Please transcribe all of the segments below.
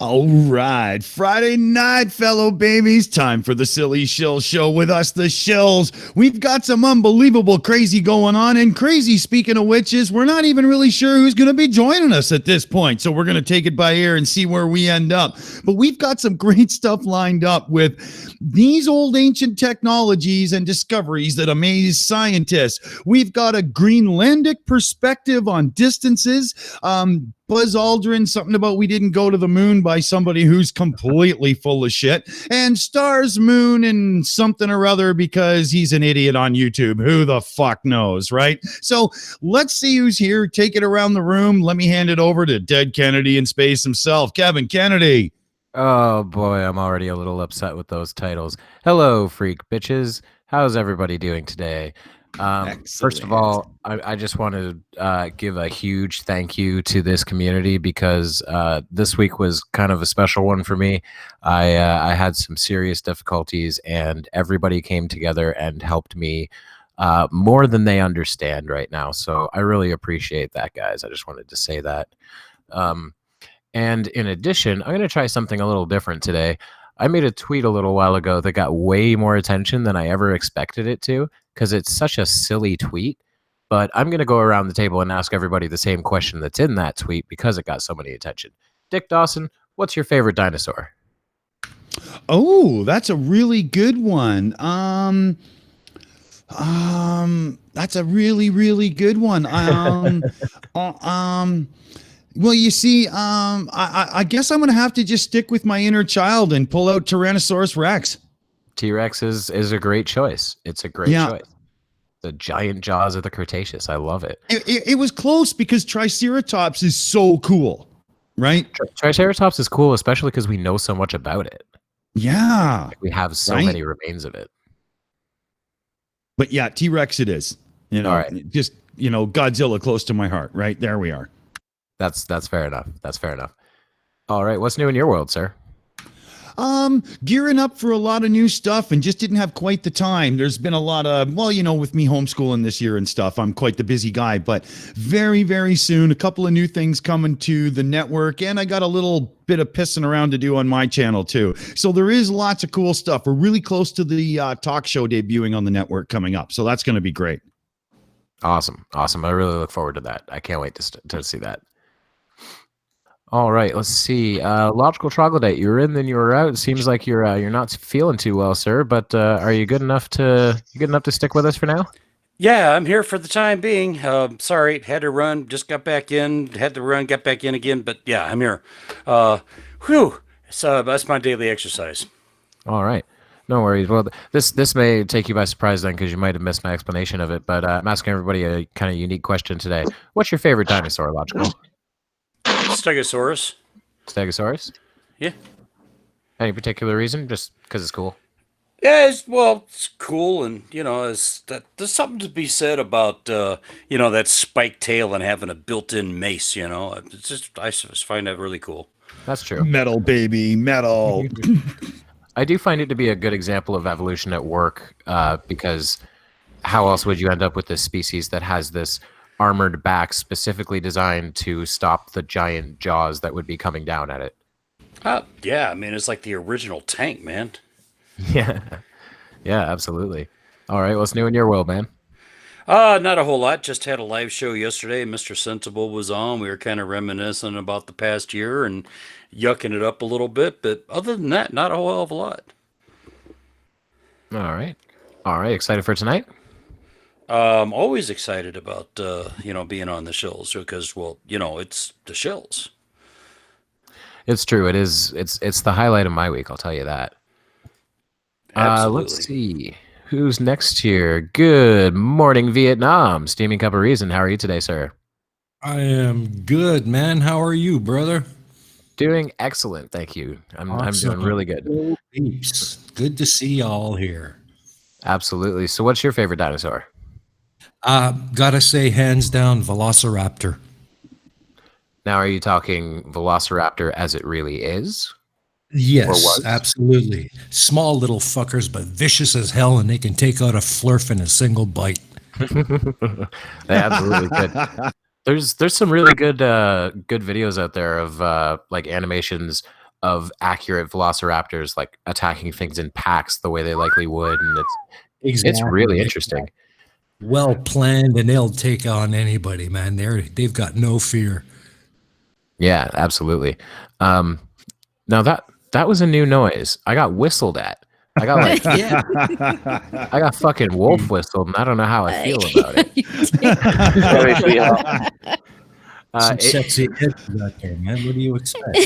All right, Friday night, fellow babies. Time for the Silly Shill Show with us, the Shills. We've got some unbelievable crazy going on, and crazy, speaking of which, is we're not even really sure who's going to be joining us at this point, so we're going to take it by ear and see where we end up. But we've got some great stuff lined up with these old ancient technologies and discoveries that amaze scientists. We've got a Greenlandic perspective on distances. Buzz Aldrin, something about we didn't go to the moon by somebody who's completely full of shit, and Stars, Moon, and something or other because he's an idiot on YouTube. Who the fuck knows, right? So let's see who's here. Take it around the room. Let me hand it over to Dead Kennedy in space himself, Kevin Kennedy. Oh boy, I'm already a little upset with those titles. Hello, freak bitches. How's everybody doing today? First of all, I just want to give a huge thank you to this community because this week was kind of a special one for me. I had some serious difficulties, and everybody came together and helped me more than they understand right now. So I really appreciate that, guys. I just wanted to say that. And in addition, I'm going to try something a little different today. I made a tweet a little while ago that got way more attention than I ever expected it to, because it's such a silly tweet. But I'm going to go around the table and ask everybody the same question that's in that tweet because it got so many attention. Dick Dawson, what's your favorite dinosaur? Oh, that's a really good one. That's a really, really good one. Well, you see, I guess I'm going to have to just stick with my inner child and pull out Tyrannosaurus Rex. T-Rex is a great choice. It's a great choice. The giant jaws of the Cretaceous. I love it. It was close because Triceratops is so cool, right? Triceratops is cool, especially because we know so much about it. Yeah. Like we have so many remains of it. But yeah, T-Rex it is. You know, all right. Just, you know, Godzilla close to my heart, right? There we are. That's fair enough. That's fair enough. All right. What's new in your world, sir? Gearing up for a lot of new stuff and just didn't have quite the time. There's been a lot of, well, you know, with me homeschooling this year and stuff, I'm quite the busy guy, but very, very soon, a couple of new things coming to the network, and I got a little bit of pissing around to do on my channel too. So there is lots of cool stuff. We're really close to the talk show debuting on the network coming up. So that's going to be great. Awesome. Awesome. I really look forward to that. I can't wait to see that. All right, let's see. Logical Troglodyte, you were in, then you were out. It seems like you're not feeling too well, sir. But are you good enough to stick with us for now? Yeah, I'm here for the time being. Sorry, had to run, just got back in. Had to run, got back in again. But yeah, I'm here. Whew. So that's my daily exercise. All right, no worries. Well, this may take you by surprise then, because you might have missed my explanation of it. But I'm asking everybody a kind of unique question today. What's your favorite dinosaur, Logical? Stegosaurus. Stegosaurus? Yeah. Any particular reason? Just because it's cool? Yeah, it's cool, and you know, there's something to be said about you know, that spiked tail and having a built-in mace. You know, I just find that really cool. That's true. Metal, baby, metal. I do find it to be a good example of evolution at work, because how else would you end up with this species that has this armored back specifically designed to stop the giant jaws that would be coming down at it? Yeah, I mean, it's like the original tank, man. Yeah, absolutely. All right, what's new in your world, man? Not a whole lot. Just had a live show yesterday. Mr. Sensible was on. We were kind of reminiscing about the past year and yucking it up a little bit. But other than that, not a whole hell of a lot. All right. Excited for tonight? Always excited about, you know, being on the Shills because, well, you know, it's the Shills. It's true. It is. It's the highlight of my week. I'll tell you that. Absolutely. Let's see. Who's next here? Good morning, Vietnam. Steaming Cup of Reason. How are you today, sir? I am good, man. How are you, brother? Doing excellent. Thank you. I'm doing really good. Good to see y'all here. Absolutely. So what's your favorite dinosaur? Gotta say, hands down, Velociraptor. Now, are you talking Velociraptor as it really is? Yes, absolutely. Small little fuckers, but vicious as hell, and they can take out a flurf in a single bite. They absolutely could. There's some really good videos out there of like animations accurate velociraptors like attacking things in packs the way they likely would, and it's really interesting. Well planned, and they'll take on anybody, man. They've got no fear. Yeah, absolutely. Now that was a new noise. I got whistled at. I got like I got fucking wolf whistled, and I don't know how I feel about it. Some sexy head out there, man. What do you expect?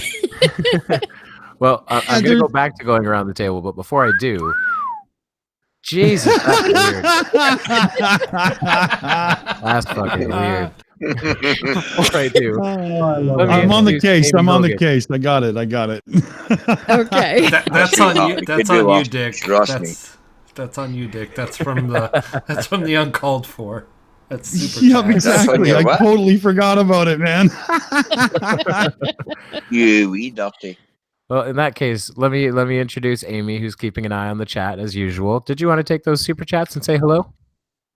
Well, I'm gonna go back to going around the table, but before I do, Jesus, that's weird. That's fucking weird. Before I do, I'm on the case. I'm on the case. I got it. Okay. That's on you. That's on you, Dick. That's on you, Dick. That's from the uncalled for. That's super. Yep, exactly. I totally forgot about it, man. You wee dirty. Well, in that case, let me introduce Aimee, who's keeping an eye on the chat as usual. Did you want to take those super chats and say hello?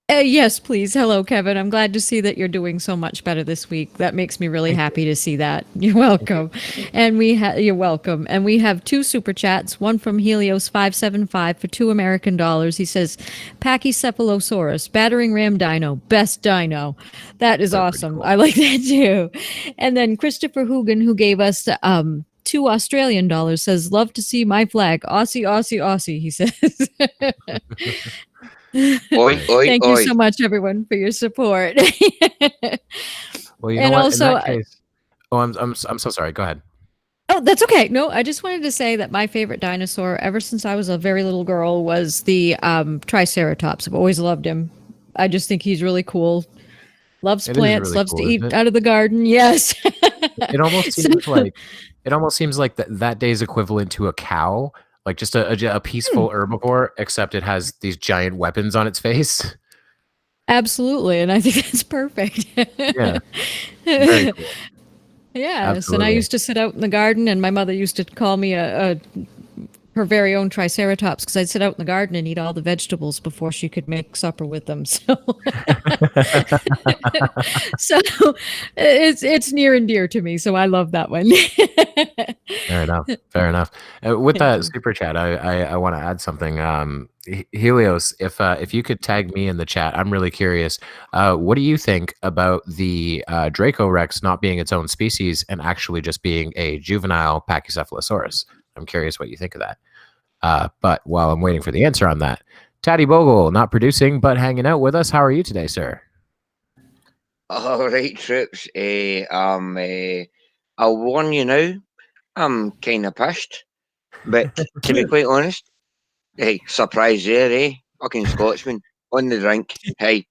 Yes, please. Hello, Kevin. I'm glad to see that you're doing so much better this week. That makes me really happy to see that. You're welcome. And you're welcome. And we have 2 super chats. One from Helios575 for $2 He says, Pachycephalosaurus, battering ram dino, best dino. That is awesome. Cool. I like that too. And then Christopher Hogan, who gave us $2 Australian, says, love to see my flag. Aussie, Aussie, Aussie, he says. Thank you so much, everyone, for your support. Well, you know and what? Also, in that case, I'm so sorry. Go ahead. Oh, that's okay. No, I just wanted to say that my favorite dinosaur, ever since I was a very little girl, was the Triceratops. I've always loved him. I just think he's really cool. Loves plants, really loves to eat out of the garden. Yes. It almost seems like that day's equivalent to a cow. Like just a peaceful herbivore, except it has these giant weapons on its face. Absolutely, and I think that's perfect. Yeah. Very cool. Yes, absolutely. And I used to sit out in the garden, and my mother used to call me her very own Triceratops, because I'd sit out in the garden and eat all the vegetables before she could make supper with them. So, so it's near and dear to me. So I love that one. Fair enough. With that super chat, I want to add something. Helios, if you could tag me in the chat, I'm really curious. What do you think about the Dracorex not being its own species and actually just being a juvenile Pachycephalosaurus? I'm curious what you think of that. But while I'm waiting for the answer on that, Tattie-Bogle, not producing but hanging out with us. How are you today, sir? All right, troops. I'll warn you now. I'm kind of pissed, but to be quite honest, hey, surprise there, eh? Fucking Scotsman on the drink. Hey,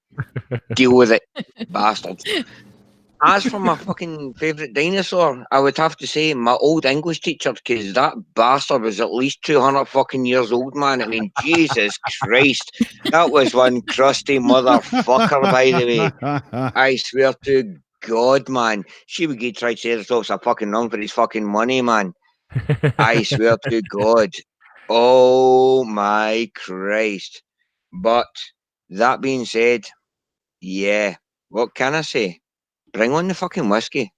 deal with it, bastards. As for my fucking favourite dinosaur, I would have to say my old English teacher, because that bastard was at least 200 fucking years old, man. I mean, Jesus Christ. That was one crusty motherfucker, by the way. I swear to God, man. She would get Triceratops a fucking run for his fucking money, man. I swear to God. Oh, my Christ. But that being said, yeah, what can I say? Bring on the fucking whiskey.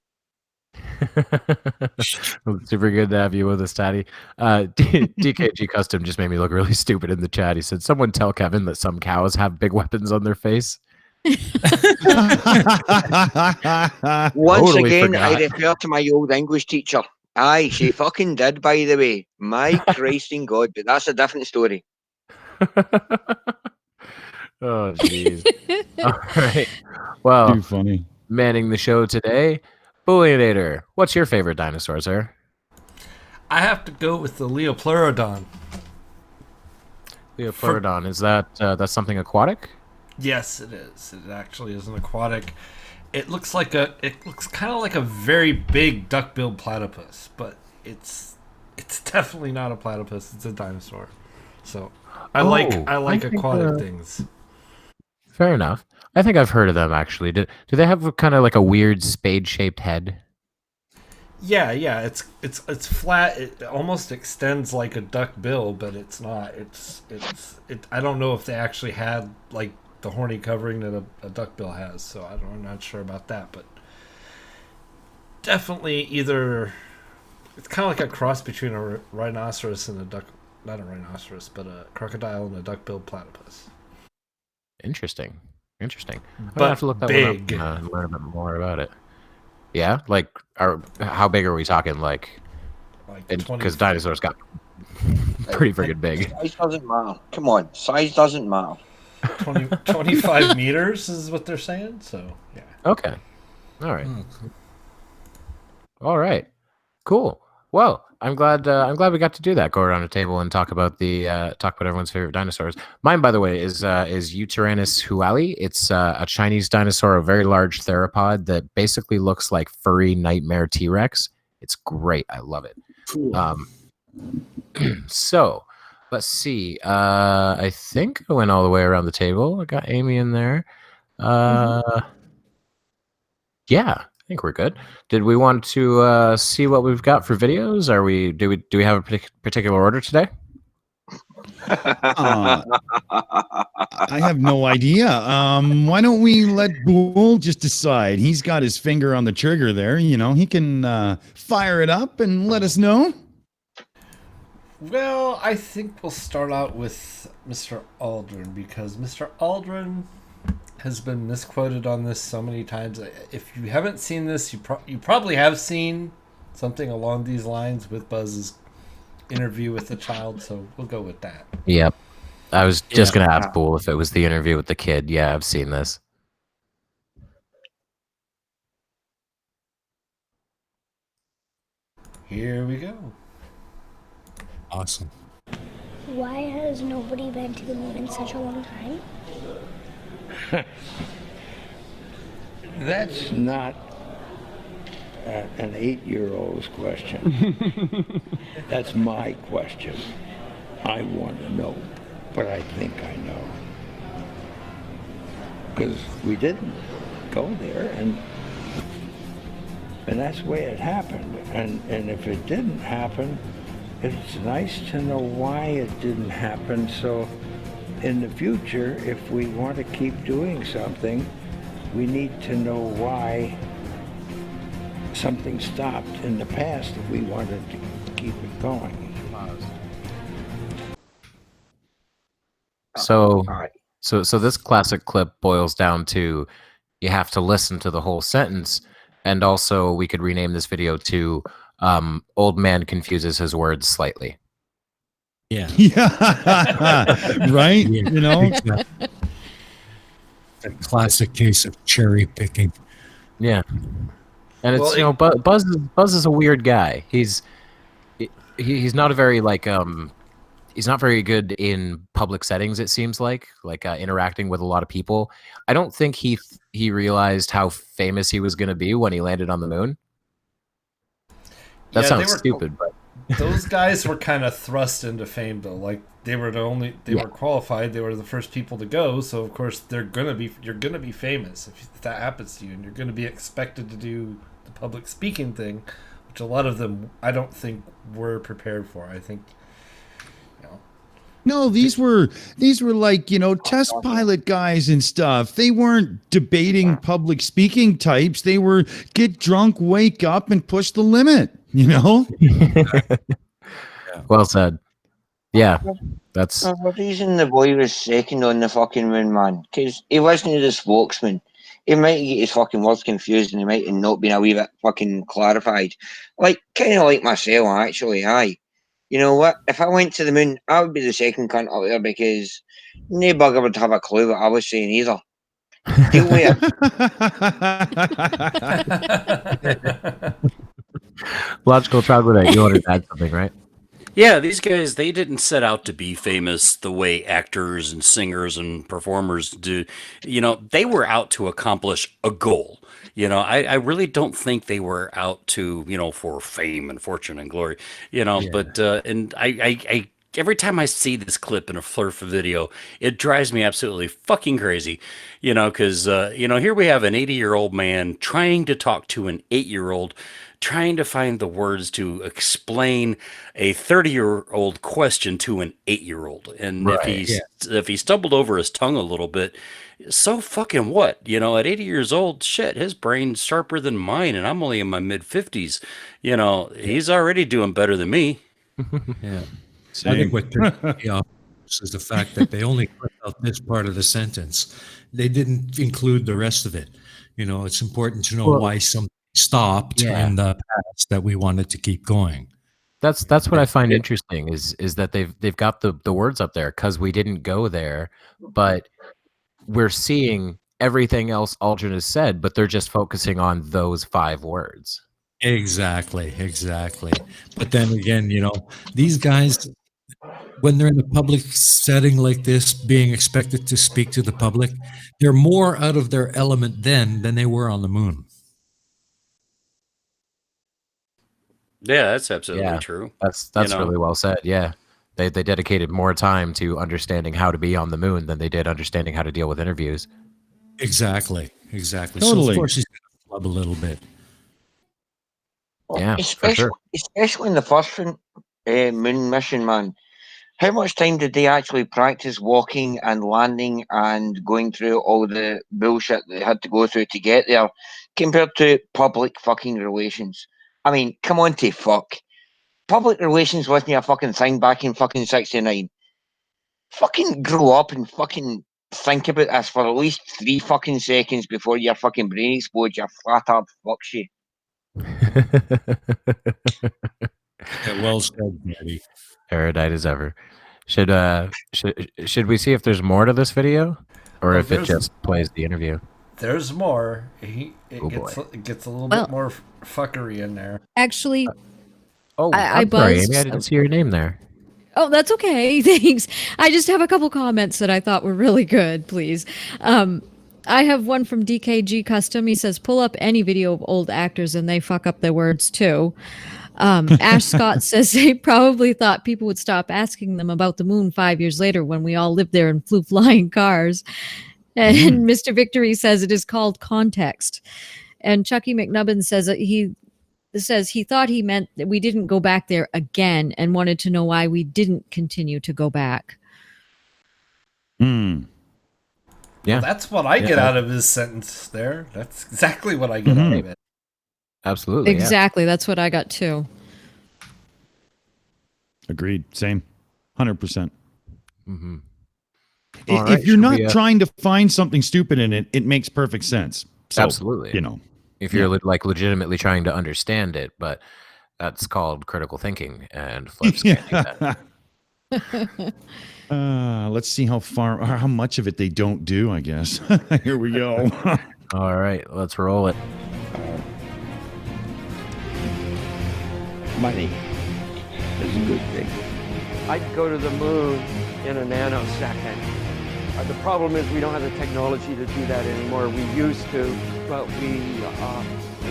Super good to have you with us, Tatty. DKG Custom just made me look really stupid in the chat. He said, someone tell Kevin that some cows have big weapons on their face. Once again, I refer to my old English teacher. Aye, she fucking did, by the way. My Christ in God, but that's a different story. Oh, jeez. All right. Well, too funny. Manning the show today, Booleanenator. What's your favorite dinosaur, sir? I have to go with the Leopleurodon. Leopleurodon, is that's something aquatic? Yes, it is. It actually is an aquatic. It looks kind of like a very big duck-billed platypus, but it's definitely not a platypus. It's a dinosaur. So I like aquatic things. Fair enough. I think I've heard of them actually. Do they have kind of like a weird spade-shaped head? Yeah. It's flat. It almost extends like a duck bill, but it's not. I don't know if they actually had like the horny covering that a duckbill has, so I'm not sure about that, but definitely either It's kind of like a cross between a rhinoceros and a duck. Not a rhinoceros, but a crocodile and a duck-billed platypus. Interesting. I'm But gonna have to look that big. one up and learn a bit more about it. Yeah, like, how big are we talking? Like, because dinosaurs got pretty freaking big. Size doesn't matter. Come on, size doesn't matter. 25 meters is what they're saying. So yeah. Okay. All right. All right. Cool. Well, I'm glad we got to do that. Go around a table and talk about everyone's favorite dinosaurs. Mine, by the way, is Yutyrannus huali. It's a Chinese dinosaur, a very large theropod that basically looks like furry nightmare T-Rex. It's great. I love it. Cool. So let's see. I think I went all the way around the table. I got Aimee in there. Yeah, I think we're good. Did we want to see what we've got for videos? Do we have a particular order today? I have no idea. Why don't we let Boole just decide? He's got his finger on the trigger there. You know, he can fire it up and let us know. Well, I think we'll start out with Mr. Aldrin, because Mr. Aldrin has been misquoted on this so many times. If you haven't seen this, you probably have seen something along these lines with Buzz's interview with the child, so we'll go with that. Yep. I was just going to ask Boole if it was the interview with the kid. Yeah, I've seen this. Here we go. Awesome. Why has nobody been to the moon in such a long time? That's not an 8-year-old's question. That's my question. I want to know, but I think I know. Because we didn't go there, and that's the way it happened. And if it didn't happen, it's nice to know why it didn't happen, so in the future, if we want to keep doing something, we need to know why something stopped in the past if we wanted to keep it going. So this classic clip boils down to you have to listen to the whole sentence, and also we could rename this video to Old Man Confuses His Words Slightly. Yeah. Yeah. Right? Yeah. You know? A classic case of cherry picking. Yeah. And it's, Buzz is a weird guy. He's not a very he's not very good in public settings, it seems like interacting with a lot of people. I don't think he realized how famous he was going to be when he landed on the moon. That sounds stupid, but those guys were kind of thrust into fame, though. Like they were were qualified. They were the first people to go, so of course you're gonna be famous if that happens to you, and you're gonna be expected to do the public speaking thing, which a lot of them I don't think were prepared for. I think, No, these were like, test pilot guys and stuff. They weren't debating public speaking types. They were get drunk, wake up, and push the limit, Well said. Yeah, that's... The reason the boy was second on the fucking moon, man, because he wasn't the spokesman. He might get his fucking words confused, and he might have not been a wee bit fucking clarified. Kind of like myself, actually, aye. You know what? If I went to the moon, I would be the second cunt up there, because no bugger would have a clue what I was saying either. Deal with it. Logical Troglodyte, you wanted to add something, right? Yeah, these guys, they didn't set out to be famous the way actors and singers and performers do. They were out to accomplish a goal. I really don't think they were out to, for fame and fortune and glory, but, and I every time I see this clip in a Flurf video, it drives me absolutely fucking crazy. Because here we have an 80-year-old man trying to talk to an 8-year-old, trying to find the words to explain a 30-year-old question to an 8-year-old. And if he stumbled over his tongue a little bit, so fucking what? At 80 years old, shit, his brain's sharper than mine, and I'm only in my mid-50s. He's already doing better than me. Yeah. Same. I think what turned me off is the fact that they only cut out this part of the sentence. They didn't include the rest of it. It's important to know why something stopped in the past that we wanted to keep going. That's what I find interesting is that they've got the words up there because we didn't go there, but we're seeing everything else Aldrin has said, but they're just focusing on those 5 words. Exactly. But then again, these guys, when they're in a public setting like this, being expected to speak to the public, they're more out of their element then than they were on the moon. Yeah, that's absolutely true. That's really well said. Yeah. They dedicated more time to understanding how to be on the moon than they did understanding how to deal with interviews. Exactly. Totally. So of course he's going to flub a little bit. Yeah, especially in the first moon mission, man. How much time did they actually practice walking and landing and going through all the bullshit they had to go through to get there, compared to public fucking relations? I mean, come on to fuck. Public relations wasn't a fucking thing back in fucking 69. Fucking grow up and fucking think about this for at least 3 fucking seconds before your fucking brain explodes, you flat-up fuck shit. Well said, Daddy. Erudite as ever. Should we see if there's more to this video, or if it just plays the interview? There's more. It gets a little bit more fuckery in there. Actually, I'm sorry, Aimee, I didn't see your name there. Oh, that's okay. Thanks. I just have a couple comments that I thought were really good, please. I have one from DKG Custom. He says, pull up any video of old actors and they fuck up their words too. Ash Scott says they probably thought people would stop asking them about the moon 5 years later when we all lived there and flew flying cars. And Mr. Victory says it is called context. And Chucky McNubbin says that he thought he meant that we didn't go back there again and wanted to know why we didn't continue to go back. Yeah, well, that's what I get out of his sentence there. That's exactly what I get out of it. Absolutely. Exactly. Yeah. That's what I got too. Agreed. Same. 100%. If you're not trying to find something stupid in it, it makes perfect sense. So, absolutely. If you're like legitimately trying to understand it, but that's called critical thinking, and Flips can't do that. Let's see how much of it they don't do, I guess. Here we go. All right, let's roll it. Money is a good thing. I'd go to the moon in a nanosecond. The problem is we don't have the technology to do that anymore. We used to, but we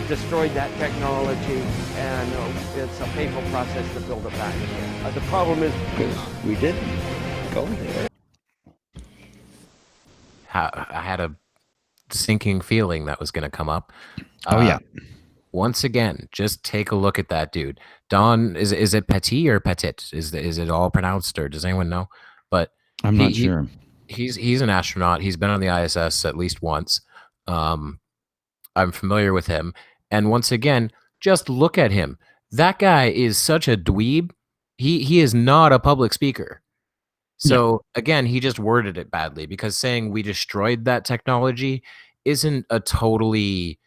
destroyed that technology, and it's a painful process to build it back again. The problem is because we didn't go there. I had a sinking feeling that was going to come up. Yeah. Once again, just take a look at that dude. Don, is it Petit or Petit? Is it all pronounced, or does anyone know? But I'm not sure. He's an astronaut. He's been on the ISS at least once. I'm familiar with him. And once again, just look at him. That guy is such a dweeb. He is not a public speaker. So again, he just worded it badly, because saying we destroyed that technology isn't a totally...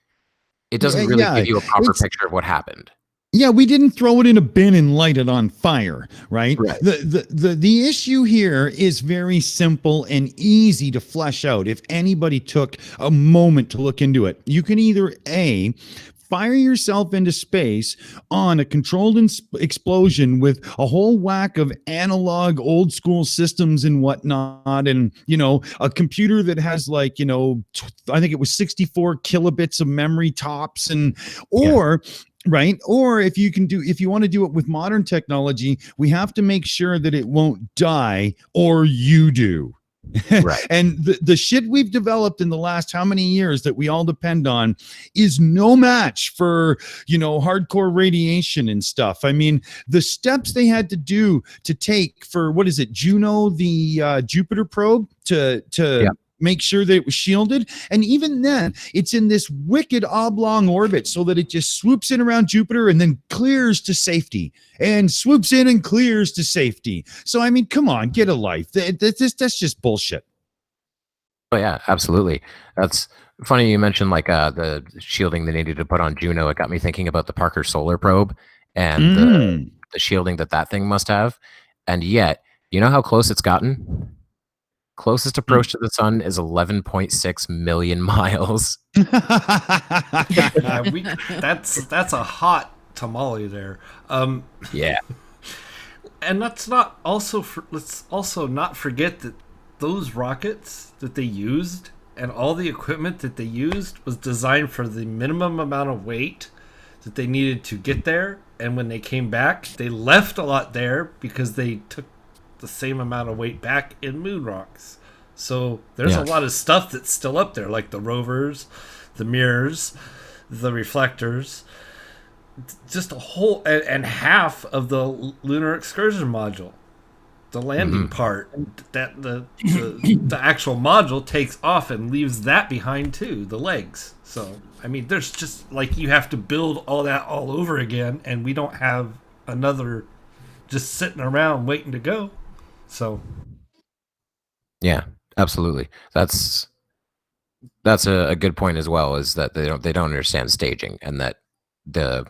It doesn't really give you a proper picture of what happened. Yeah, we didn't throw it in a bin and light it on fire, right? The issue here is very simple and easy to flesh out. If anybody took a moment to look into it, you can either A, fire yourself into space on a controlled explosion with a whole whack of analog old school systems and whatnot, and a computer that has I think it was 64 kilobits of memory tops, and or Right. Or if you want to do it with modern technology, we have to make sure that it won't die or you do. Right. And the shit we've developed in the last how many years that we all depend on is no match for, hardcore radiation and stuff. I mean, the steps they had to do to take for, what is it, Juno, the Jupiter probe to make sure that it was shielded. And even then, it's in this wicked oblong orbit so that it just swoops in around Jupiter and then clears to safety and swoops in and clears to safety. So, I mean, come on, get a life. That's just bullshit. Oh, yeah, absolutely. That's funny. You mentioned like the shielding they needed to put on Juno. It got me thinking about the Parker Solar Probe and the shielding that thing must have. And yet, you know how close it's gotten? Closest approach to the sun is 11.6 million miles. That's a hot tamale there. Yeah. And let's also not forget that those rockets that they used and all the equipment that they used was designed for the minimum amount of weight that they needed to get there. And when they came back, they left a lot there because they took the same amount of weight back in moon rocks. So there's a lot of stuff that's still up there, like the rovers, the mirrors, the reflectors, just a whole and half of the lunar excursion module, the landing part that the actual module takes off and leaves that behind too, the legs. So I mean, there's just like you have to build all that all over again, and we don't have another just sitting around waiting to go. So yeah, absolutely. That's a good point as well, is that they don't understand staging, and that the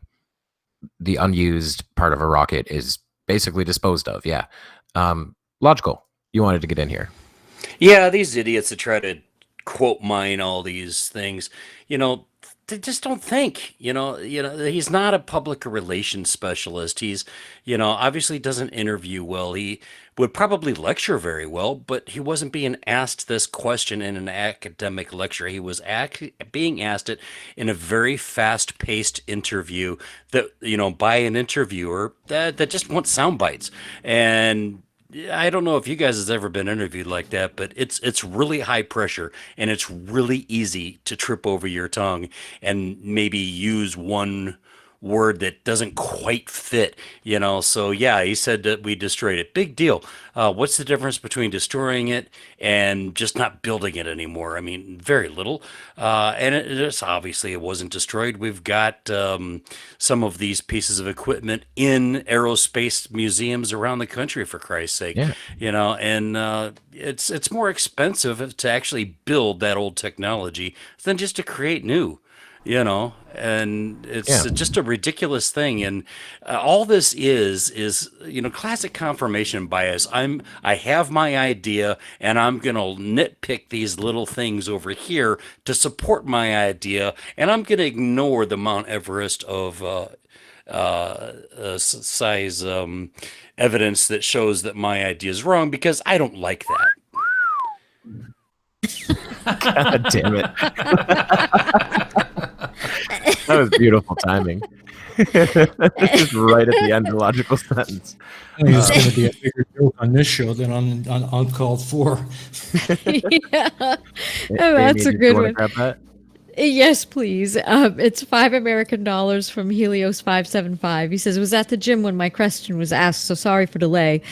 unused part of a rocket is basically disposed of. Yeah. Logical. You wanted to get in here. Yeah, these idiots that try to quote mine all these things, they just don't think, he's not a public relations specialist. He's, obviously doesn't interview well. He would probably lecture very well, but he wasn't being asked this question in an academic lecture. He was being asked it in a very fast-paced interview that, by an interviewer that just wants sound bites. And I don't know if you guys has ever been interviewed like that, but it's really high pressure, and it's really easy to trip over your tongue and maybe use one word that doesn't quite fit, So yeah, he said that we destroyed it. Big deal. What's the difference between destroying it and just not building it anymore? I mean, very little. And it's obviously it wasn't destroyed. We've got some of these pieces of equipment in aerospace museums around the country, for Christ's sake. Yeah. And it's more expensive to actually build that old technology than just to create new. And it's just a ridiculous thing. And all this is classic confirmation bias. I have my idea, and I'm going to nitpick these little things over here to support my idea, and I'm going to ignore the Mount Everest of size evidence that shows that my idea is wrong because I don't like that. God damn it. That was beautiful timing. Just right at the end of the logical sentence. There's going to be a bigger joke on this show than on Uncalled For. Yeah. That's a good one. Grab that? Yes, please. It's $5 from Helios 575. He says, was at the gym when my question was asked, so sorry for delay.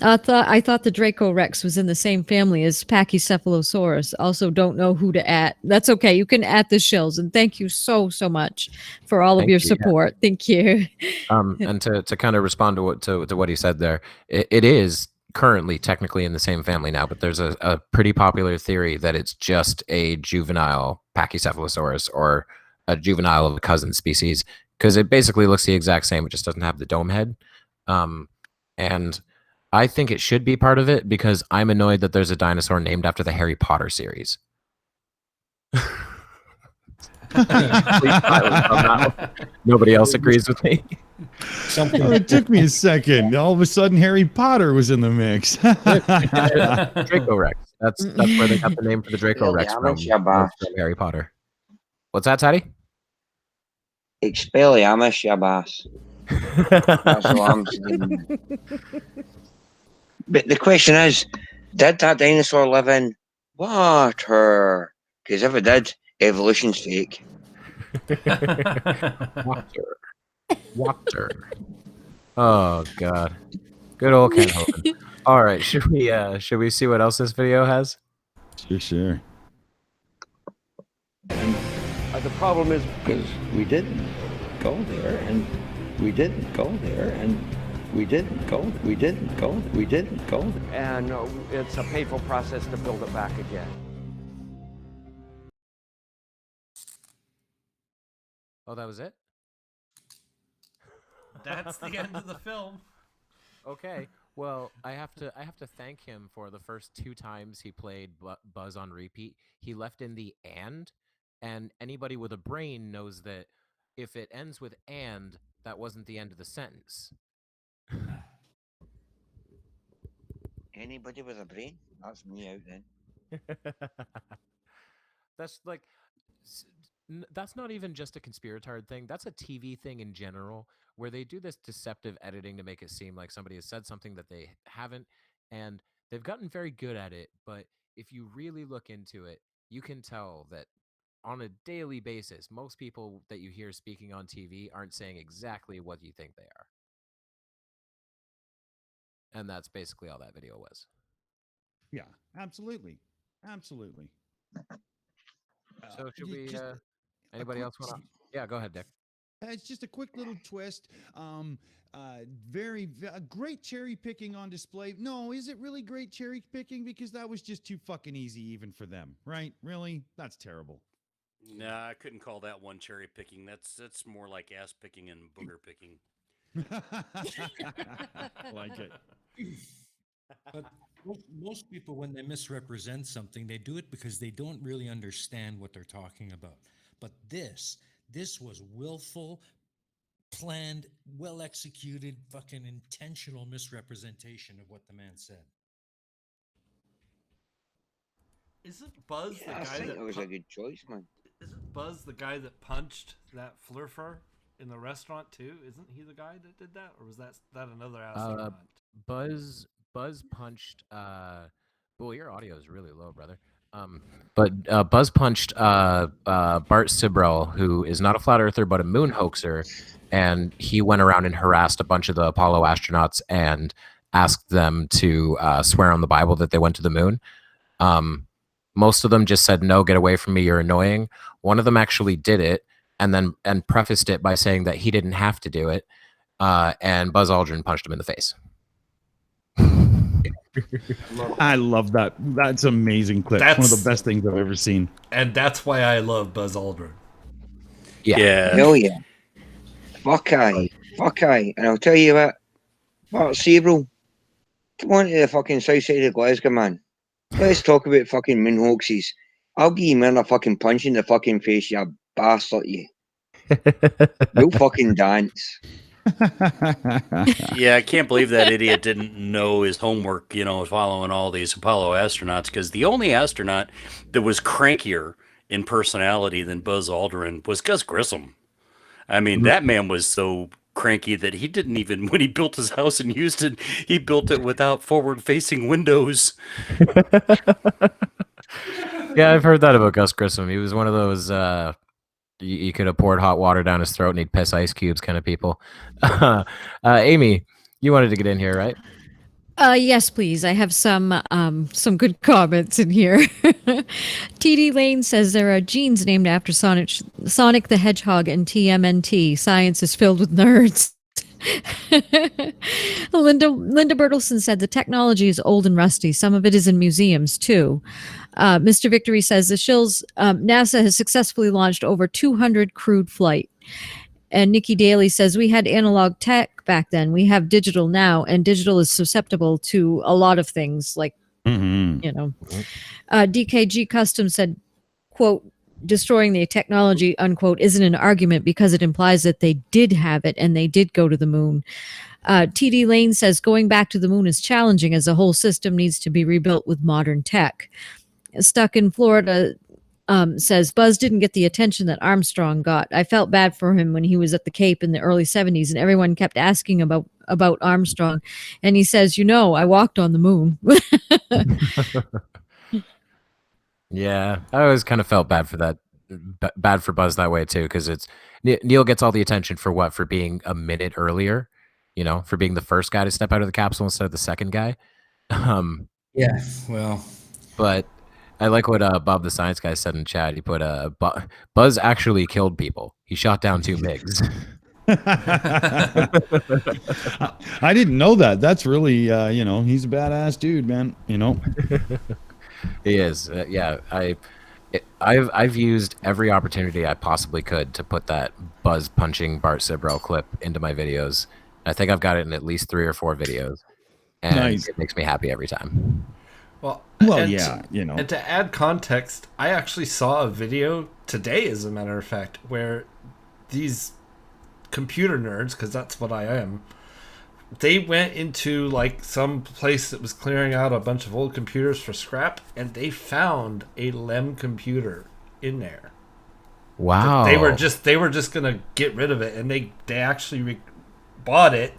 I thought the Draco Rex was in the same family as Pachycephalosaurus. Also don't know who to at. That's okay. You can at the Shills, and thank you so much for all of your support. Thank you. And to kind of respond to what he said there, it is currently technically in the same family now, but there's a pretty popular theory that it's just a juvenile Pachycephalosaurus or a juvenile of a cousin species, because it basically looks the exact same. It just doesn't have the dome head. And I think it should be part of it because I'm annoyed that there's a dinosaur named after the Harry Potter series. Nobody else agrees with me. It took me a second. All of a sudden, Harry Potter was in the mix. Draco Rex. That's where they got the name for the Draco Rex from Harry Potter. What's that, Tatty? Expelliarmus, you bass. That's all I'm saying. But the question is, did that dinosaur live in water? Because if it did, evolution's fake. Water. Oh God. Good old Ken Hogan. All right, should we see what else this video has? Sure. And The problem is because we didn't go there, and we didn't go there, and we didn't go, we didn't go, we didn't go. and it's a painful process to build it back again. Oh, that was it? That's the end of the film. Okay. Well, I have to thank him for the first 2 times he played Buzz on repeat. He left in the and anybody with a brain knows that if it ends with and, that wasn't the end of the sentence. Anybody with a brain? That's me out then. That's like that's not even just a conspiratard thing. That's a TV thing in general, where they do this deceptive editing to make it seem like somebody has said something that they haven't, and they've gotten very good at it. But if you really look into it, you can tell that on a daily basis, most people that you hear speaking on TV aren't saying exactly what you think they are. And that's basically all that video was. Yeah, absolutely. So should we? Just Anybody else want to? Yeah, go ahead, Dick. It's just a quick little twist. Great cherry picking on display. No, is it really great cherry picking? Because that was just too fucking easy even for them, right? Really? That's terrible. Nah, I couldn't call that one cherry picking. That's more like ass picking and booger picking. Like it. But most people, when they misrepresent something, they do it because they don't really understand what they're talking about. But this was willful, planned, well executed, fucking intentional misrepresentation of what the man said. Isn't Buzz the Yeah, I guy think that it was a good choice, man. Isn't Buzz the guy that punched that flurfer in the restaurant too? Isn't he the guy that did that, or was that another astronaut? Buzz punched. Well, your audio is really low, brother. But Buzz punched Bart Sibrel, who is not a flat earther but a moon hoaxer, and he went around and harassed a bunch of the Apollo astronauts and asked them to swear on the Bible that they went to the moon. Most of them just said, "No, get away from me, you're annoying." One of them actually did it, and prefaced it by saying that he didn't have to do it, and Buzz Aldrin punched him in the face. I love that. That's an amazing clip. One of the best things I've ever seen. And that's why I love Buzz Aldrin. Yeah. Hell yeah. Fuck aye. And I'll tell you what, Bart Sibrel, come on to the fucking south side of Glasgow, man. Let's talk about fucking moon hoaxes. I'll give you man a fucking punch in the fucking face, you bastard, you. You'll fucking dance. Yeah, I can't believe that idiot didn't know his homework, following all these Apollo astronauts, because the only astronaut that was crankier in personality than Buzz Aldrin was Gus Grissom. I mean, that man was so cranky that he didn't even, when he built his house in Houston, he built it without forward-facing windows. Yeah, I've heard that about Gus Grissom. He was one of those you could have poured hot water down his throat and he'd piss ice cubes kind of people. Aimee, you wanted to get in here, right? Yes, please. I have some good comments in here. TD Lane says there are genes named after Sonic the Hedgehog and TMNT. Science is filled with nerds. Linda Bertelson said the technology is old and rusty. Some of it is in museums too. Mr. Victory says the Shills, NASA has successfully launched over 200 crewed flight. And Nikki Daly says we had analog tech back then. We have digital now, and digital is susceptible to a lot of things, like DKG Custom said, quote, destroying the technology, unquote, isn't an argument because it implies that they did have it and they did go to the moon. TD Lane says going back to the moon is challenging as the whole system needs to be rebuilt with modern tech. Stuck in Florida says Buzz didn't get the attention that Armstrong got. I felt bad for him when he was at the Cape in the early 70s, and everyone kept asking about Armstrong. And he says, I walked on the moon. Yeah, I always kind of felt bad for that, bad for Buzz that way too, because it's Neil gets all the attention for what? For being a minute earlier, for being the first guy to step out of the capsule instead of the second guy. Yeah, well, but I like what Bob the Science Guy said in chat. He put Buzz actually killed people. He shot down 2 MiGs. I didn't know that. That's really, he's a badass dude, man. He is. Yeah, I've used every opportunity I possibly could to put that Buzz punching Bart Sibrel clip into my videos. I think I've got it in at least 3 or 4 videos, and nice. It makes me happy every time. Well, yeah, And to add context, I actually saw a video today, as a matter of fact, where these computer nerds, because that's what I am, they went into like some place that was clearing out a bunch of old computers for scrap, and they found a LEM computer in there. Wow. They were just gonna get rid of it, and they actually bought it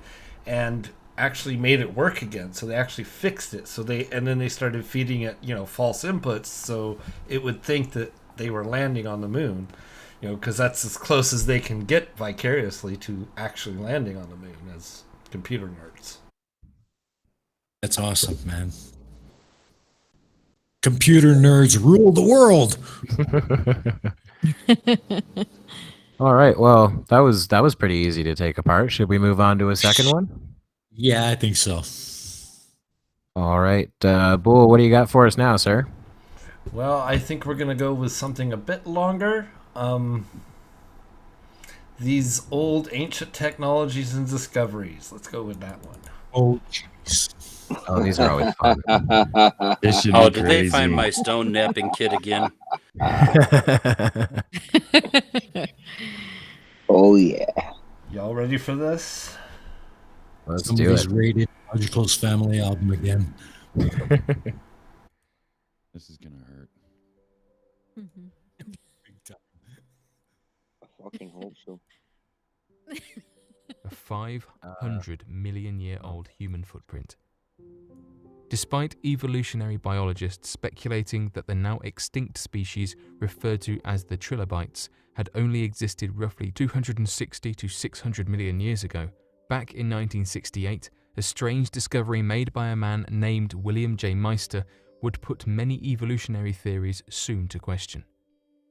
and actually made it work again. So they actually fixed it. And then they started feeding it, false inputs, so it would think that they were landing on the moon. Because that's as close as they can get vicariously to actually landing on the moon as computer nerds. That's awesome, man. Computer nerds rule the world. All right. Well, that was pretty easy to take apart. Should we move on to a second one? Yeah, I think so. All right. Bull, what do you got for us now, sir? Well, I think we're going to go with something a bit longer. These old ancient technologies and discoveries. Let's go with that one. Oh, jeez. Oh, these are always fun. This should be did crazy. they find my stone napping kit again? Oh, yeah. Y'all ready for this? Let's Somebody's do it. raided Logical's family album again. This is gonna hurt. I fucking hope so. A 500 million year old human footprint. Despite evolutionary biologists speculating that the now extinct species referred to as the trilobites had only existed roughly 260 to 600 million years ago, back in 1968, a strange discovery made by a man named William J. Meister would put many evolutionary theories soon to question.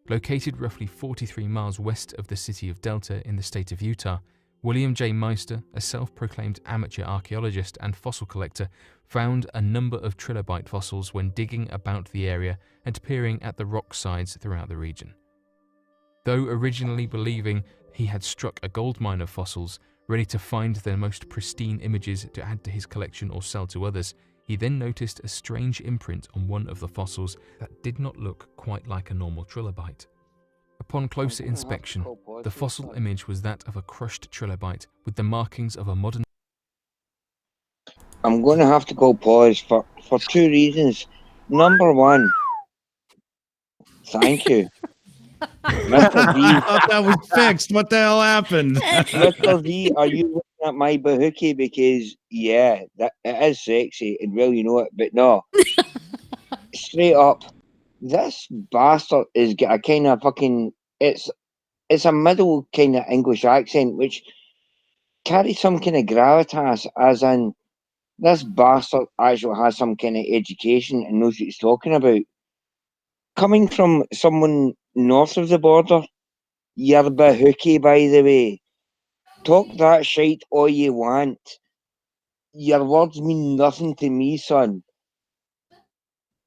Located roughly 43 miles west of the city of Delta in the state of Utah, William J. Meister, a self-proclaimed amateur archaeologist and fossil collector, found a number of trilobite fossils when digging about the area and peering at the rock sides throughout the region. Though originally believing he had struck a gold mine of fossils, ready to find the most pristine images to add to his collection or sell to others, he then noticed a strange imprint on one of the fossils that did not look quite like a normal trilobite. Upon closer inspection, the fossil image was that of a crushed trilobite with the markings of a modern... I'm going to have to go pause for 2 reasons. Number one, thank you. Mr. V. I thought that was fixed. What the hell happened? Mr. V, are you looking at my bahookie? Because, yeah, it is sexy, and well, you know it, but no. Straight up, this bastard is got a kind of fucking... It's a middle kind of English accent, which carries some kind of gravitas, as in, this bastard actually has some kind of education and knows what he's talking about. Coming from someone north of the border, you're bahookie, by the way. Talk that shite all you want. Your words mean nothing to me, son.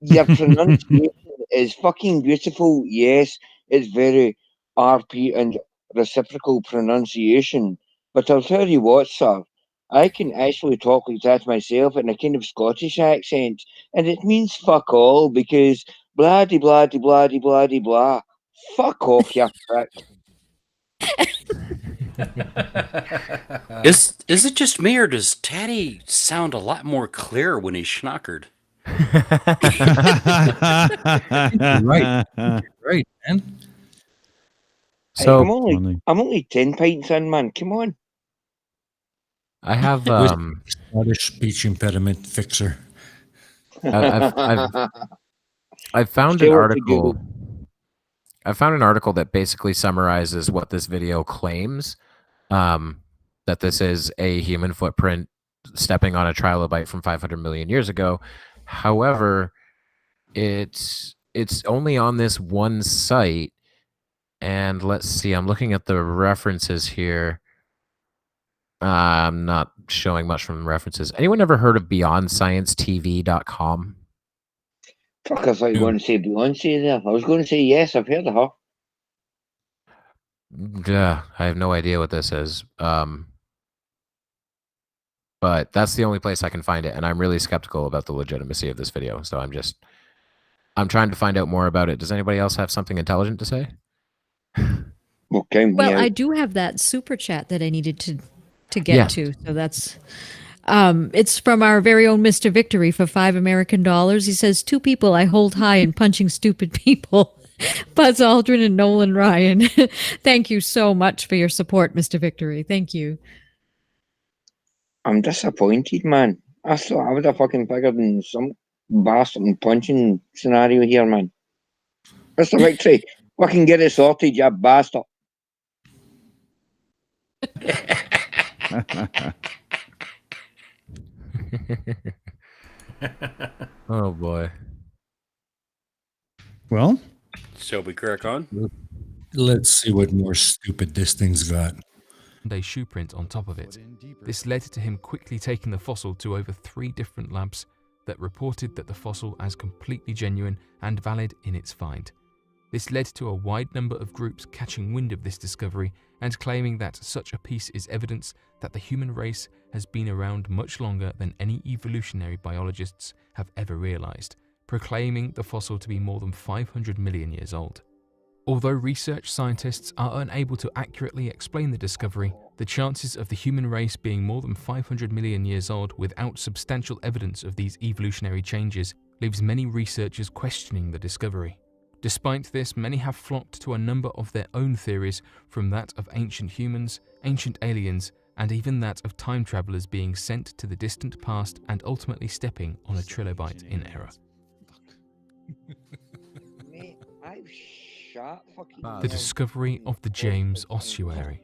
Your pronunciation is fucking beautiful. Yes, it's very RP and reciprocal pronunciation. But I'll tell you what, sir, I can actually talk like that myself in a kind of Scottish accent, and it means fuck all, because blah de blah de blah de blah de blah. Fuck off, you prick. Is it just me, or does Tatty sound a lot more clear when he's schnockered? Right, man. So I'm only 10 pints in, man. Come on. I have Scottish speech impediment fixer. I've found an article. I found an article that basically summarizes what this video claims. That this is a human footprint stepping on a trilobite from 500 million years ago. However, it's only on this one site. And let's see, I'm looking at the references here. I'm not showing much from the references. Anyone ever heard of BeyondScienceTV.com? Fuck, I thought you were going to say Beyonce there. I was going to say yes, I've heard of her. Yeah, I have no idea what this is. But that's the only place I can find it, and I'm really skeptical about the legitimacy of this video. So I'm trying to find out more about it. Does anybody else have something intelligent to say? Okay. Well, I do have that super chat that I needed to get to. So that's it's from our very own Mr. Victory for $5 American. He says, 2 people I hold high in punching stupid people. Buzz Aldrin and Nolan Ryan. Thank you so much for your support, Mr. Victory. Thank you. I'm disappointed, man. I thought I would have fucking figured in some bastard punching scenario here, man. Mr. Victory, fucking get it sorted, you bastard. Oh boy. Well, shall we crack on? Let's see what more stupid this thing's got. A shoe print on top of it. This led to him quickly taking the fossil to over 3 different labs that reported that the fossil as completely genuine and valid in its find. This led to a wide number of groups catching wind of this discovery and claiming that such a piece is evidence that the human race has been around much longer than any evolutionary biologists have ever realized, proclaiming the fossil to be more than 500 million years old. Although research scientists are unable to accurately explain the discovery, the chances of the human race being more than 500 million years old without substantial evidence of these evolutionary changes leaves many researchers questioning the discovery. Despite this, many have flocked to a number of their own theories, from that of ancient humans, ancient aliens, and even that of time travelers being sent to the distant past and ultimately stepping on a trilobite in error. Mate, I've shot fucking... The discovery of the James ossuary.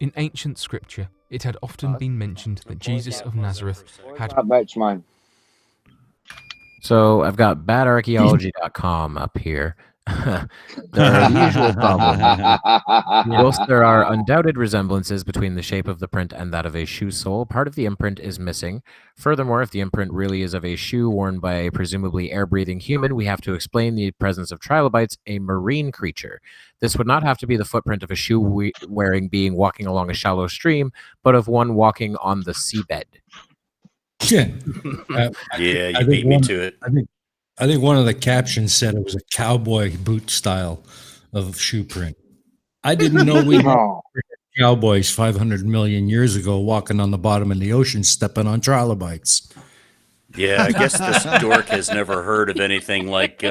In ancient scripture, it had often been mentioned that Jesus of Nazareth had... man. So I've got badarchaeology.com up here. There are the usual problems. Whilst there are undoubted resemblances between the shape of the print and that of a shoe sole, part of the imprint is missing. Furthermore, if the imprint really is of a shoe worn by a presumably air-breathing human, we have to explain the presence of trilobites, a marine creature. This would not have to be the footprint of a shoe-wearing being walking along a shallow stream, but of one walking on the seabed. Yeah, you beat me to it. I think one of the captions said it was a cowboy boot style of shoe print. I didn't know we had cowboys 500 million years ago walking on the bottom of the ocean stepping on trilobites. Yeah, I guess this dork has never heard of anything like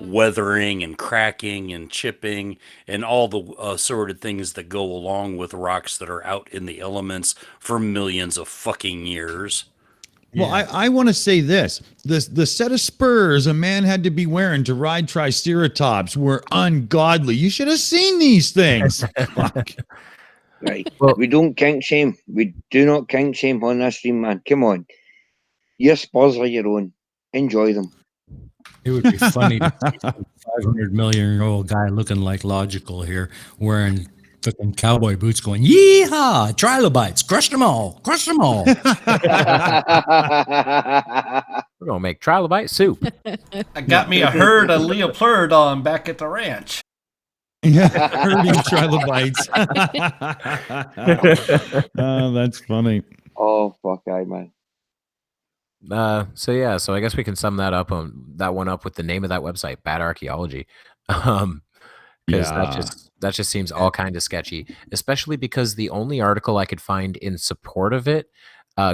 weathering and cracking and chipping and all the assorted things that go along with rocks that are out in the elements for millions of fucking years. Well, I want to say this. The set of spurs a man had to be wearing to ride Triceratops were ungodly. You should have seen these things. Fuck. Right. Well, we don't kink shame. We do not kink shame on this stream, man. Come on. Your spurs are your own. Enjoy them. It would be funny to see a 500 million-year-old guy looking like Logical here, wearing fucking cowboy boots going, yeehaw, trilobites, crush them all, crush them all. We're going to make trilobite soup. I got me a herd of leopardon back at the ranch. Yeah, herding trilobites. Oh, that's funny. Oh, fuck, man. So I guess we can sum that one up with the name of that website, Bad Archaeology. Because that just seems all kind of sketchy, especially because the only article I could find in support of it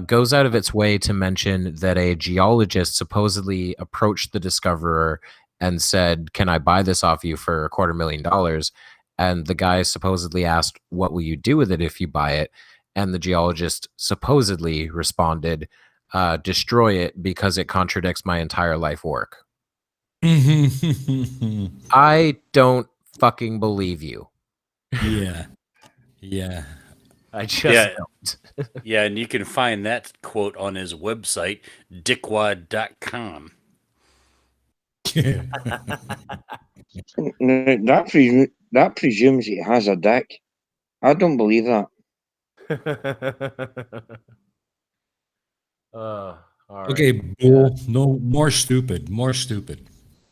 goes out of its way to mention that a geologist supposedly approached the discoverer and said, "Can I buy this off you for $250,000?" And the guy supposedly asked, "What will you do with it if you buy it?" And the geologist supposedly responded, "Destroy it because it contradicts my entire life work." I don't fucking believe you. Yeah. Yeah. I just don't. Yeah, and you can find that quote on his website, dickwad.com. That presumes he has a dick. I don't believe that. Okay, Bull. No more stupid. More stupid.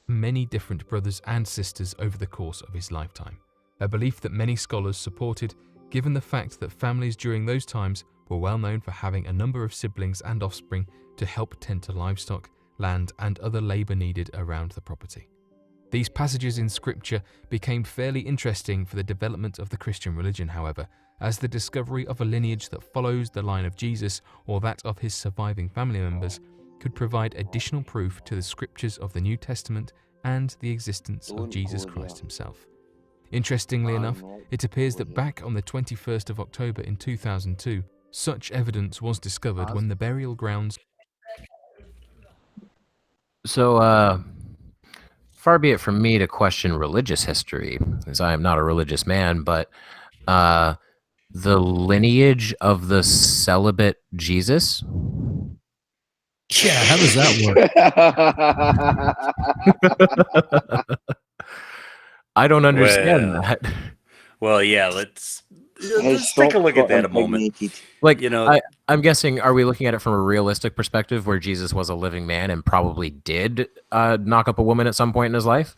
Many different brothers and sisters over the course of his lifetime. A belief that many scholars supported, given the fact that families during those times were well known for having a number of siblings and offspring to help tend to livestock, land, and other labour needed around the property. These passages in scripture became fairly interesting for the development of the Christian religion, however, as the discovery of a lineage that follows the line of Jesus or that of his surviving family members could provide additional proof to the scriptures of the New Testament and the existence of Jesus Christ himself. Interestingly enough, it appears that back on the 21st of October in 2002, such evidence was discovered when the burial grounds... So, far be it from me to question religious history, as I am not a religious man, but the lineage of the celibate Jesus? Yeah, how does that work? I don't understand that. Well, yeah, let's take a look at that a moment. Like, you know, I'm guessing, are we looking at it from a realistic perspective where Jesus was a living man and probably did knock up a woman at some point in his life?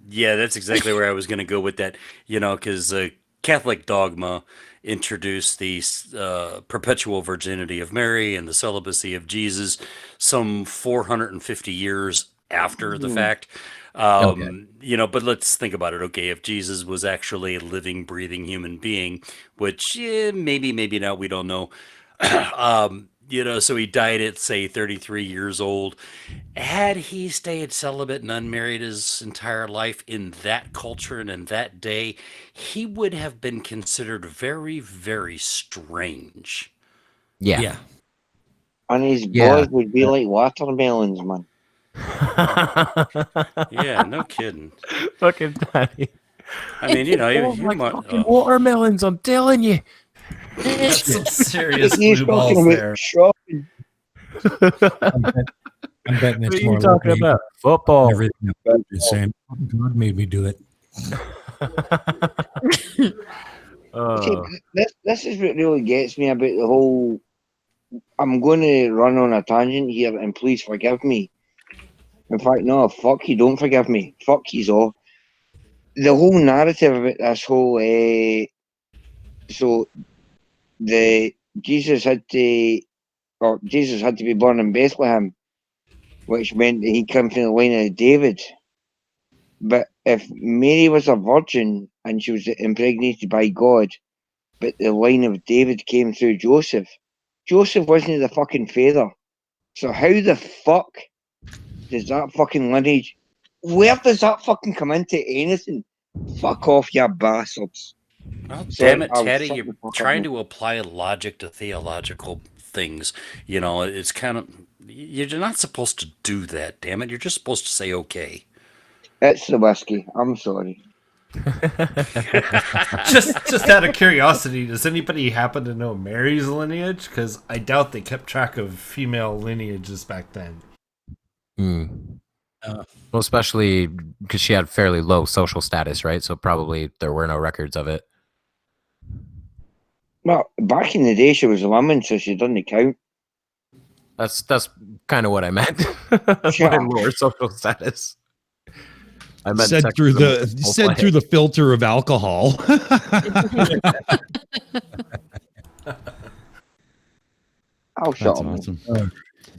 Yeah, that's exactly where I was going to go with that, you know, because Catholic dogma introduced the perpetual virginity of Mary and the celibacy of Jesus some 450 years after the fact. You know, but let's think about it. Okay, if Jesus was actually a living, breathing human being, which maybe not, we don't know. You know, so he died at, say, 33 years old. Had he stayed celibate and unmarried his entire life in that culture and in that day, he would have been considered very, very strange. Yeah. And his boys would be like watermelons, man. Yeah, no kidding. Fucking Tattie. I mean, you know, like fucking watermelons, I'm telling you. That's some serious blue balls there. I'm betting it's what are more you talking like about? Football. Everything about it is saying, God made me do it. This is what really gets me about the whole. I'm going to run on a tangent here, and please forgive me. In fact, no, fuck you, don't forgive me. Fuck you all. The whole narrative about this whole, so the Jesus had to be born in Bethlehem, which meant that he came from the line of David. But if Mary was a virgin and she was impregnated by God, but the line of David came through Joseph, Joseph wasn't the fucking father. So how the fuck does that fucking lineage, where does that fucking come into anything? Fuck off, you bastards. Well, damn it, Tattie, you're trying to apply logic to theological things. You know, it's kind of, you're not supposed to do that, damn it. You're just supposed to say okay. It's the whiskey. I'm sorry. just out of curiosity, does anybody happen to know Mary's lineage? Because I doubt they kept track of female lineages back then. Well, especially because she had fairly low social status, right? So probably there were no records of it. Well, back in the day, she was a woman, so she doesn't count. That's kind of what I meant. By lower social status. I meant said through the filter of alcohol. I'll shut up. Awesome.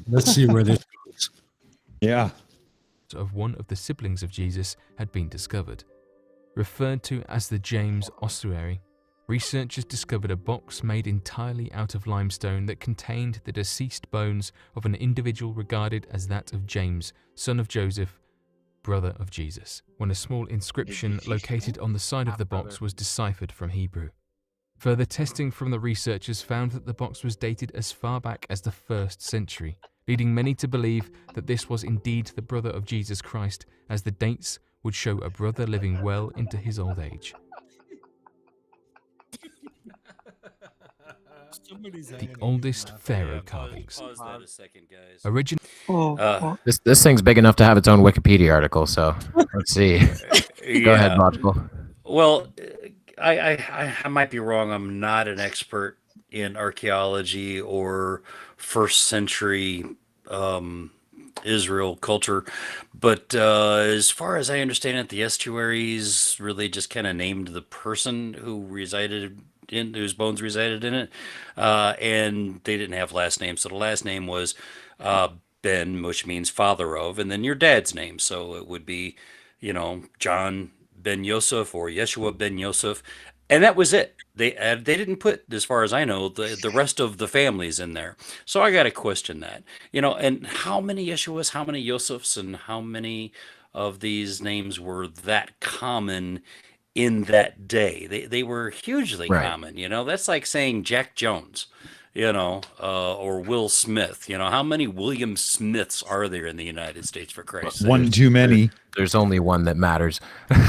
Let's see where this goes. Yeah. Of one of the siblings of Jesus had been discovered. Referred to as the James ossuary, researchers discovered a box made entirely out of limestone that contained the deceased bones of an individual regarded as that of James, son of Joseph, brother of Jesus, when a small inscription located on the side of the box was deciphered from Hebrew. Further testing from the researchers found that the box was dated as far back as the 1st century, leading many to believe that this was indeed the brother of Jesus Christ, as the dates would show a brother living well into his old age. The oldest pharaoh carvings. Pause that a second, guys. This thing's big enough to have its own Wikipedia article, so let's see. Go ahead, Logical. Well, I might be wrong. I'm not an expert in archaeology or 1st century Israel culture, but as far as I understand it, the estuaries really just kind of named the person who resided in whose bones resided in it, and they didn't have last names, so the last name was Ben, which means father of, and then your dad's name, so it would be, John ben Yosef or Yeshua ben Yosef, and that was it. They didn't put, as far as I know, the rest of the families in there. So I got to question that, and how many Yeshuas, how many Yosefs, and how many of these names were that common in that day? They were hugely common. That's like saying Jack Jones, or Will Smith. How many William Smiths are there in the United States, for Christ's sake? One too many. There's only one that matters. But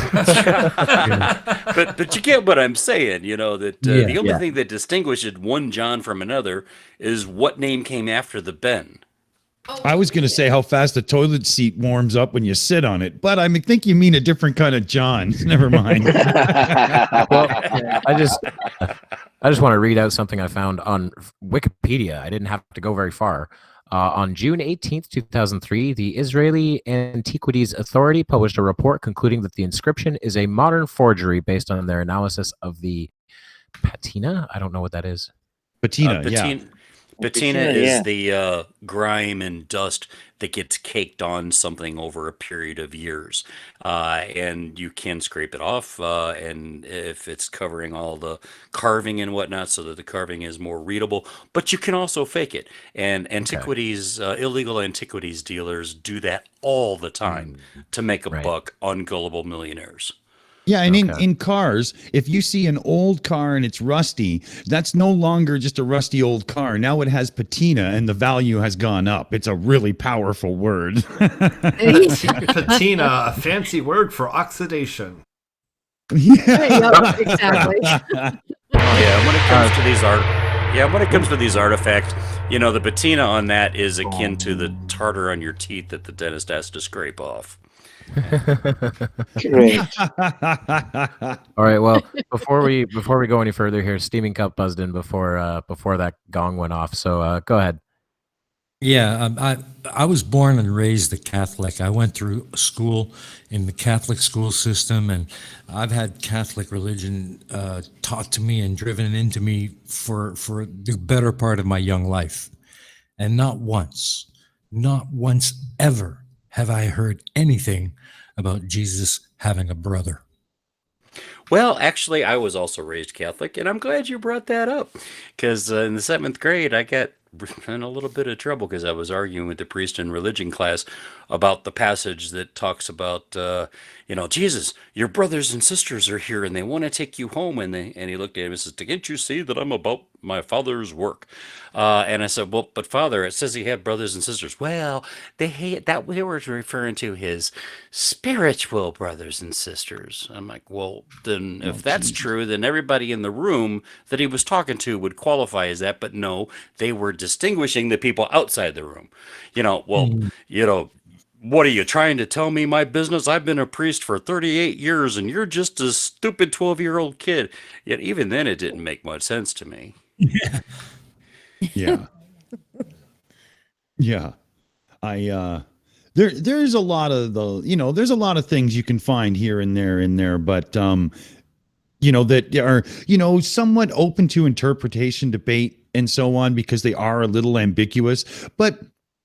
you get what I'm saying, that the only thing that distinguishes one John from another is what name came after the Ben. I was going to say how fast the toilet seat warms up when you sit on it, but I think you mean a different kind of John. Never mind. Well, I just want to read out something I found on Wikipedia. I didn't have to go very far. On June 18th, 2003, the Israeli Antiquities Authority published a report concluding that the inscription is a modern forgery based on their analysis of the patina. I don't know what that is. Patina, yeah. Patina is the grime and dust that gets caked on something over a period of years. And you can scrape it off, and if it's covering all the carving and whatnot so that the carving is more readable. But you can also fake it. And antiquities, illegal antiquities dealers do that all the time to make a buck on gullible millionaires. Yeah, and in cars, if you see an old car and it's rusty, that's no longer just a rusty old car. Now it has patina, and the value has gone up. It's a really powerful word. Patina, a fancy word for oxidation. Yeah, exactly. When it comes to these artifacts, the patina on that is akin to the tartar on your teeth that the dentist has to scrape off. Correct. All right. Well, before we go any further here, Steaming Cup buzzed in before that gong went off. So go ahead. Yeah, I was born and raised a Catholic. I went through school in the Catholic school system, and I've had Catholic religion taught to me and driven into me for the better part of my young life. And not once ever have I heard anything about Jesus having a brother. Well, actually, I was also raised Catholic, and I'm glad you brought that up, because in the 7th grade, I got in a little bit of trouble because I was arguing with the priest in religion class about the passage that talks about, Jesus, your brothers and sisters are here, and they want to take you home. And he looked at him and says, "Can't you see that I'm about my father's work?" And I said, "Well, but Father, it says he had brothers and sisters." "Well, they were referring to his spiritual brothers and sisters." I'm like, "Well, then if that's true, then everybody in the room that he was talking to would qualify as that." But no, they were distinguishing the people outside the room. What are you trying to tell me my business? I've been a priest for 38 years and you're just a stupid 12-year-old kid. Yet even then it didn't make much sense to me. Yeah. Yeah. There's a lot of there's a lot of things you can find here and there, but that are, somewhat open to interpretation, debate, and so on, because they are a little ambiguous, but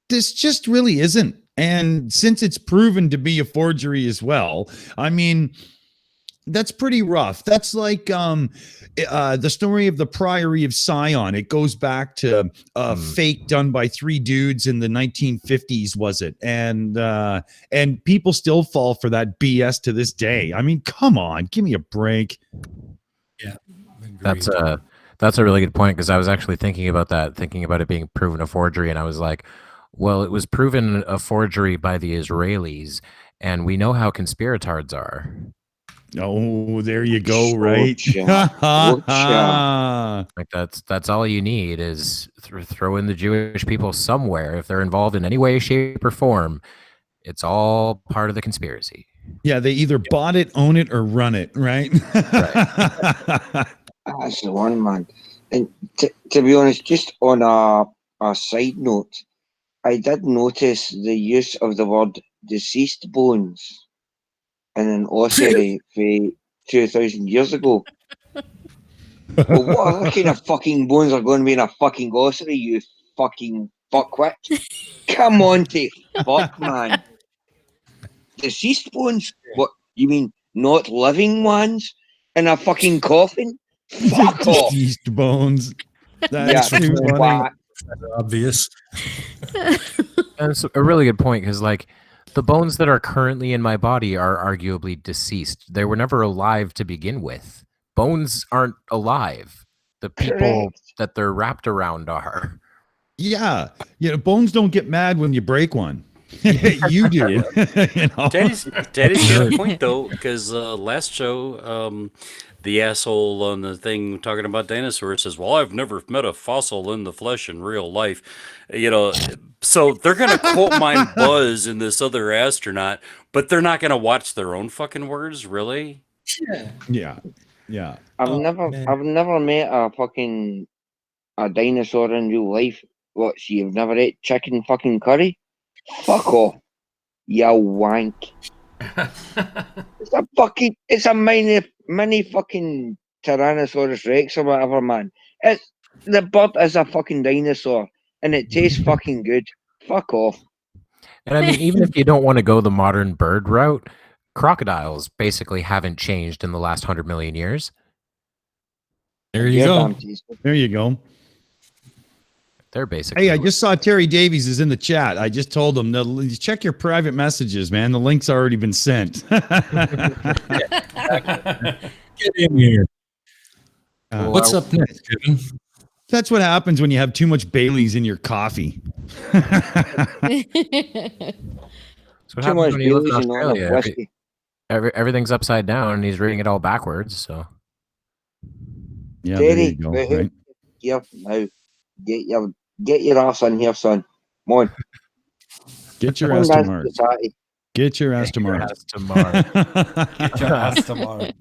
this just really isn't. And since it's proven to be a forgery as well, I mean, That's pretty rough. That's like the story of the Priory of Sion. It goes back to a fake done by 3 dudes in the 1950s, was it? And people still fall for that BS to this day. I mean, come on, give me a break. Yeah, That's a really good point, because I was actually thinking about it being proven a forgery, and I was like, well, it was proven a forgery by the Israelis, and we know how conspiratards are. Oh, there you go, right? Like that's all you need is throw in the Jewish people somewhere. If they're involved in any way, shape, or form, it's all part of the conspiracy. Yeah, they either bought it, own it, or run it, right? That's the one, man. And to be honest, just on a side note, I did notice the use of the word deceased bones in an ossuary for 2,000 years ago. Well, what other kind of fucking bones are going to be in a fucking ossuary, you fucking fuckwit? Come on, to fuck, man. Deceased bones? What, you mean not living ones in a fucking coffin? Fuck off. Deceased bones. That's Yeah, too funny. Obvious. That's a really good point, because like the bones that are currently in my body are arguably deceased. They were never alive to begin with. Bones aren't alive. The people that they're wrapped around are. Yeah, bones don't get mad when you break one. You do. You know? Daddy's got a point though, because last show, the asshole on the thing talking about dinosaurs says, "Well, I've never met a fossil in the flesh in real life," So they're gonna quote mine Buzz and this other astronaut, but they're not gonna watch their own fucking words, really. Yeah. I've never met a dinosaur in real life. What? So you've never ate chicken fucking curry? Fuck off, you wank. It's a mini fucking Tyrannosaurus Rex or whatever, man. The bird is a fucking dinosaur, and it tastes fucking good. Fuck off. And I mean, even if you don't want to go the modern bird route, crocodiles basically haven't changed in the last 100 million years. There you go. There you go. They're basically. Hey, I just saw Terry Davies is in the chat. I just told him to check your private messages, man. The link's already been sent. Get in here. What's up next, Kevin? That's what happens when you have too much Bailey's in your coffee. So what happens when you live in Australia? Everything's upside down, and he's reading it all backwards. So yeah, there you go. Right? Here now, get your ass in here, son. Come on. Get your ass to Mars. Get your ass to Mars. Get your ass to Mars.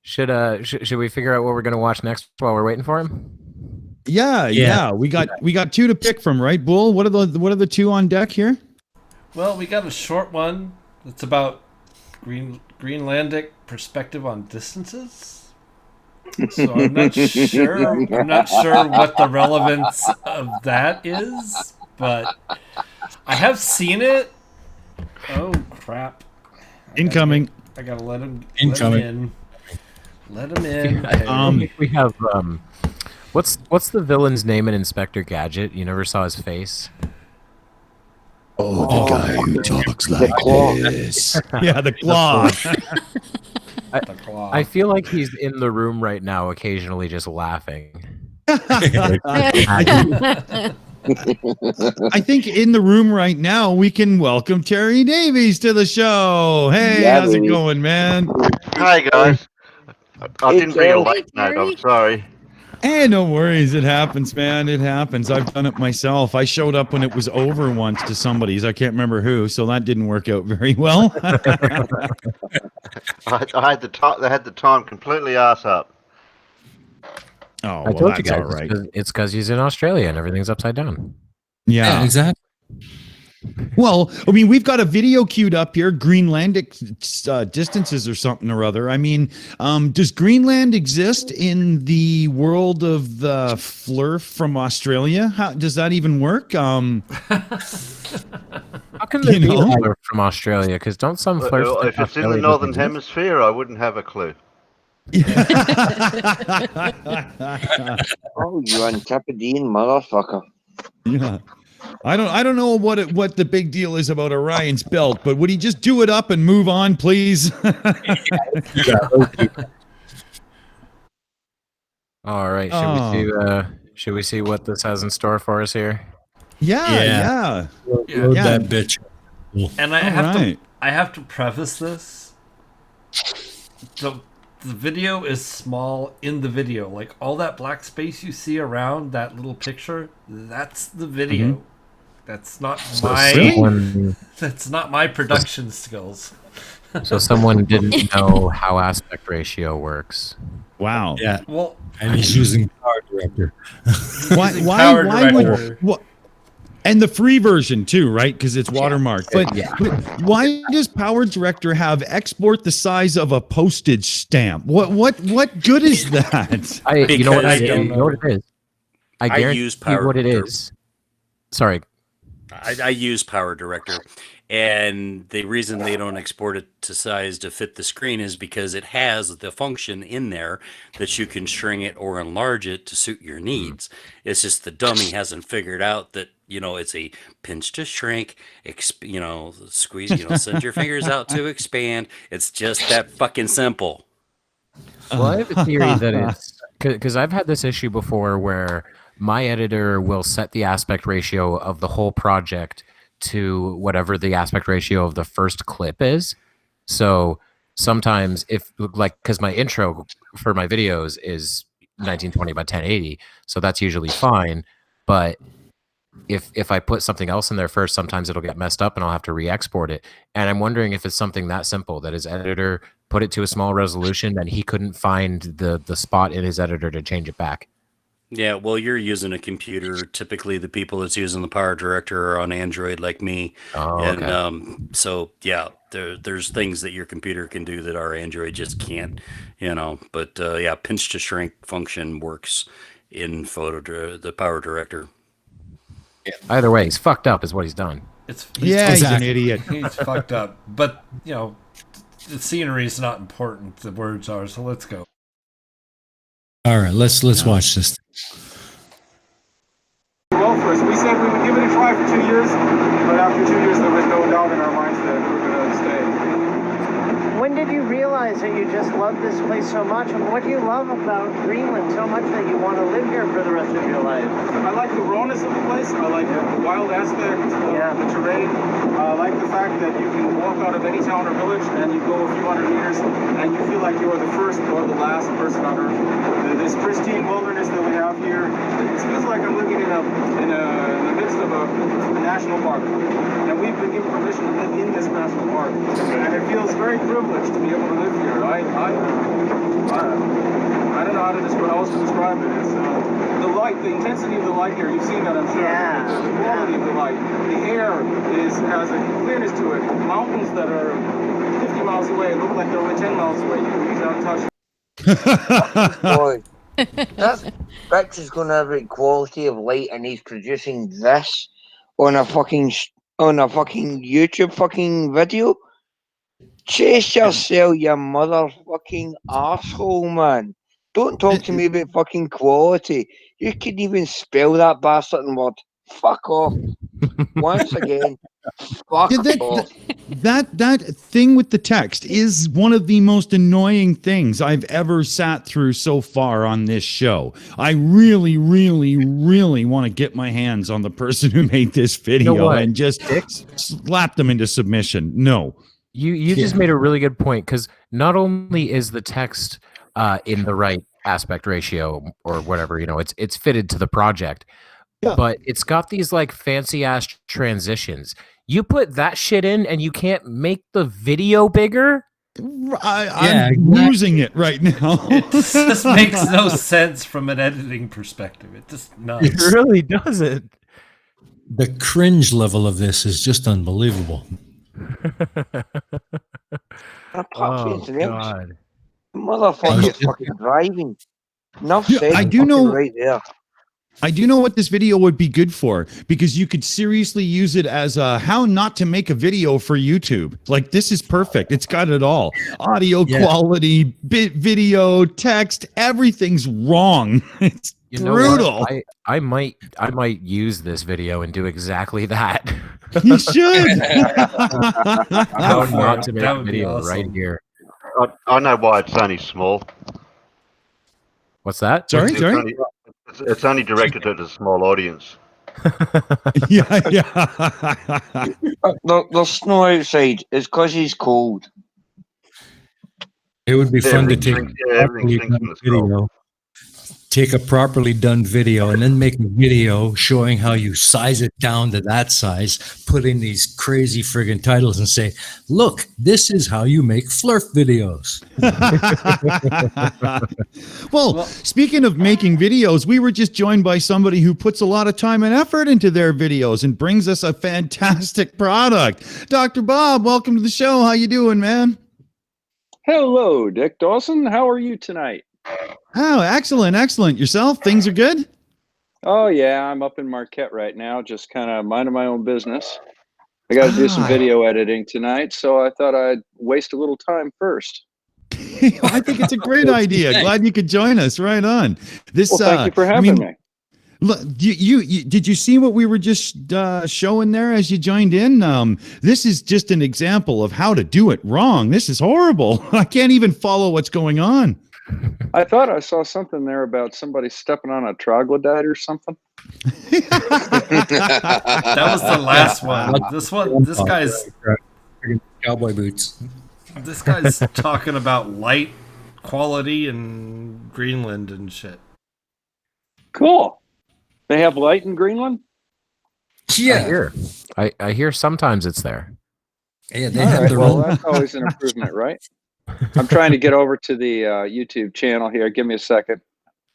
Should we figure out what we're gonna watch next while we're waiting for him? Yeah. We got 2 to pick from, right, Bull? What are the 2 on deck here? Well, we got a short one that's about Greenlandic perspective on distances. So I'm not sure what the relevance of that is, but I have seen it. Oh crap! Incoming. I gotta let him Incoming. Let him in. We have what's the villain's name in Inspector Gadget? You never saw his face. Oh, the guy who talks like this. Yeah, the claw. I feel like he's in the room right now, occasionally just laughing. I think in the room right now we can welcome Terry Davies to the show. Hey, how's it going, man? Hi guys. I didn't bring a light night. I'm sorry. Hey, no worries. It happens, man. It happens. I've done it myself. I showed up when it was over once to somebody's. I can't remember who, so that didn't work out very well. I had the time completely ass up. Oh, I told you guys, all right. It's because he's in Australia and everything's upside down. Yeah, exactly. Well, I mean, we've got a video queued up here, Greenlandic distances or something or other. I mean, does Greenland exist in the world of the Flurf from Australia? How does that even work? How come come the Beatles are from Australia? Because don't some flirt? If it's in the Northern Hemisphere, I wouldn't have a clue. Oh, you Antipodean motherfucker. Yeah. I don't know what the big deal is about Orion's belt, but would he just do it up and move on, please? All right, should we see what this has in store for us here? Yeah. Load that bitch. And I have to preface this. The video is small in the video. Like all that black space you see around that little picture, that's the video. Mm-hmm. That's not that's not my production skills. So someone didn't know how aspect ratio works. Wow. Yeah. Well, and he's using Power Director. Why would and the free version too, right? Because it's watermarked. But why does Power Director have export the size of a postage stamp? What good is that? You know what it is? I guarantee use Power what it Director. is. Sorry. I use Power Director, and the reason they don't export it to size to fit the screen is because it has the function in there that you can shrink it or enlarge it to suit your needs. It's just the dummy hasn't figured out that, it's a pinch to shrink, squeeze, send your fingers out to expand. It's just that fucking simple. Well, I have a theory that it's because I've had this issue before where my editor will set the aspect ratio of the whole project to whatever the aspect ratio of the first clip is. So sometimes because my intro for my videos is 1920 by 1080, so that's usually fine. But if I put something else in there first, sometimes it'll get messed up and I'll have to re-export it. And I'm wondering if it's something that simple that his editor put it to a small resolution and he couldn't find the spot in his editor to change it back. Yeah, well, you're using a computer. Typically, the people that's using the Power Director are on Android, like me. Oh, and okay. So yeah, there's things that your computer can do that our Android just can't. But pinch to shrink function works in the Power Director. Yeah. Either way, he's fucked up, is what he's done. He's an idiot. He's fucked up. But the scenery is not important. The words are. So let's go. All right, let's watch this. Well, first, we said we would give it a try for 2 years, but after 2 years, there was no doubt in our minds that we were going to stay. When did you realize that you just love this place so much, and what do you love about Greenland so much that you want to live here for the rest of your life? I like the rawness of the place. I like the wild aspect of the terrain. I like the fact that you can walk out of any town or village and you go a few hundred meters and you feel like you are the first or the last person on Earth. This pristine wilderness that we have here, it feels like I'm living in the midst of a national park. And we've been given permission to live in this national park. And it feels very privileged to be able to live here. I don't know how else to describe it. It's the light, the intensity of the light here. You've seen that, I'm sure. Yeah. The quality of the light. The air has a clearness to it. Mountains that are 50 miles away look like they're only 10 miles away. These are untouched. Boy, that bitch is going to have a quality of light, and he's producing this on a fucking YouTube fucking video. Chase yourself, you motherfucking asshole, man. Don't talk to me about fucking quality. You couldn't even spell that bastard word. Fuck off. Once again, fuck off. That thing with the text is one of the most annoying things I've ever sat through so far on this show. I really, really, really want to get my hands on the person who made this video and just slap them into submission. No. You just made a really good point, because not only is the text in the right aspect ratio or whatever, it's fitted to the project, but it's got these like fancy ass transitions. You put that shit in and you can't make the video bigger? I'm losing it right now. It just makes no sense from an editing perspective. It just nuts. It really doesn't. The cringe level of this is just unbelievable. God. Motherfucker is fucking driving. Enough said. I do know. Right there. I do know what this video would be good for, because you could seriously use it as how not to make a video for YouTube. Like, this is perfect. It's got it all. Audio quality, video, text, everything's wrong. It's brutal. I might use this video and do exactly that. You should. How not to make That a would be video awesome. right here. I know why it's only small. What's that? Sorry? It's only directed at a small audience. Yeah. There's snow outside. It's because he's cold. It would be fun to take a properly done video and then make a video showing how you size it down to that size, put in these crazy friggin' titles and say, look, this is how you make flurf videos. Well, speaking of making videos, we were just joined by somebody who puts a lot of time and effort into their videos and brings us a fantastic product. Dr. Bob, welcome to the show. How you doing, man? Hello, Dick Dawson. How are you tonight? Oh, excellent. Yourself? Things are good? Oh, yeah. I'm up in Marquette right now, just kind of minding my own business. I got to do some video editing tonight, so I thought I'd waste a little time first. I think it's a great idea. Glad you could join us. Right on. Thank you for having me. Look, you did you see what we were just showing there as you joined in? This is just an example of how to do it wrong. This is horrible. I can't even follow what's going on. I thought I saw something there about somebody stepping on a troglodyte or something. That was the last one. This guy's cowboy boots. This guy's talking about light quality in Greenland and shit. Cool. They have light in Greenland? Yeah. I hear sometimes it's there. Yeah, they have their well, own. that's always an improvement, right? I'm trying to get over to the YouTube channel here. Give me a second.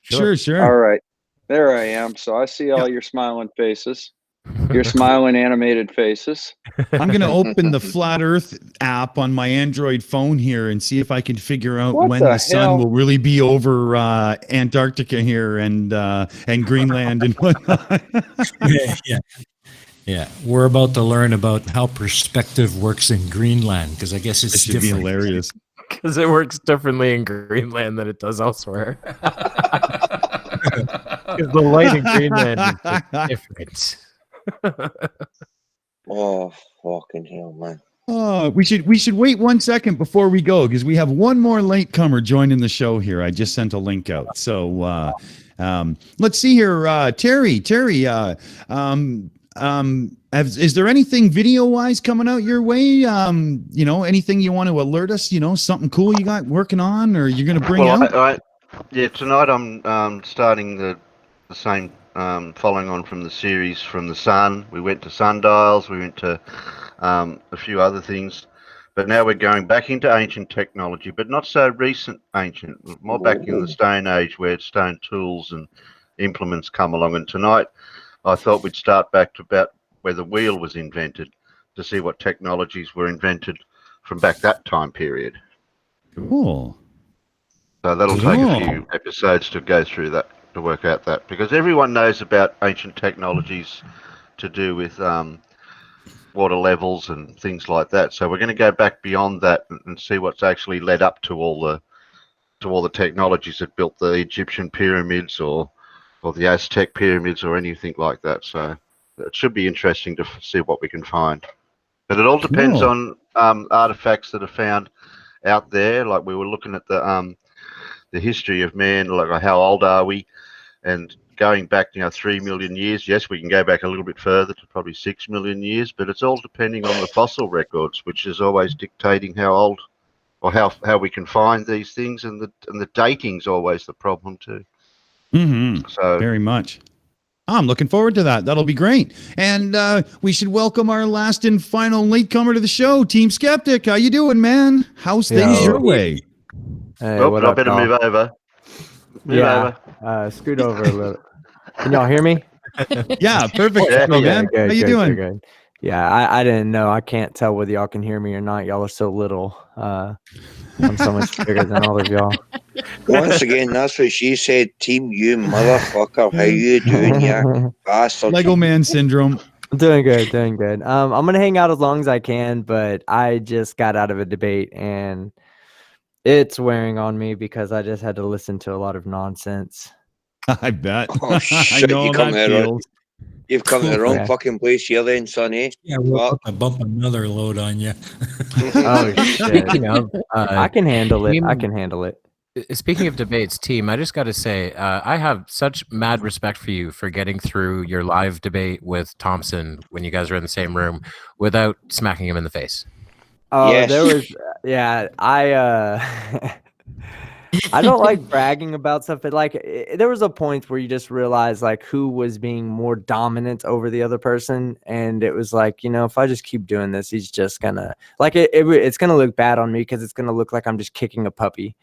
Sure. All right. There I am. So I see all your smiling faces. Your smiling animated faces. I'm going to open the Flat Earth app on my Android phone here and see if I can figure out when the sun will really be over Antarctica here and Greenland and whatnot. Yeah, we're about to learn about how perspective works in Greenland, because I guess it's should be different. hilarious. Because it works differently in Greenland than it does elsewhere. Because the light in Greenland is just different. Oh, fucking hell, man. Oh, we should wait 1 second before we go, because we have one more latecomer joining the show here. I just sent a link out. So let's see here. Terry, is there anything video wise coming out your way? Anything you want to alert us? Something cool you got working on, or you're going to bring out? Tonight I'm starting the same, following on from the series from the sun. We went to sundials, we went to a few other things, but now we're going back into ancient technology, but not so recent ancient, more back in the Stone Age where stone tools and implements come along. And tonight I thought we'd start back to about where the wheel was invented, to see what technologies were invented from back that time period. Cool. So that'll take a few episodes to go through that, to work out that, because everyone knows about ancient technologies to do with water levels and things like that. So we're going to go back beyond that and see what's actually led up to all the technologies that built the Egyptian pyramids or the Aztec pyramids or anything like that. So it should be interesting to see what we can find. But it all depends on artifacts that are found out there. Like we were looking at the history of man, like how old are we? And going back, 3 million years. Yes, we can go back a little bit further to probably 6 million years, but it's all depending on the fossil records, which is always dictating how old or how we can find these things, and the dating's always the problem too. Mm-hmm. So very much. I'm looking forward to that. That'll be great. And we should welcome our last and final latecomer to the show, Team Skeptic. How you doing, man? How's things your way? Hey, I better move over. Scoot over a little. Can y'all hear me? Yeah, perfect. Yeah, man. good, How you doing? Good. Yeah, I didn't know. I can't tell whether y'all can hear me or not. Y'all are so little. I'm so much bigger than all of y'all. Once again, that's what she said. Team, you motherfucker. How you doing, you bastard? Lego Man syndrome. Doing good, doing good. I'm gonna hang out as long as I can, but I just got out of a debate and it's wearing on me because I just had to listen to a lot of nonsense. I bet. Oh shit! I know You come that here. feels. You've come to the wrong Yeah. fucking place here, then, son. Eh? Yeah, we're about to bump another load on you. Oh shit! Speaking of, I can handle it. I team- can handle it. Speaking of debates, team, I just got to say, I have such mad respect for you for getting through your live debate with Thompson when you guys were in the same room without smacking him in the face. Oh, Yes. there was, yeah. I don't like bragging about stuff, but like there was a point where you just realize like who was being more dominant over the other person, and it was like, you know, if I just keep doing this, he's just gonna like it's gonna look bad on me because it's gonna look like I'm just kicking a puppy,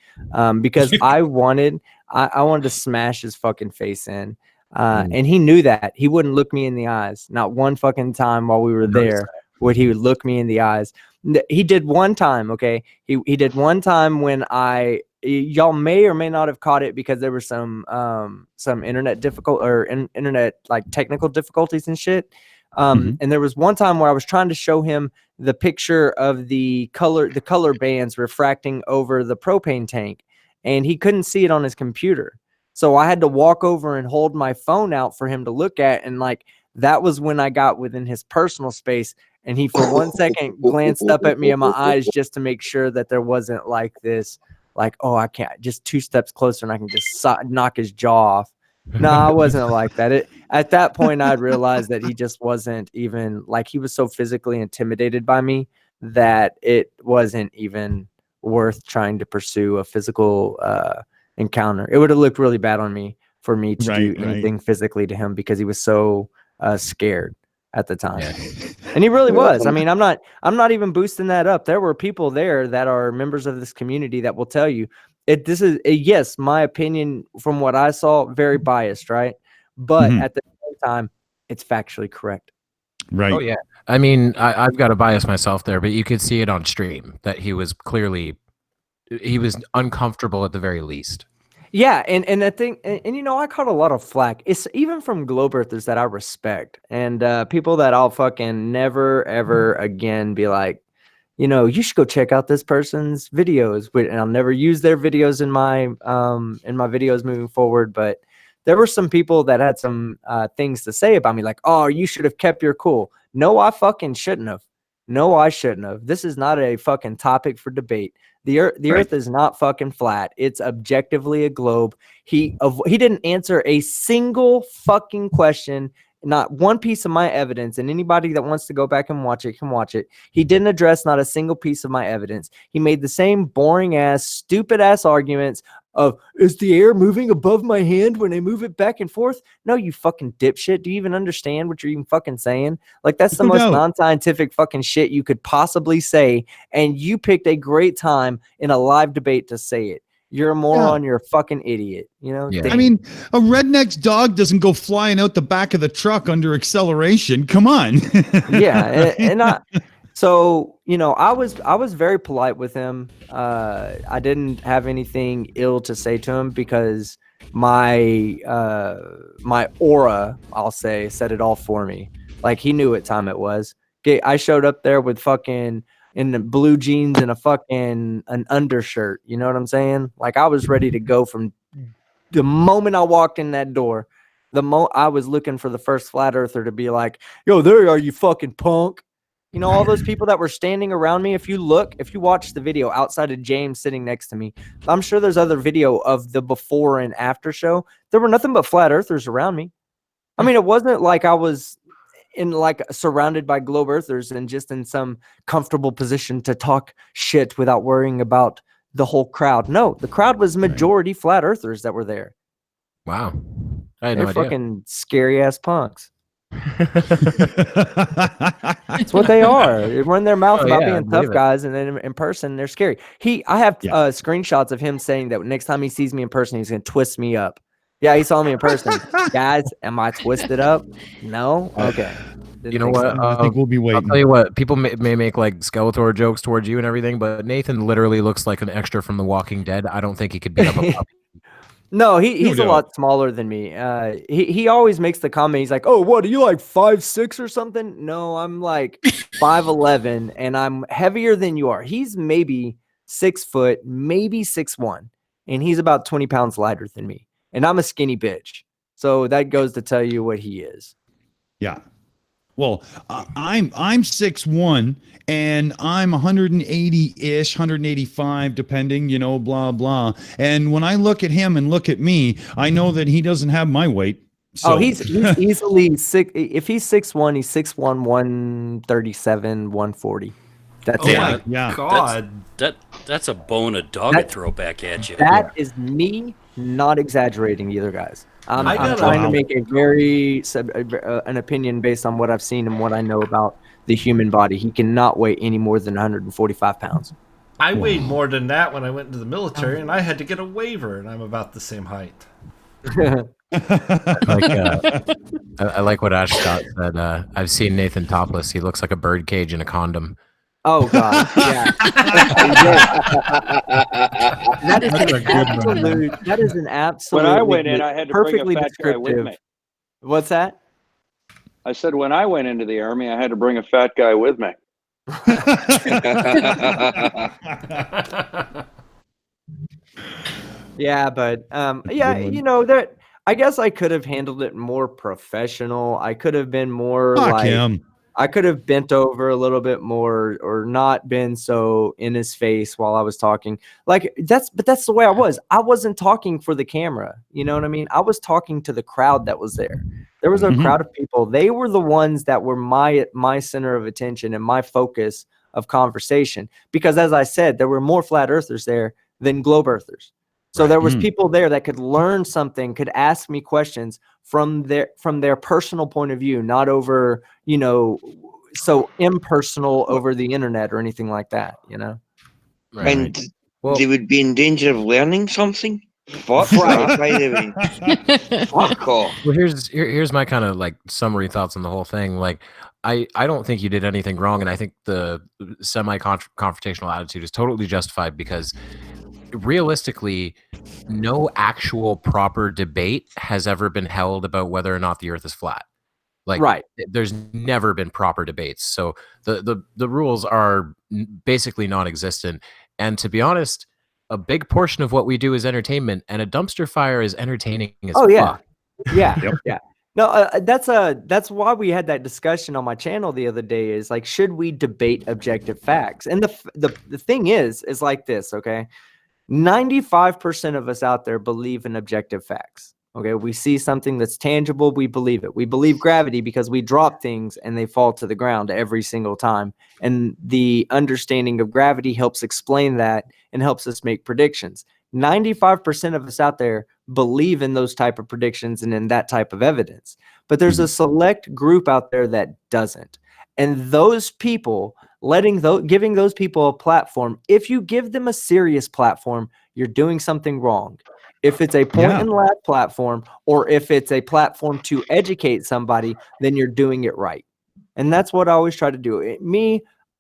because I wanted to smash his fucking face in, and he knew that. He wouldn't look me in the eyes, not one fucking time while we were there would he look me in the eyes. He did one time, okay? He did one time when y'all may or may not have caught it because there were some internet internet like technical difficulties and shit. And there was one time where I was trying to show him the picture of the color bands refracting over the propane tank, and he couldn't see it on his computer. So I had to walk over and hold my phone out for him to look at, and like that was when I got within his personal space. And he, for 1 second, glanced up at me in my eyes just to make sure that there wasn't like this, like, oh, I can't, just 2 steps closer and I can just knock his jaw off. No, I wasn't like that. At that point, I'd realized that he just wasn't even, like, he was so physically intimidated by me that it wasn't even worth trying to pursue a physical encounter. It would have looked really bad on me for me to do anything physically to him because he was so scared at the time. And he really was. I mean, I'm not even boosting that up. There were people there that are members of this community that will tell you this is yes, my opinion from what I saw, very biased, right? But at the same time, it's factually correct. Right. Oh yeah. I mean, I've got a bias myself there, but you could see it on stream that he was uncomfortable at the very least. Yeah, and I think, and you know, I caught a lot of flack. It's even from globe earthers that I respect, and people that I'll fucking never ever again be like, you know, you should go check out this person's videos. And I'll never use their videos in my videos moving forward. But there were some people that had some things to say about me, like, oh, you should have kept your cool. No, I fucking shouldn't have. No, I shouldn't have. This is not a fucking topic for debate. The earth is not fucking flat. It's objectively a globe. He didn't answer a single fucking question, not one piece of my evidence, and anybody that wants to go back and watch it can watch it. He didn't address not a single piece of my evidence. He made the same boring ass, stupid ass arguments of, is the air moving above my hand when I move it back and forth? No, you fucking dipshit. Do you even understand what you're even fucking saying? Like, that's the most non-scientific fucking shit you could possibly say, and you picked a great time in a live debate to say it. You're a moron. You're a fucking idiot. You know? Yeah. I mean, a redneck's dog doesn't go flying out the back of the truck under acceleration. Come on. Yeah. So, you know, I was very polite with him. I didn't have anything ill to say to him because my aura, I'll say, said it all for me. Like, he knew what time it was. Okay, I showed up there with fucking in the blue jeans and an undershirt. You know what I'm saying? Like, I was ready to go from the moment I walked in that door. I was looking for the first flat earther to be like, yo, there you are, you fucking punk. You know, all those people that were standing around me, if you watch the video outside of James sitting next to me, I'm sure there's other video of the before and after show. There were nothing but flat earthers around me. I mean, it wasn't like I was surrounded by globe earthers and just in some comfortable position to talk shit without worrying about the whole crowd. No, the crowd was majority flat earthers that were there. Wow. I had They're no idea. fucking scary ass punks. That's what they are. They run their mouth about being tough guys, and then in person they're scary. I have screenshots of him saying that next time he sees me in person, he's gonna twist me up. Yeah, he saw me in person. Guys, am I twisted up? No? Okay. You know what? I think we'll be waiting. I'll tell you what. People may make like Skeletor jokes towards you and everything, but Nathan literally looks like an extra from The Walking Dead. I don't think he could beat up a puppy. No, he's a lot smaller than me. He always makes the comment. He's like, "Oh, what are you like 5'6" or something?" No, I'm like 5'11", and I'm heavier than you are. He's maybe 6 foot, maybe 6'1", and he's about 20 pounds lighter than me. And I'm a skinny bitch. So that goes to tell you what he is. Yeah. Well, I'm 6'1", and I'm 180-ish, 185, depending, blah, blah. And when I look at him and look at me, I know that he doesn't have my weight. So. Oh, he's easily six. If he's 6'1", he's 6'1", 137, 140. That's my God. That's a bone a dog would throw back at you. That is me not exaggerating either, guys. I'm trying to make a very an opinion based on what I've seen and what I know about the human body. He cannot weigh any more than 145 pounds. I weighed more than that when I went into the military, and I had to get a waiver, and I'm about the same height. I like what Ash Scott said. I've seen Nathan topless. He looks like a bird cage in a condom. Oh God, yeah. That is an absolute. When I went in, I had to bring a fat guy with me. What's that? I said when I went into the Army, I had to bring a fat guy with me. Yeah, but that I guess I could have handled it more professional. I could have been more I could have bent over a little bit more or not been so in his face while I was talking. But that's the way I was. I wasn't talking for the camera. You know what I mean? I was talking to the crowd that was there. There was a crowd of people. They were the ones that were my center of attention and my focus of conversation. Because as I said, there were more flat earthers there than globe earthers. So there was people there that could learn something, could ask me questions from their personal point of view, not over, so impersonal over the internet or anything like that, Right. And they would be in danger of learning something. Fuck right, by the way. Fuck off. Well, here's my kind of like summary thoughts on the whole thing. Like, I don't think you did anything wrong, and I think the semi-confrontational attitude is totally justified because realistically, no actual proper debate has ever been held about whether or not the Earth is flat. Like, there's never been proper debates. So the rules are basically non-existent. And to be honest, a big portion of what we do is entertainment, and a dumpster fire is entertaining as fuck. Yeah. No, that's why we had that discussion on my channel the other day. Is like, should we debate objective facts? And the thing is like this, okay? 95% of us out there believe in objective facts. Okay, we see something that's tangible, we believe it. We believe gravity because we drop things and they fall to the ground every single time. And the understanding of gravity helps explain that and helps us make predictions. 95% of us out there believe in those type of predictions and in that type of evidence. But there's a select group out there that doesn't. And those people, giving those people a platform, if you give them a serious platform, you're doing something wrong. If it's a point and laugh platform, or if it's a platform to educate somebody, then you're doing it right. And that's what I always try to do.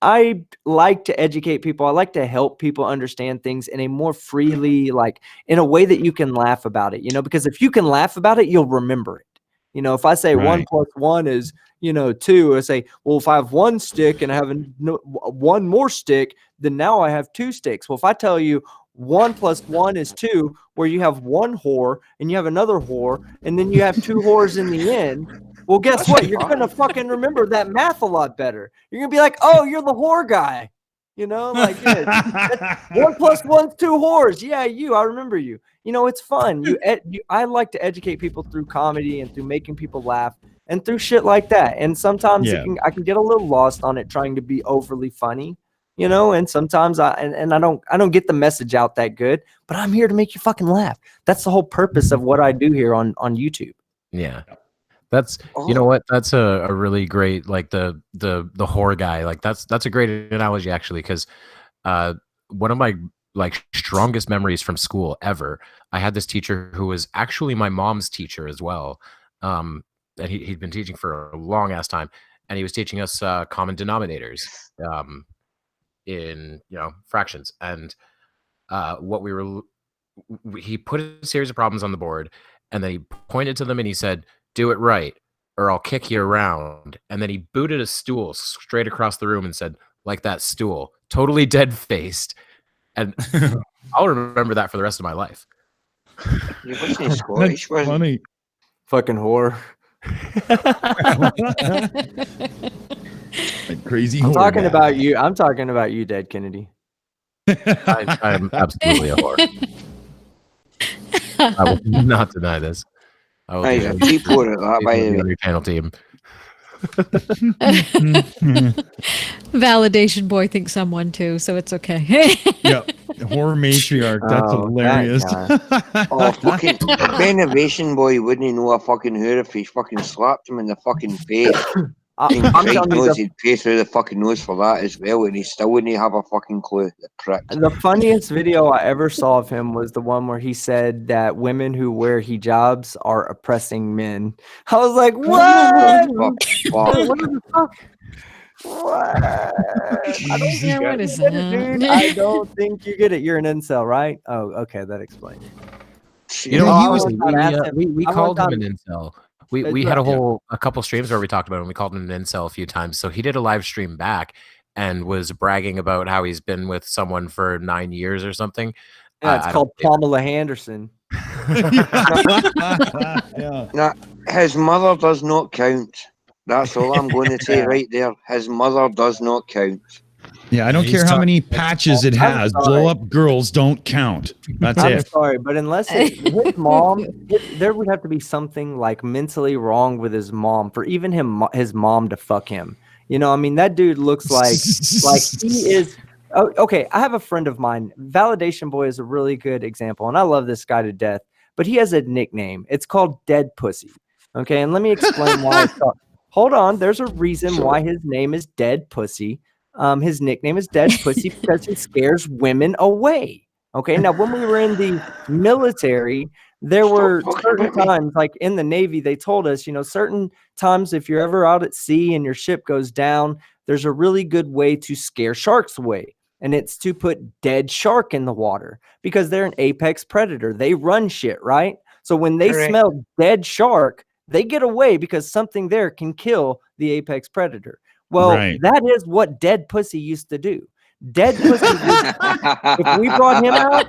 I like to educate people. I like to help people understand things in a more freely, like in a way that you can laugh about it, because if you can laugh about it, you'll remember it. If I say 1 + 1 is, 2, I say, well, if I have one stick and I have one more stick, then now I have 2 sticks. Well, if I tell you 1 + 1 is 2, where you have one whore and you have another whore, and then you have 2 whores in the end, well, guess what? You're going to fucking remember that math a lot better. You're going to be like, oh, you're the whore guy. 1 + 1 is 2 whores. Yeah, I remember you. It's fun. I like to educate people through comedy and through making people laugh and through shit like that. And sometimes I can get a little lost on it trying to be overly funny, and sometimes I don't get the message out that good, but I'm here to make you fucking laugh. That's the whole purpose of what I do here on YouTube. Yeah. That's you know what? That's a really great, like the whore guy. Like that's a great analogy actually, because one of my strongest memories from school ever, I had this teacher who was actually my mom's teacher as well. And he'd been teaching for a long ass time. and he was teaching us common denominators in fractions. And he put a series of problems on the board, and then he pointed to them and he said, "Do it right, or I'll kick you around." And then he booted a stool straight across the room and said, "Like that stool," totally dead-faced. And I'll remember that for the rest of my life. You wasn't Scottish, was funny. Fucking whore. Crazy I'm whore. talking about you. I'm talking about you, Dead Kennedy. I'm absolutely a whore. I will not deny this. I will He's a cheap whore at that, by the way. Other channel team. Validation boy thinks someone too, so it's okay. Yep. Horror matriarch. That's hilarious. Oh, fucking Renovation Boy wouldn't know a fucking whore if he fucking slapped him in the fucking face. I'm telling you, he'd pay through the fucking nose for that as well, and he still wouldn't have a fucking clue. The prick. the funniest video I ever saw of him was the one where he said that women who wear hijabs are oppressing men. I was like, what? What the fuck? What? I don't Yeah, what is get it, that? dude. I don't think you get it. You're an incel, right? Oh, okay, that explains it. You know, I we once called him got- an incel. We had a couple streams where we talked about him. We called him an incel a few times. So he did a live stream back and was bragging about how he's been with someone for 9 years or something. Yeah, it's called Pamela Henderson. Now, his mother does not count. That's all I'm going to say right there. His mother does not count. Yeah, I don't care how many patches it has. Blow up girls don't count. That's I'm it. sorry, but unless his mom, there would have to be something like mentally wrong with his mom for even his mom to fuck him. You know, I mean, that dude looks like he is. Oh, okay, I have a friend of mine. Validation Boy is a really good example, and I love this guy to death. But he has a nickname. It's called Dead Pussy. Okay, and let me explain why. It's called. Hold on, there's a reason why his name is Dead Pussy. His nickname is Dead Pussy because he scares women away. Okay, now when we were in the military, there were certain times, like in the Navy, they told us, certain times if you're ever out at sea and your ship goes down, there's a really good way to scare sharks away. And it's to put dead shark in the water because they're an apex predator. They run shit, right? So when they smell dead shark, they get away because something there can kill the apex predator. Well, that is what Dead Pussy used to do. Dead Pussy, if we brought him out,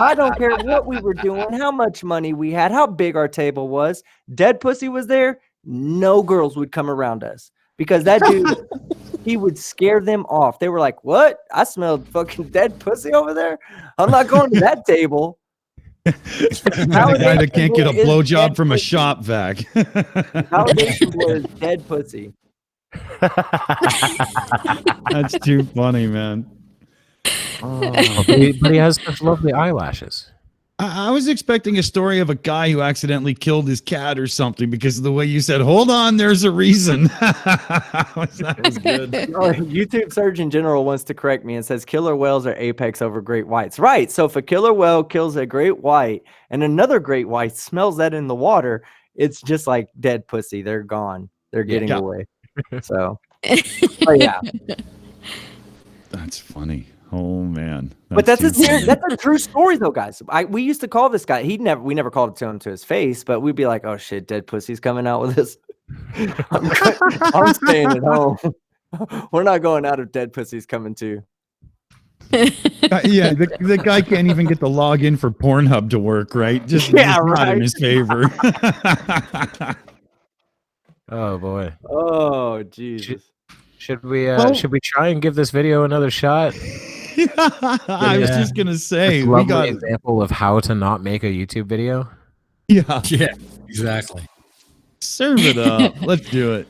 I don't care what we were doing, how much money we had, how big our table was. Dead Pussy was there. No girls would come around us because that dude, he would scare them off. They were like, what? I smelled fucking dead pussy over there. I'm not going to that table. The guy that can't get a blowjob from a shop vac. Validation Boy is Dead Pussy. That's too funny, man. But he has such lovely eyelashes. I was expecting a story of a guy who accidentally killed his cat or something because of the way you said, hold on, there's a reason. That was good. YouTube Surgeon General wants to correct me and says killer whales are apex over great whites. Right. So if a killer whale kills a great white and another great white smells that in the water, it's just like dead pussy. They're gone. They're getting away. So, yeah. That's funny. Oh man. But that's a true story though, guys. We used to call this guy. We never called it to him to his face, but we'd be like, "Oh shit, Dead Pussy's coming out with us." I'm staying at home. We're not going out if Dead Pussy's coming too. Yeah, the guy can't even get the login for Pornhub to work, right? Just not in his favor. Oh boy. Oh Jesus. Should we try and give this video another shot? I was just gonna say we got an example of how to not make a YouTube video. Yeah, exactly. Serve it up. Let's do it.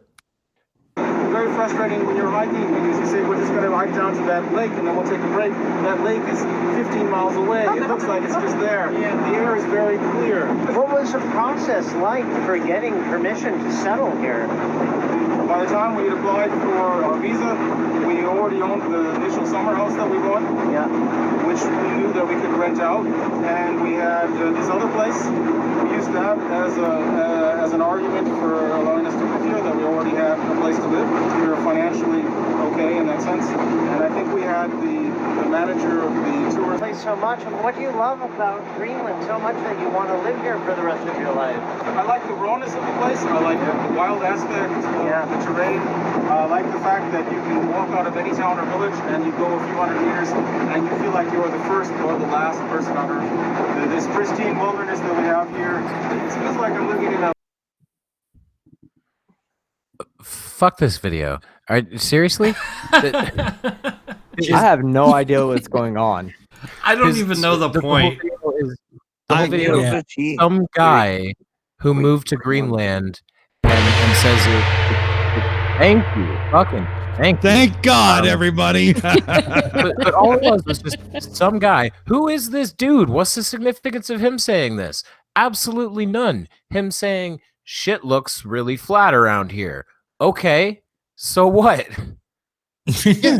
Very frustrating when you're hiking because you say we're just going to hike down to that lake and then we'll take a break. That lake is 15 miles away. It looks like it's just there. The air is very clear. What was the process like for getting permission to settle here? By the time we had applied for our visa, we already owned the initial summer house that we bought, which we knew that we could rent out. And we had this other place. We used that as an argument for allowing us to live here, that we already had a place to live. We were financially okay in that sense. And I think we had the manager of the tour place so much. And what do you love about Greenland so much that you want to live here for the rest of your life? I like the rawness of the place. I like the wild aspect of the terrain. I like the fact that you can walk out of any town or village and you go a few hundred meters and you feel like you're the first or the last person on Earth. This pristine wilderness that we have here, it feels like I'm living in a... Fuck this video. Seriously? I have no idea what's going on. I don't even know the point. The whole video is some guy who moved to Greenland and says, thank you, fucking thank God, everybody. but all it was just some guy. Who is this dude? What's the significance of him saying this? Absolutely none. Him saying, shit looks really flat around here. Okay, so what? Yeah,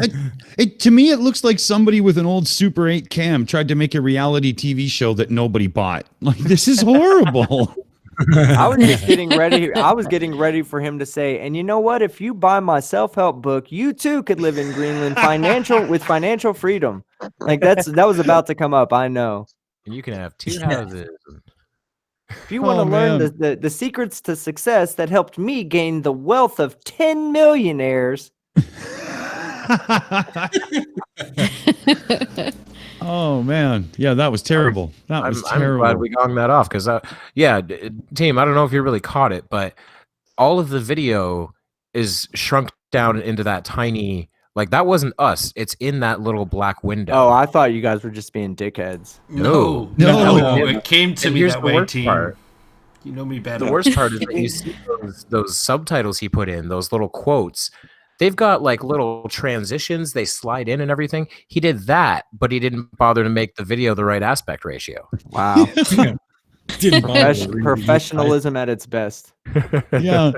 to me, it looks like somebody with an old Super 8 cam tried to make a reality TV show that nobody bought. Like, this is horrible. I was just getting ready. I was getting ready for him to say, and you know what? If you buy my self-help book, you too could live in Greenland with financial freedom. Like that was about to come up. I know. And you can have 2 houses. If you want to learn the secrets to success that helped me gain the wealth of 10 millionaires. Oh man, yeah, that was terrible. That was terrible. I'm glad we gonged that off because, team, I don't know if you really caught it, but all of the video is shrunk down into that tiny. Like that wasn't us. It's in that little black window. Oh, I thought you guys were just being dickheads. No. It came to me that way, team. You know me better. The worst part is that you see those subtitles he put in, those little quotes. They've got like little transitions. They slide in and everything. He did that, but he didn't bother to make the video the right aspect ratio. Wow. Professionalism at its best. Yeah.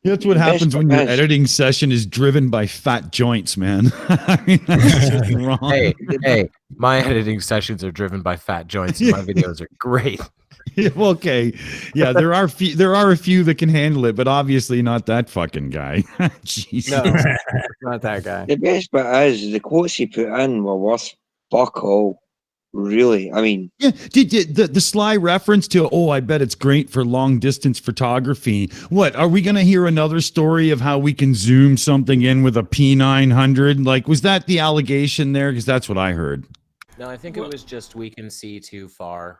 That's what happens when your editing session is driven by fat joints, man. I mean, that's just wrong. Hey, my editing sessions are driven by fat joints, and my videos are great. Yeah, okay. Yeah, there are a few that can handle it, but obviously not that fucking guy. Jeez. No, not that guy. The best bit is the quotes he put in were worth fuck all. Really, I mean, yeah. Did the sly reference to? Oh, I bet it's great for long distance photography. What are we gonna hear another story of how we can zoom something in with a P900? Like, was that the allegation there? Because that's what I heard. No, I think it was just we can see too far.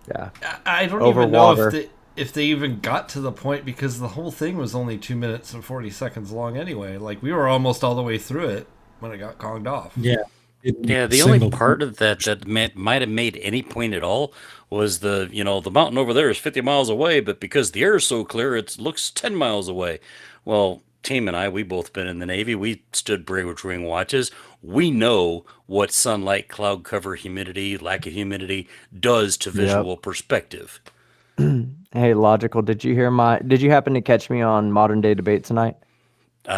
Yeah, I don't even know if they even got to the point because the whole thing was only 2 minutes and 40 seconds long anyway. Like we were almost all the way through it when it got conged off. Yeah. Yeah, the only part of that might have made any point at all was the mountain over there is 50 miles away, but because the air is so clear, it looks 10 miles away. Well, Team and I, we both been in the Navy. We stood bridge-wing watches. We know what sunlight, cloud cover, humidity, lack of humidity does to visual perspective. Hey, Logical, did you happen to catch me on Modern Day Debate tonight?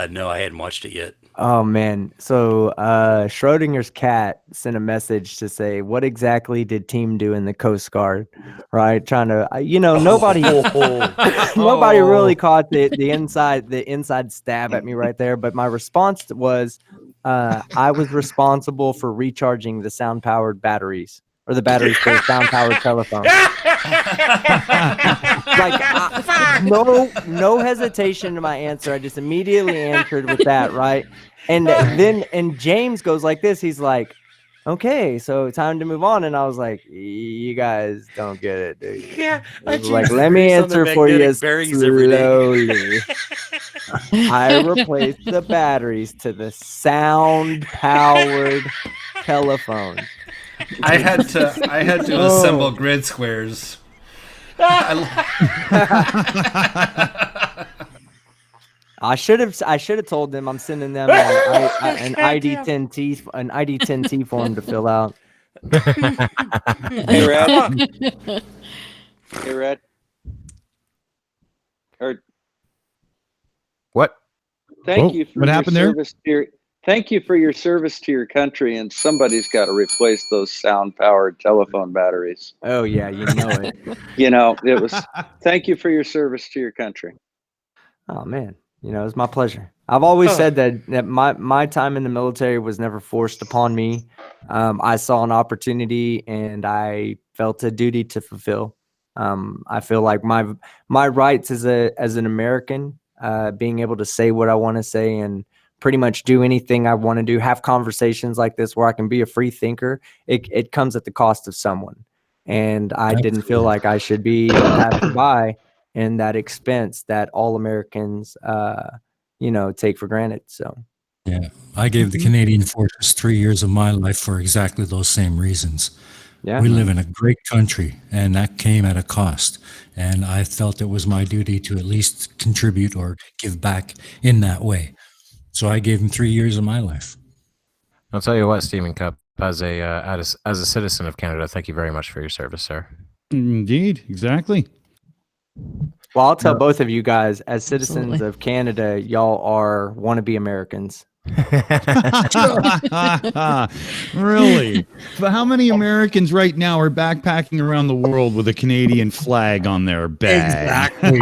No, I hadn't watched it yet. Oh man, so Schrodinger's cat sent a message to say, what exactly did Team do in the Coast Guard? Right, trying to, nobody really caught the inside stab at me right there. But my response was, I was responsible for recharging the sound powered batteries. Or the batteries for the sound-powered telephone. No hesitation to my answer. I just immediately answered with that, right? And then James goes like this. He's like, "Okay, so time to move on." And I was like, "You guys don't get it, dude." Yeah, like, let me answer for you slowly. I replaced the batteries to the sound-powered telephone. I had to assemble grid squares. I should have told them I'm sending them an ID10T form to fill out. Hey, Red. Hey, Red. What? Thank you for what happened there? service to Thank you for your service to your country, and somebody's got to replace those sound-powered telephone batteries. Oh yeah, you know it. It was thank you for your service to your country. Oh man, it was my pleasure. I've always said that my time in the military was never forced upon me. I saw an opportunity and I felt a duty to fulfill. I feel like my rights as an American, being able to say what I want to say and pretty much do anything I want to do, have conversations like this where I can be a free thinker, it comes at the cost of someone. And I didn't feel like I should be passed by in that expense that all Americans, take for granted. So, yeah, I gave the Canadian Forces 3 years of my life for exactly those same reasons. Yeah. We live in a great country, and that came at a cost. And I felt it was my duty to at least contribute or give back in that way. So I gave him 3 years of my life. I'll tell you what, Stephen Cup, as a citizen of Canada, thank you very much for your service, sir. Indeed, exactly. Well, I'll tell both of you guys, as citizens of Canada, y'all are wannabe Americans. Really? But how many Americans right now are backpacking around the world with a Canadian flag on their bag? Exactly.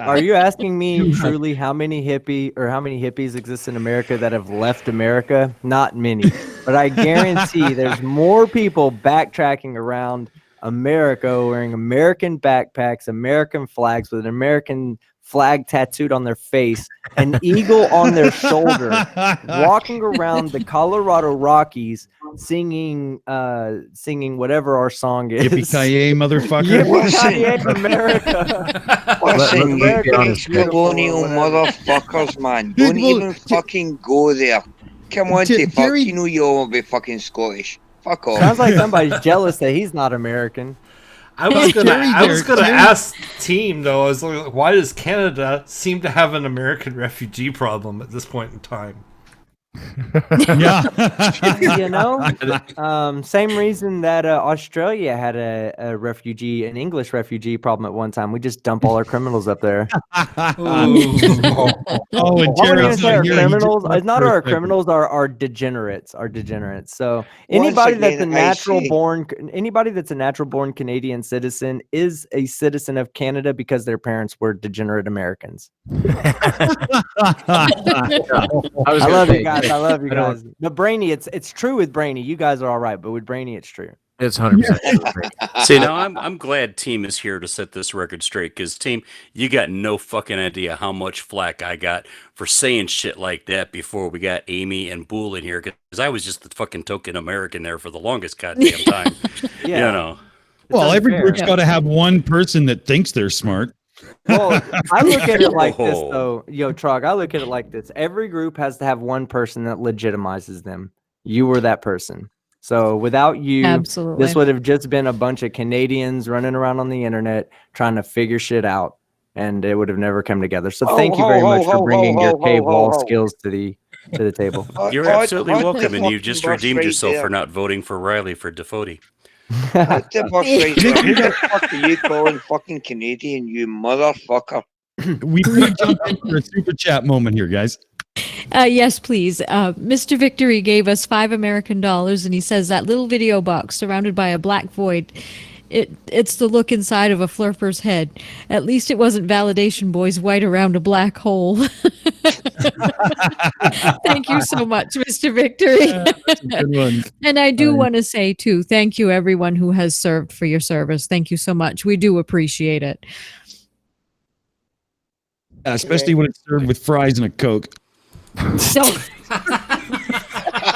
Are you asking me truly how many hippies exist in America that have left America? Not many. But I guarantee there's more people backtracking around America wearing American backpacks, American flags with an American flag tattooed on their face, an eagle on their shoulder, walking around the Colorado Rockies singing whatever our song is. Yippee-ki-yay, motherfucker. Yippee-ki-yay, America. Listen, you guys colonial motherfuckers, man. Don't even fucking go there. Come on, fuck. You know you all will be fucking Scottish. Fuck off. Sounds like somebody's jealous that he's not American. I was gonna ask Team though. I was like, why does Canada seem to have an American refugee problem at this point in time? Yeah, same reason that Australia had an English refugee problem at one time. We just dump all our criminals up there. and Jerry's our not here. criminals. It's not our criminals. Are degenerates. Are degenerates. So anybody that's a natural born Canadian citizen is a citizen of Canada because their parents were degenerate Americans. I love you guys. I love you guys. But Brainy, it's true with Brainy. You guys are all right, but with Brainy, it's true. It's 100%. See, now I'm glad Team is here to set this record straight, because Team, you got no fucking idea how much flack I got for saying shit like that before we got Aimee and Boole in here, because I was just the fucking token American there for the longest goddamn time. Well, every group's got to have one person that thinks they're smart. Well, I look at it like this, though. Trog, I look at it like this. Every group has to have one person that legitimizes them. You were that person. So without you, this would have just been a bunch of Canadians running around on the internet trying to figure shit out, and it would have never come together. So thank you very much for bringing your cave wall skills to the table. You're absolutely welcome, and you just redeemed yourself for not voting for Riley for Defoe. What the fuck right there? Who the fuck are you calling fucking Canadian, you motherfucker? We can jump into a super chat moment here, guys. Yes, please. Mr. Victory gave us $5 American, and he says that little video box surrounded by a black void, it's the look inside of a flurper's head. At least it wasn't Validation Boy's white around a black hole. Thank you so much, Mr. Victory. That's a good one. And I do want to say, too, thank you, everyone who has served, for your service. Thank you so much. We do appreciate it. Especially when it's served with fries and a Coke.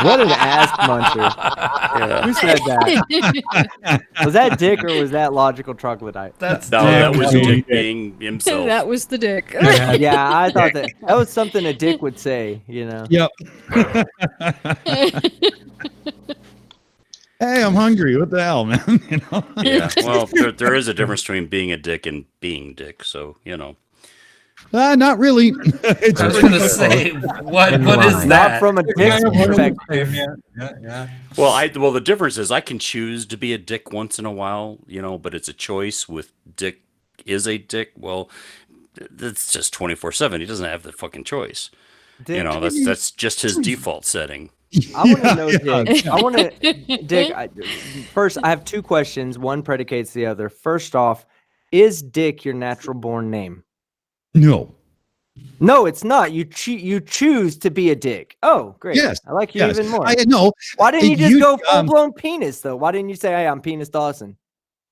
What an ass muncher. Who said that? Was that Dick or was that Logical Troglodyte? That was Dick being himself. That was the Dick. Yeah, I thought that was something a Dick would say, Yep. Hey, I'm hungry. What the hell, man? Yeah. Well, there is a difference between being a dick and being Dick, so not really. I was going to say, what is that? Not from a dick's perspective. Yeah. Well, the difference is I can choose to be a dick once in a while, but it's a choice. With Dick is a dick. Well, it's just 24/7. He doesn't have the fucking choice. You know, that's just his default setting. I want to know, Dick. I want to, Dick. First, I have 2 questions. One predicates the other. First off, is Dick your natural born name? No. No, it's not. You choose to be a dick. Oh, great. Yes. I like you even more. No. Why didn't you just go full blown penis though? Why didn't you say, "Hey, I'm Penis Dawson"?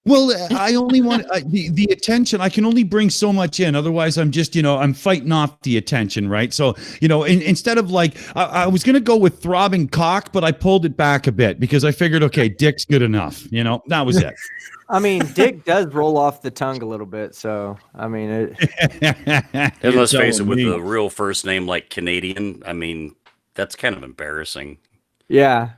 Well, I only want the attention. I can only bring so much in. Otherwise, I'm just, I'm fighting off the attention, right? So, instead of like, I was going to go with throbbing cock, but I pulled it back a bit because I figured, okay, dick's good enough. That was it. I mean, dick does roll off the tongue a little bit. So, I mean, And let's face it, with the real first name like Canadian, I mean, that's kind of embarrassing. Yeah.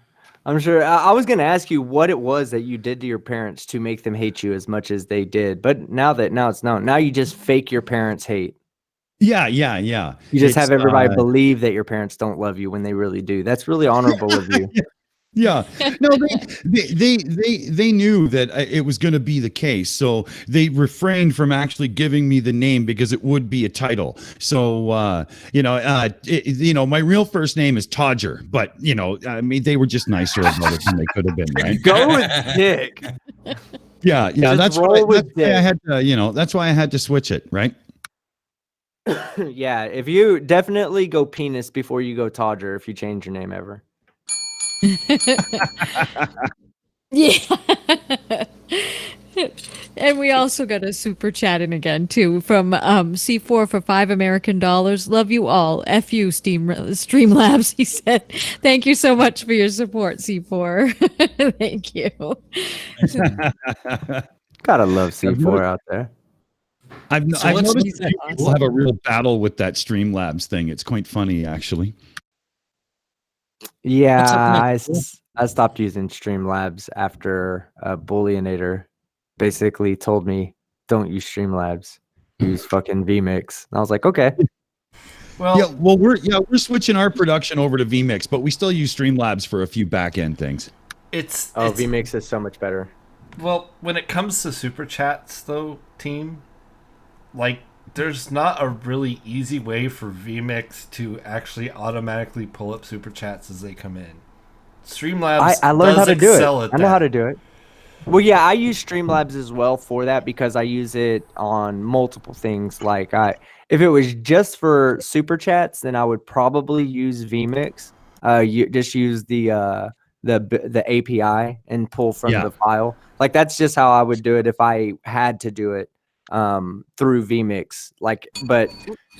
I'm sure. I was going to ask you what it was that you did to your parents to make them hate you as much as they did. But now it's known. Now you just fake your parents' hate. Yeah. You just have everybody believe that your parents don't love you when they really do. That's really honorable of you. Yeah, no, they knew that it was going to be the case, so they refrained from actually giving me the name because it would be a title. So, my real first name is Todger, but I mean, they were just nicer about it than they could have been, right? Go with Dick. Yeah, that's why I had to, that's why I had to switch it, right? Yeah, if you definitely go penis before you go Todger if you change your name ever. Yeah. And we also got a super chat in again too from C4 for $5 Love you all. F you, Streamlabs. He said, "Thank you so much for your support, C4." Thank you. Gotta love C4 out there. I've noticed that people have a real battle with that Streamlabs thing. It's quite funny, actually. Yeah, I stopped using Streamlabs after Booleanenator basically told me, "Don't use Streamlabs, use fucking vMix." And I was like, "Okay." Well, we're switching our production over to vMix, but we still use Streamlabs for a few back end things. vMix is so much better. Well, when it comes to super chats, though, team, like, there's not a really easy way for vMix to actually automatically pull up super chats as they come in. Streamlabs I learned how to do it. I know how to do it. Well, yeah, I use Streamlabs as well for that because I use it on multiple things. Like, if it was just for super chats, then I would probably use vMix. You just use the API and pull from the file. Like, that's just how I would do it if I had to do it through vMix. Like, but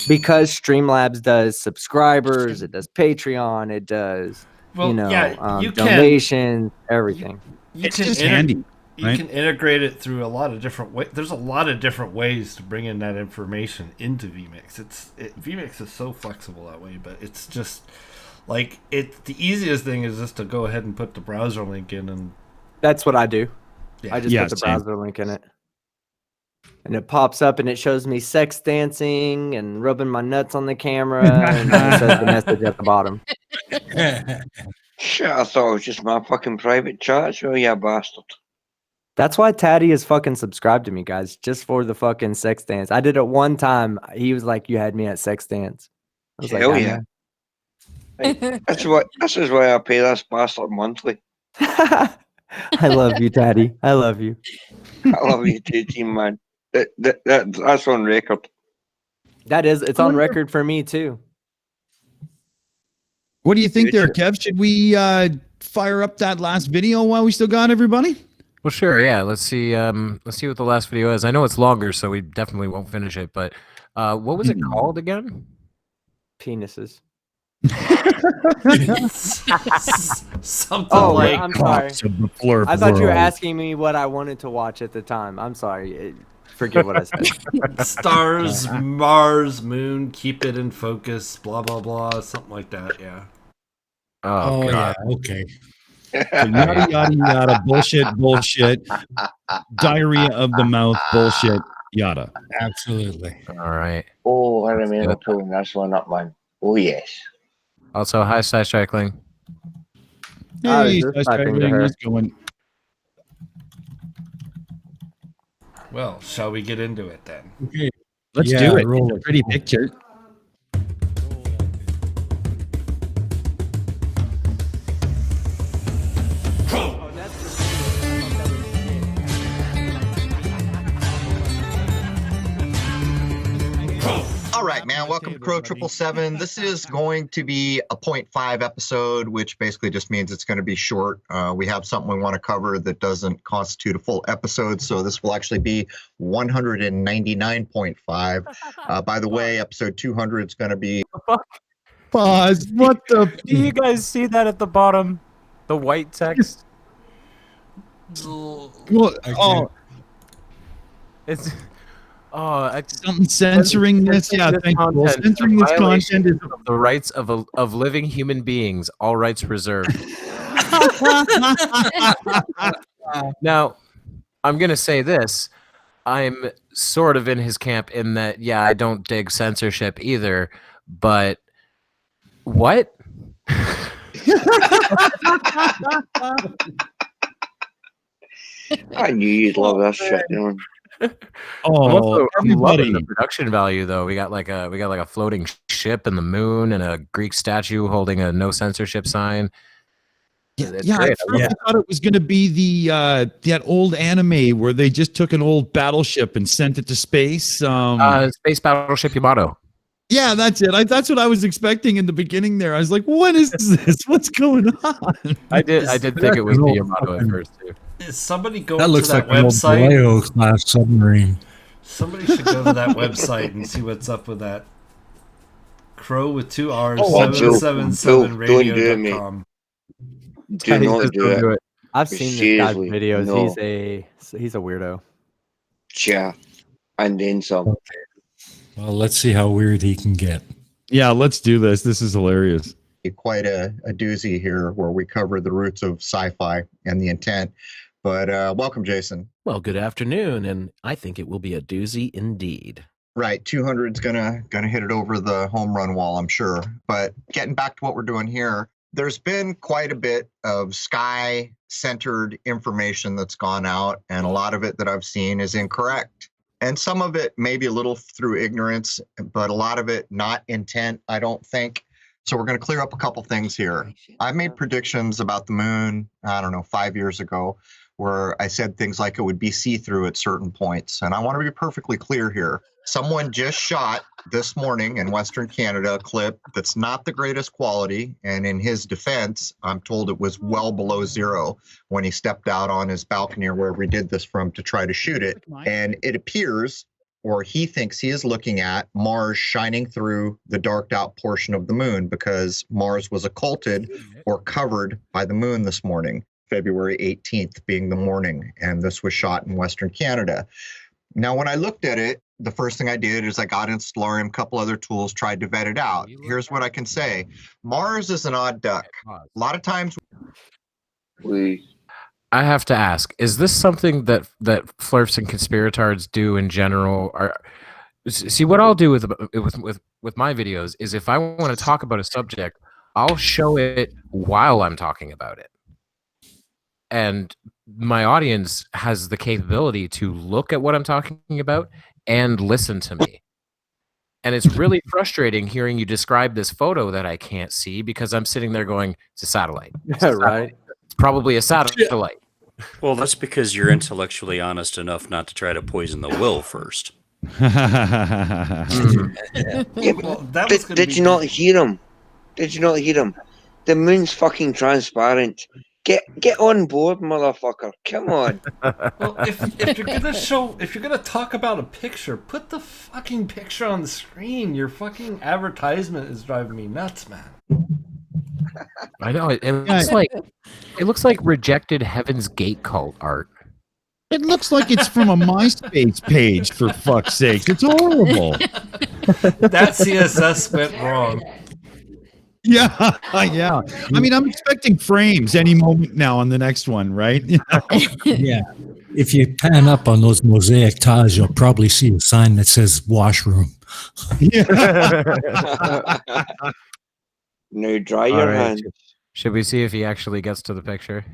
because Streamlabs does subscribers, it does Patreon, it does donations, everything. It's just handy. You can integrate it through a lot of different ways. There's a lot of different ways to bring in that information into vMix. vMix is so flexible that way, but it's just like the easiest thing is just to go ahead and put the browser link in, and that's what I do. Yeah. I just put the browser link in it. And it pops up and it shows me sex dancing and rubbing my nuts on the camera, and then it says the message at the bottom. Shit, I thought it was just my fucking private chat. Oh, yeah, bastard. That's why Tatty is fucking subscribed to me, guys, just for the fucking sex dance. I did it one time. He was like, "You had me at sex dance." I was Hell like, yeah. Hey, this is why I pay this bastard monthly. I love you, Tatty. I love you. I love you too, team, man. That's on record. It's on record for me too. What do you think there, Kev? Should we fire up that last video while we still got everybody? Well, sure. Yeah. Let's see what the last video is. I know it's longer, so we definitely won't finish it. But what was it called again? Penises. Something like. I'm sorry. I thought you were asking me what I wanted to watch at the time. I'm sorry. Forget what I said. Stars, Mars, Moon, keep it in focus, blah blah blah, something like that. Yeah. Oh God. Yeah. Okay. Yada yada yada. Bullshit. Diarrhea of the mouth. Bullshit. Yada. Absolutely. All right. Oh, I remember pulling this one up, man. Oh yes. Also, hi, Side Cycling. Hey, Side Cycling. How's it going? Well, shall we get into it then? Okay. Let's do it. It's a pretty picture. right, man. Welcome to Crow 777. This is going to be a 0.5 episode, which basically just means it's going to be short. We have something we want to cover that doesn't constitute a full episode, so this will actually be 199.5. By the way, episode 200 is going to be... Pause. What the... Do you guys see that at the bottom? The white text? It's... something censoring this. Yeah, thank you. Well, censoring this content is of the rights of living human beings. All rights reserved. Now, I'm gonna say this. I'm sort of in his camp in that, yeah, I don't dig censorship either. But what? I knew you'd love that shit, Dylan. Oh, I'm loving the production value, though. We got like a floating ship in the moon and a Greek statue holding a no censorship sign. Yeah, I thought it was going to be the that old anime where they just took an old battleship and sent it to space. Space Battleship Yamato. Yeah, that's it. That's what I was expecting in the beginning there. I was like, what is this? What's going on? I did think it was the Yamato at first, too. Is somebody going That looks to that like an old website? Vallejo class submarine. Somebody should go to that website and see what's up with that. Crow with 2 R's, Oh, 777radio.com. Do not do it. I've seen this guy's Seriously, videos. no. He's a weirdo. Yeah, and then some. Well, let's see how weird he can get. Yeah, let's do this. This is hilarious. Quite a doozy here where we cover the roots of sci-fi and the intent. But welcome, Jason. Well, good afternoon, and I think it will be a doozy indeed. Right, 200's gonna hit it over the home run wall, I'm sure. But getting back to what we're doing here, there's been quite a bit of sky-centered information that's gone out, and a lot of it that I've seen is incorrect. And some of it maybe a little through ignorance, but a lot of it not intent, I don't think. So we're going to clear up a couple things here. I made predictions about the moon, I don't know, 5 years ago, where I said things like it would be see-through at certain points. And I want to be perfectly clear here. Someone just shot this morning in Western Canada a clip that's not the greatest quality. And in his defense, I'm told it was well below zero when he stepped out on his balcony or wherever he did this from to try to shoot it. And it appears, or he thinks he is looking at Mars shining through the darked out portion of the moon because Mars was occulted or covered by the moon this morning, February 18th being the morning. And this was shot in Western Canada. Now, when I looked at it, the first thing I did is I got in Stellarium, a couple other tools, tried to vet it out. Here's what I can say. Mars is an odd duck. A lot of times I have to ask: is this something that flirts and conspiratards do in general? See, what I'll do with my videos is if I want to talk about a subject, I'll show it while I'm talking about it, and my audience has the capability to look at what I'm talking about and listen to me. And it's really frustrating hearing you describe this photo that I can't see because I'm sitting there going, "It's a satellite." It's a satellite. It's probably a satellite. Well, that's because you're intellectually honest enough not to try to poison the will first. Yeah, but did you not hear him? Did you not hear him? The moon's fucking transparent. Get on board, motherfucker. Come on. Well, if you're gonna talk about a picture, put the fucking picture on the screen. Your fucking advertisement is driving me nuts, man. I know it looks like rejected Heaven's Gate cult art. It looks like it's from a MySpace page, for fuck's sake. It's horrible. That CSS went wrong. Yeah, yeah. I mean, I'm expecting frames any moment now on the next one, right? Yeah. If you pan up on those mosaic tiles, you'll probably see a sign that says washroom. Now dry your hands. Should we see if he actually gets to the picture?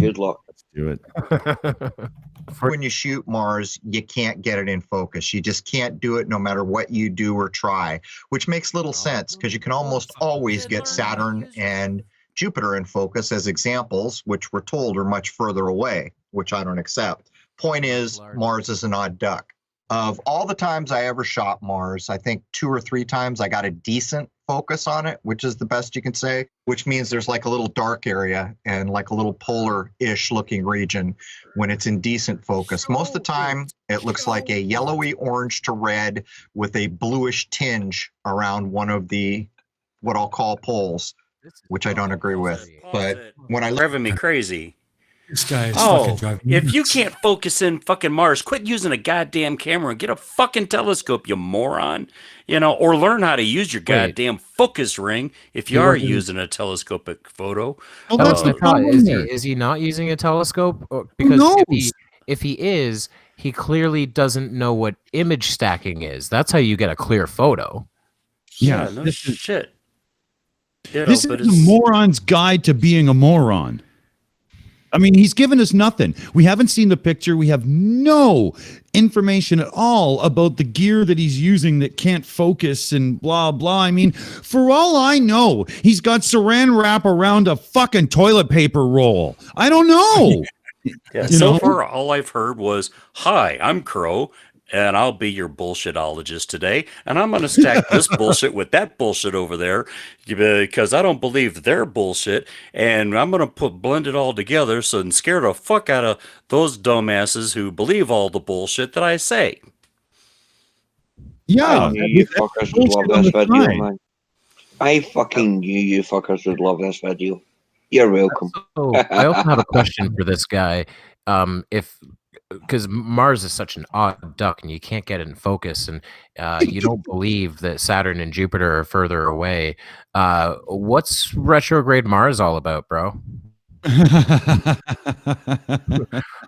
Good luck. Let's do it. When you shoot Mars, you can't get it in focus. You just can't do it no matter what you do or try, which makes little sense because you can almost always get Saturn and Jupiter in focus as examples, which we're told are much further away, which I don't accept. Point is, Mars is an odd duck. of all the times I ever shot Mars, I think 2 or 3 times I got a decent focus on it, which is the best you can say, which means there's like a little dark area and like a little polar-ish looking region when it's in decent focus. Most of the time, it looks like a yellowy orange to red with a bluish tinge around one of the, what I'll call poles, which I don't agree with. But when I look, Driving me crazy. This guy is fucking driving me if you nuts. can't focus in fucking Mars, quit using a goddamn camera and get a fucking telescope, you moron. You know, or learn how to use your goddamn focus ring if you are using a telescopic photo. Well, that's the problem. Is he not using a telescope? Because if he is, he clearly doesn't know what image stacking is. That's how you get a clear photo. Yeah, no shit. You know, This is a moron's guide to being a moron. I mean, he's given us nothing. We haven't seen the picture. We have no information at all about the gear that he's using that can't focus and blah, blah. I mean, for all I know, he's got saran wrap around a fucking toilet paper roll. I don't know. Yeah, so far, all I've heard was, "Hi, I'm Crow, and I'll be your bullshitologist today, and I'm going to stack this bullshit with that bullshit over there because I don't believe their bullshit, and I'm going to blend it all together and scare the fuck out of those dumbasses who believe all the bullshit that I say." Yeah, I knew you fuckers would love this video, man. I fucking knew you fuckers would love this video. You're welcome. I also have a question for this guy. Because Mars is such an odd duck and you can't get it in focus, and you don't believe that Saturn and Jupiter are further away. What's retrograde Mars all about, bro?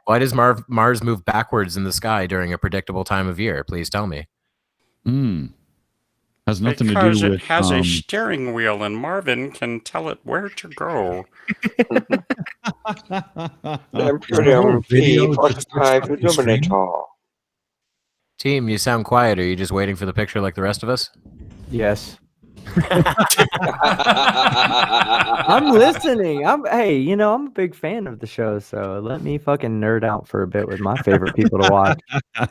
Why does Mars move backwards in the sky during a predictable time of year? Please tell me. Has nothing Because to do it with has a steering wheel, and Marvin can tell it where to go. Team, you sound quiet. Are you just waiting for the picture like the rest of us? Yes. I'm listening. I'm a big fan of the show, so let me fucking nerd out for a bit with my favorite people to watch. I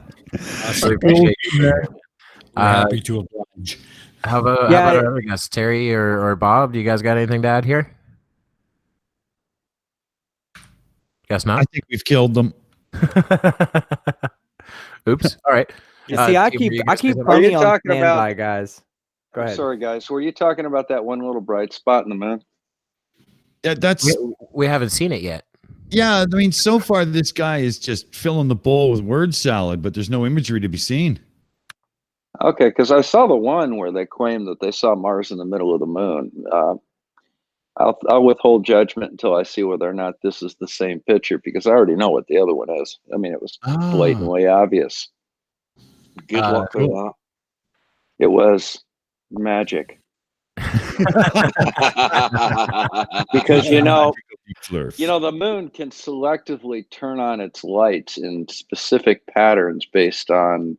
appreciate you. We're happy to oblige. How about our other guests, Terry or Bob? Do you guys got anything to add here? Guess not. I think we've killed them. Oops. All right. See, I keep plenty on standby, guys. Go ahead. Sorry, guys. Were you talking about that one little bright spot in the moon? We haven't seen it yet. Yeah, I mean, so far this guy is just filling the bowl with word salad, but there's no imagery to be seen. Okay, because I saw the one where they claimed that they saw Mars in the middle of the moon. I'll withhold judgment until I see whether or not this is the same picture, because I already know what the other one is. I mean, it was blatantly obvious. Good luck with that. It was magic. Because the moon can selectively turn on its lights in specific patterns based on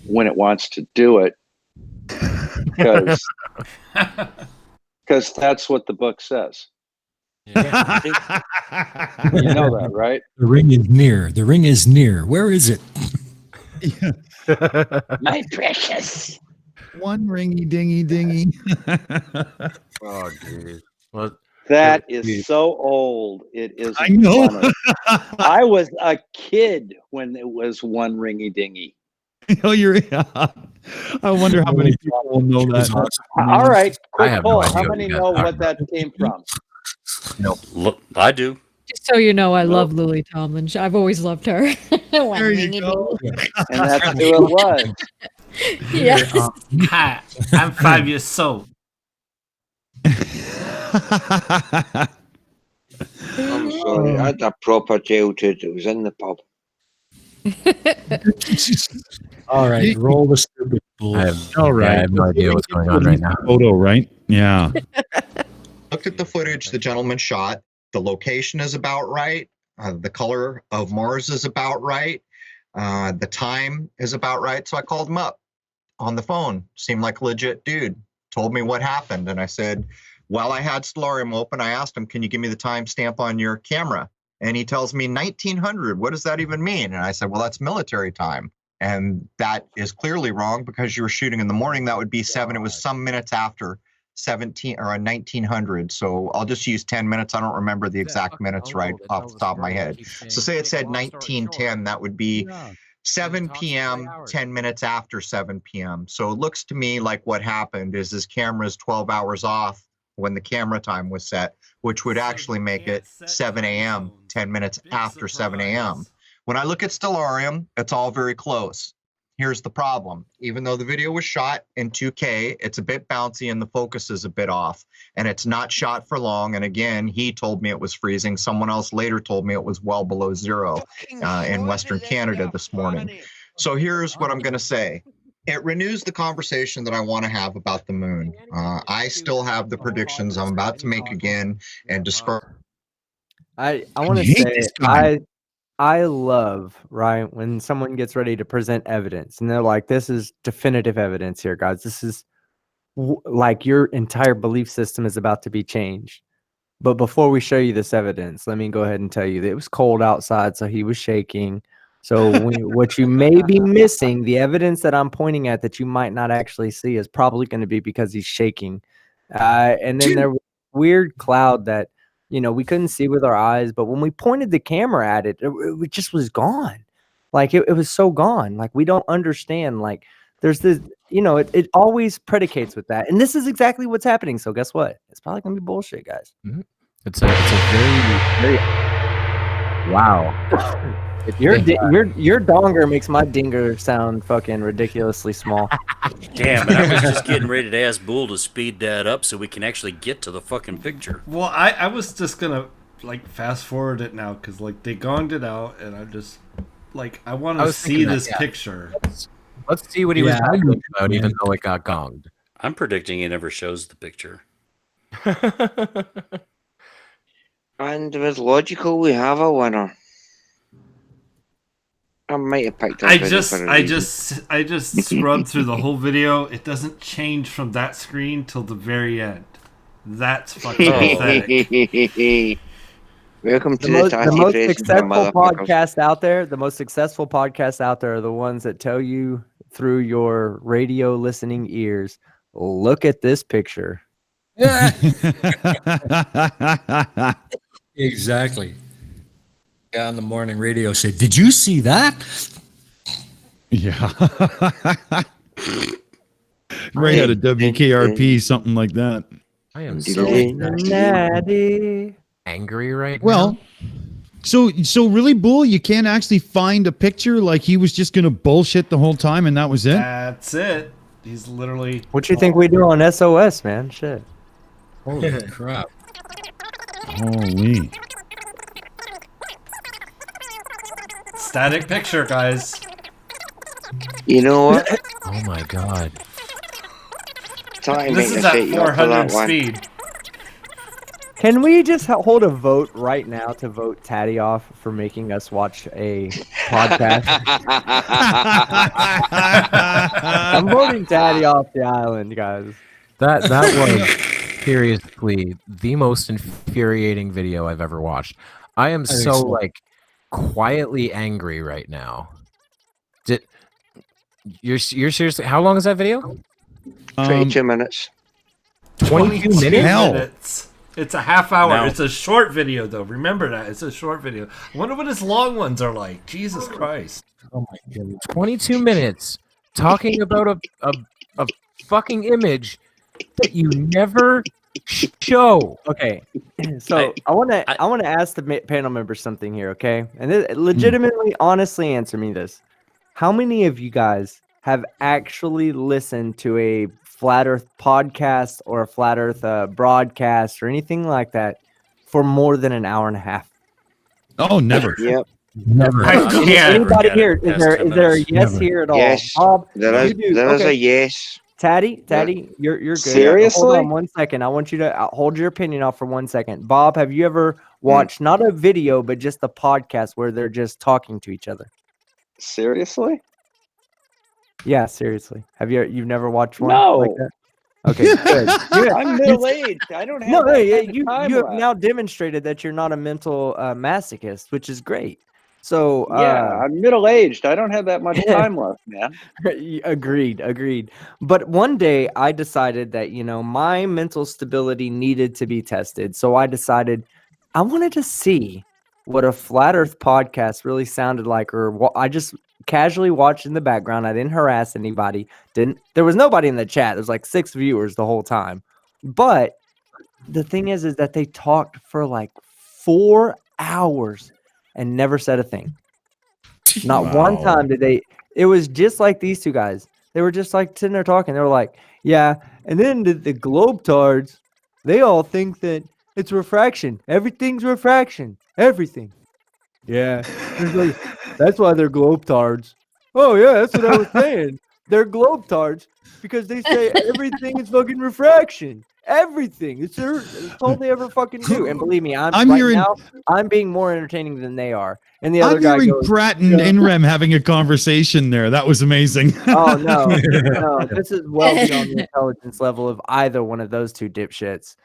when it wants to do it, because that's what the book says. Yeah. You know that, right? The ring is near. The ring is near. Where is it? My precious. One ringy dingy dingy. Oh, dude. Well, that is so old. It is. I know. Funny. I was a kid when it was one ringy dingy. Oh, I wonder how many people will know that. All right, quick have poll. no How idea many what you know guys what that came from? No, look, I do. Just so you know, I love Lily Tomlin. I've always loved her. There you go. And that's who it was. Yes. Hi, I'm 5 years old. I'm sorry, I had a proper childhood. It was in the pub. All right, roll the stupid bull. I have no idea what's going on right now. Photo, right? Yeah. Looked at the footage the gentleman shot. The location is about right. The color of Mars is about right. The time is about right. So I called him up on the phone. Seemed like a legit dude. Told me what happened. And I said, while I had Stellarium open, I asked him, can you give me the timestamp on your camera? And he tells me 1900. What does that even mean? And I said, well, that's military time. And that is clearly wrong because you were shooting in the morning. That would be 7. It was some minutes after 1900. So I'll just use 10 minutes. I don't remember the exact minutes right off the top of my head. So say it said 1910, that would be 7 p.m., 10 minutes after 7 p.m. So it looks to me like what happened is his camera is 12 hours off when the camera time was set, which would actually make it 7 a.m., 10 minutes after 7 a.m. When I look at Stellarium, it's all very close. Here's the problem. Even though the video was shot in 2K, it's a bit bouncy and the focus is a bit off. And it's not shot for long. And again, he told me it was freezing. Someone else later told me it was well below zero in Western Canada this morning. So here's what I'm going to say. It renews the conversation that I want to have about the moon. I still have the predictions I'm about to make again and describe. I want to say I love, right, when someone gets ready to present evidence and they're like, this is definitive evidence here, guys. This is like your entire belief system is about to be changed. But before we show you this evidence, let me go ahead and tell you that it was cold outside, so he was shaking. So what you may be missing, the evidence that I'm pointing at that you might not actually see is probably going to be because he's shaking. And then there was a weird cloud that, you know, we couldn't see with our eyes, but when we pointed the camera at it, it just was gone. Like it was so gone. Like we don't understand. Like there's this, you know, it always predicates with that. And this is exactly what's happening. So guess what? It's probably gonna be bullshit, guys. Mm-hmm. It's a very wow. Your donger makes my dinger sound fucking ridiculously small. Damn, I was just getting ready to ask Bull to speed that up so we can actually get to the fucking picture. Well, I was just gonna like fast forward it now because like they gonged it out, and I just like I want to see this picture. Let's see what he was talking about, even though it got gonged. I'm predicting he never shows the picture. And it was logical. We have a winner. I might have picked up. I just scrubbed through the whole video. It doesn't change from that screen till the very end. That's fucking pathetic. Welcome to the most successful podcast out there. The most successful podcasts out there are the ones that tell you through your radio listening ears, look at this picture. Exactly. On the morning radio said, "Did you see that?" Yeah. Right out of WKRP, something like that. I am so angry right now. Well, so really, Bull, you can't actually find a picture, like he was just gonna bullshit the whole time and that was it? That's it. He's literally. What you think we do on SOS, man? Shit. Holy crap. Holy. Static picture, guys. You know what? Oh my god. This is at 400 speed. Can we just hold a vote right now to vote Tatty off for making us watch a podcast? I'm voting Tatty off the island, guys. That was seriously the most infuriating video I've ever watched. I am so like quietly angry right now. You're seriously? How long is that video? 22 minutes. 22 minutes? It's a half hour. No. It's a short video, though. Remember that. It's a short video. I wonder what his long ones are like. Jesus Christ. Oh my god. 22 minutes talking about a fucking image that you never show. Okay. So I want to ask the panel members something here, okay? And legitimately, honestly answer me this. How many of you guys have actually listened to a Flat Earth podcast or a Flat Earth broadcast or anything like that for more than an hour and a half? Oh, never. Yep. Never. Anybody here? Is there a yes here at all? Yes. Bob, there is a yes. Tatty, you're good. Seriously? Hold on 1 second. I want you to hold your opinion off for 1 second. Bob, have you ever watched not a video but just a podcast where they're just talking to each other? Seriously? Yeah, seriously. You've never watched one No. like that? Okay, good. I'm middle-aged. I don't have No, that you kind of time have left. now demonstrated that you're not a mental masochist, which is great. So Yeah, I'm middle aged. I don't have that much time left, man. Agreed. But one day I decided that, my mental stability needed to be tested. So I decided I wanted to see what a flat earth podcast really sounded like, or I just casually watched in the background. I didn't harass anybody. There was nobody in the chat. There was like 6 viewers the whole time. But the thing is that they talked for like 4 hours and never said a thing. Not one time did they. It was just like these two guys. They were just like sitting there talking. They were like, yeah. And then the globetards, they all think that it's refraction. Everything's refraction. Everything. Yeah. That's why they're globetards. Oh, yeah, that's what I was saying. They're globetards because they say everything is fucking refraction. Everything. It's all they ever fucking do. And believe me, I'm being more entertaining than they are. And the other I'm guy hearing goes, Pratt and Inrem having a conversation there. That was amazing. oh, no. This is well beyond the intelligence level of either one of those two dipshits.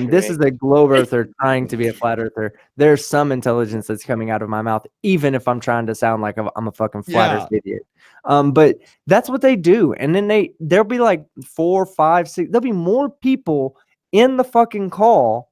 This is a globe earther trying to be a flat earther. There's some intelligence that's coming out of my mouth, even if I'm trying to sound like I'm a fucking flat earth idiot. But that's what they do. And then there'll be like 4, 5, 6. There'll be more people in the fucking call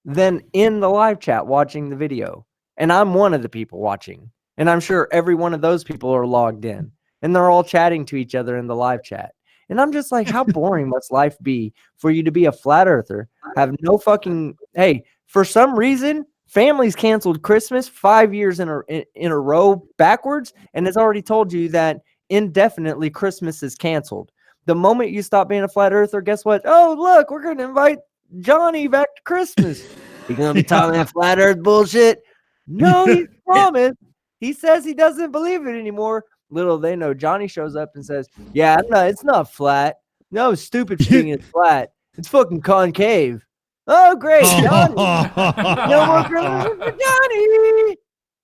than in the live chat watching the video. And I'm one of the people watching. And I'm sure every one of those people are logged in. And they're all chatting to each other in the live chat. And I'm just like, how boring must life be for you to be a flat earther? Have no fucking, hey, for some reason, families canceled Christmas 5 years in a row backwards, and it's already told you that indefinitely Christmas is canceled. The moment you stop being a flat earther, guess what? Oh, look, we're going to invite Johnny back to Christmas. You going to be talking that flat earth bullshit? No, he promised. He says he doesn't believe it anymore. Little they know, Johnny shows up and says, yeah, no, it's not flat. No, stupid thing is flat. It's fucking concave. Oh, great, Johnny. No more Christmas for Johnny.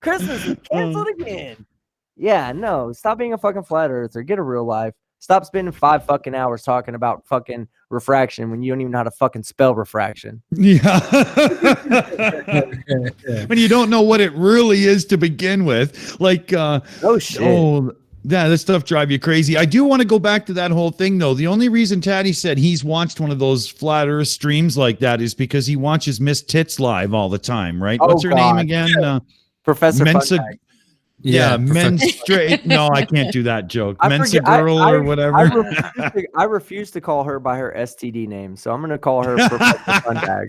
Christmas is canceled again. Yeah, no, stop being a fucking flat earther. Get a real life. Stop spending 5 fucking hours talking about fucking refraction when you don't even know how to fucking spell refraction. Yeah. When you don't know what it really is to begin with. Like, oh, shit. Oh, yeah, this stuff drive you crazy. I do want to go back to that whole thing, though. The only reason Tatty said he's watched one of those flat earth streams like that is because he watches Miss Tits live all the time, right? What's her name again? Professor Mensa. Funbag. Yeah, menstruate. No, I can't do that joke. Mensa girl or whatever. I refuse to call her by her STD name, so I'm going to call her Professor Funbag.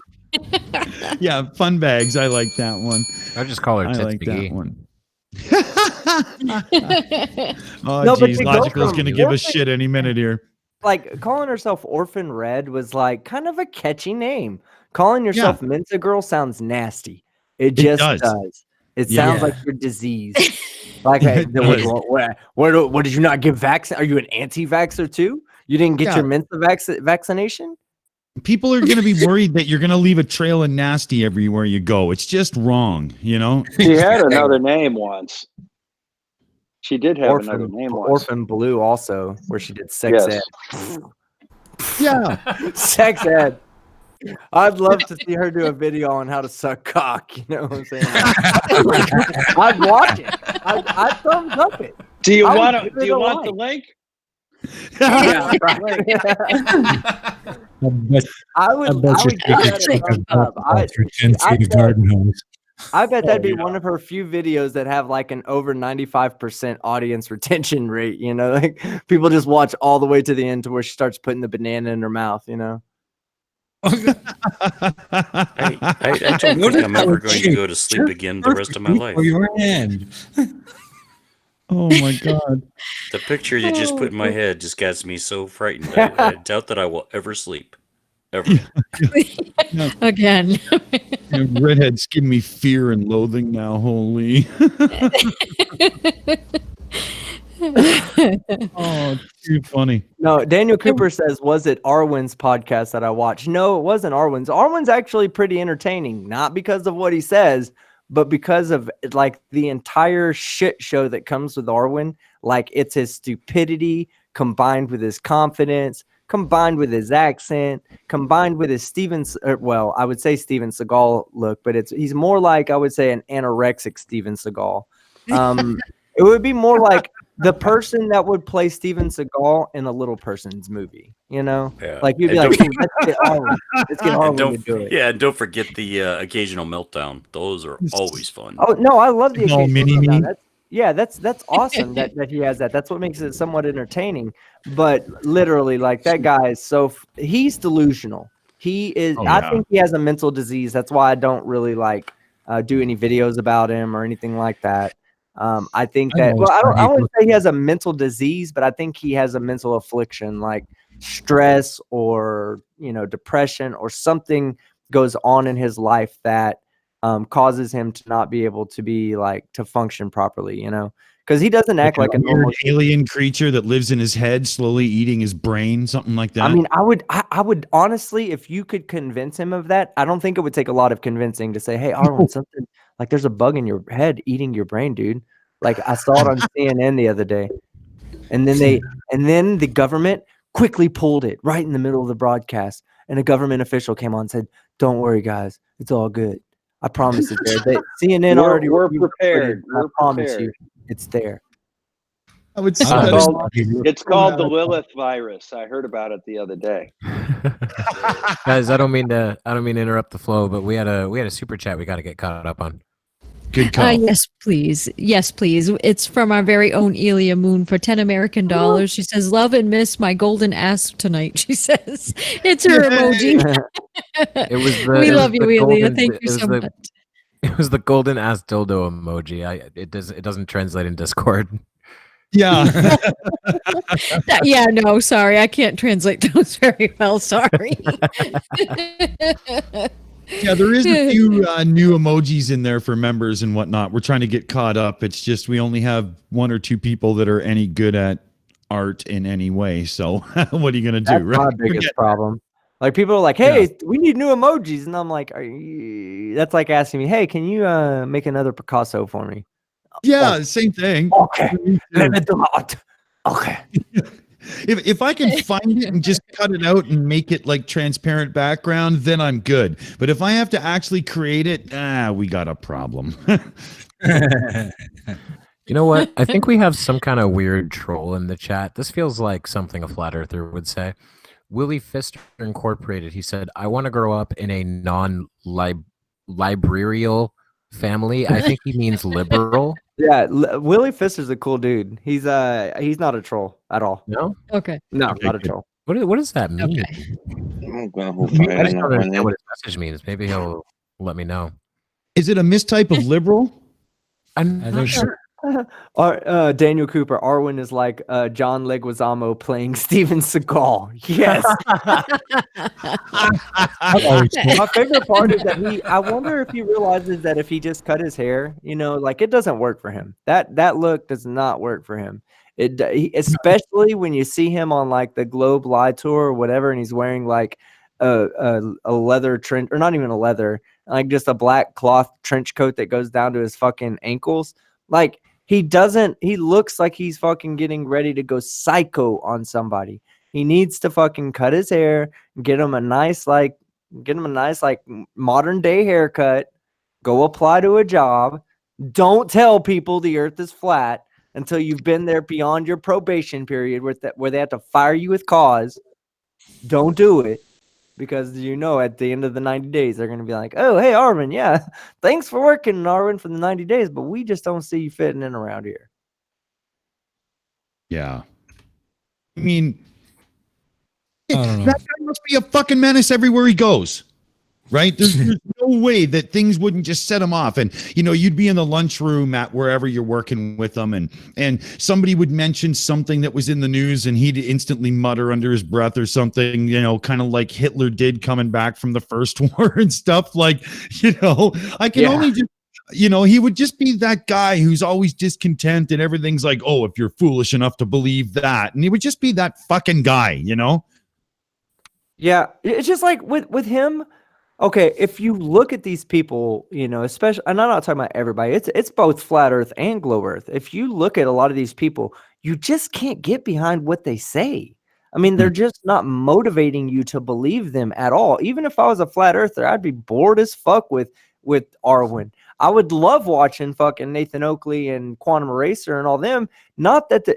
Yeah, fun bags. I like that one. I just call her Tits I like McGee. that one. Oh, geez, Logical's going to give us shit any minute here. Like, calling herself Orphan Red was like kind of a catchy name. Calling yourself Mensa Girl sounds nasty. It just does. It sounds like you're diseased. Like, what did you not get vaccine? Are you an anti-vaxxer too? You didn't get your Mensa vaccination? People are going to be worried that you're going to leave a trail of nasty everywhere you go. It's just wrong, you know? She had another name once. She did have another name once. Orphan Blue also, where she did sex ed. Yeah. Sex ed. I'd love to see her do a video on how to suck cock. You know what I'm saying? I'd watch it. I'd thumbs up it. Do you want the link? Yeah, right. I would give that a thumbs up. I bet that'd be one of her few videos that have like an over 95% audience retention rate. You know, like people just watch all the way to the end to where she starts putting the banana in her mouth. You know. I don't think I'm ever going to go to sleep again the rest of my life. Your hand. Oh my God. The picture you just put in my head just gets me so frightened. I doubt that I will ever sleep. Ever. Again. Redheads give me fear and loathing now. Holy. Oh, too funny. No, Daniel Cooper says, was it Arwen's podcast that I watched? No, it wasn't Arwen's. Arwen's actually pretty entertaining, not because of what he says, but because of like the entire shit show that comes with Arwen. Like, it's his stupidity combined with his confidence, combined with his accent, combined with his I would say Steven Seagal look, but he's more like, I would say, an anorexic Steven Seagal. It would be more like the person that would play Steven Seagal in a little person's movie, you know? Yeah. Like you'd be And like, don't- let's get Arwen. Let's get And Arwen to do it. yeah, and don't forget the occasional meltdown. Those are always fun. Oh no, I love the Small occasional mini-me. meltdown. That's awesome that he has that. That's what makes it somewhat entertaining. But literally, like that guy is he's delusional. He is. Oh, I yeah. think he has a mental disease. That's why I don't really like do any videos about him or anything like that. I think that. Well, I wouldn't say he has a mental disease, but I think he has a mental affliction, like stress or depression or something goes on in his life that causes him to not be able to be to function properly, because he doesn't act like a weird normal alien creature that lives in his head, slowly eating his brain, something like that. I mean, I would honestly, if you could convince him of that, I don't think it would take a lot of convincing to say, hey, Arwen, something like there's a bug in your head eating your brain, dude. Like I saw it on CNN the other day. And then the government quickly pulled it right in the middle of the broadcast. And a government official came on and said, don't worry, guys, it's all good. I promise it's there. CNN already We're prepared. I promise you, it's there. I would say it's called the Lilith virus. I heard about it the other day. Guys, I don't mean to interrupt the flow, but we had a super chat we got to get caught up on. Good call. Yes, please. Yes, please. It's from our very own Ilya Moon for 10 American dollars. She says, love and miss my golden ass tonight. She says, it's her emoji. We love you, Ilya. Thank you so much. It was the golden ass dildo emoji. It doesn't translate in Discord. Yeah. Yeah, no, sorry. I can't translate those very well. Sorry. Yeah, there is a few new emojis in there for members and whatnot. We're trying to get caught up. It's just we only have one or two people that are any good at art in any way. So what are you going to do? That's right? my biggest problem. Like people are like, hey, we need new emojis. And I'm like, that's like asking me, hey, can you make another Picasso for me? Yeah, same thing. Okay. Let me do it. Okay. If I can find it and just cut it out and make it like transparent background, then I'm good. But if I have to actually create it, we got a problem. You know what? I think we have some kind of weird troll in the chat. This feels like something a flat earther would say. Willie Fister Incorporated, he said, I want to grow up in a non-librarial family. I think he means liberal. Yeah, Willie Fister's a cool dude. He's not a troll at all. No? Okay. No, Okay, not a good. troll. What does that mean? Okay. I just don't understand what his message means. Maybe he'll let me know. Is it a mistype of liberal? I'm not sure. Daniel Cooper, Arwen is like John Leguizamo playing Steven Seagal. Yes. My favorite part is that I wonder if he realizes that if he just cut his hair, like it doesn't work for him. That look does not work for him. Especially when you see him on like the Globe Live tour or whatever, and he's wearing like a leather trench, or not even a leather, like just a black cloth trench coat that goes down to his fucking ankles. Like he looks like he's fucking getting ready to go psycho on somebody. He needs to fucking cut his hair, get him a nice modern day haircut, go apply to a job. Don't tell people the earth is flat until you've been there beyond your probation period where they have to fire you with cause. Don't do it. Because at the end of the 90 days, they're going to be like, oh, hey, Arwen, yeah, thanks for working, Arwen, for the 90 days, but we just don't see you fitting in around here. Yeah. I mean, that guy must be a fucking menace everywhere he goes. Right? There's no way that things wouldn't just set him off. And, you'd be in the lunchroom at wherever you're working with them, and somebody would mention something that was in the news, and he'd instantly mutter under his breath or something, kind of like Hitler did coming back from the First War and stuff. Like, I can only just, he would just be that guy who's always discontent and everything's like, oh, if you're foolish enough to believe that. And he would just be that fucking guy, Yeah. It's just like with him. Okay, if you look at these people, especially, and I'm not talking about everybody, it's both flat earth and glow earth. If you look at a lot of these people, you just can't get behind what they say. I mean, they're just not motivating you to believe them at all. Even if I was a flat earther, I'd be bored as fuck with with Arwen. I would love watching fucking Nathan Oakley and Quantum Eraser and all them. Not that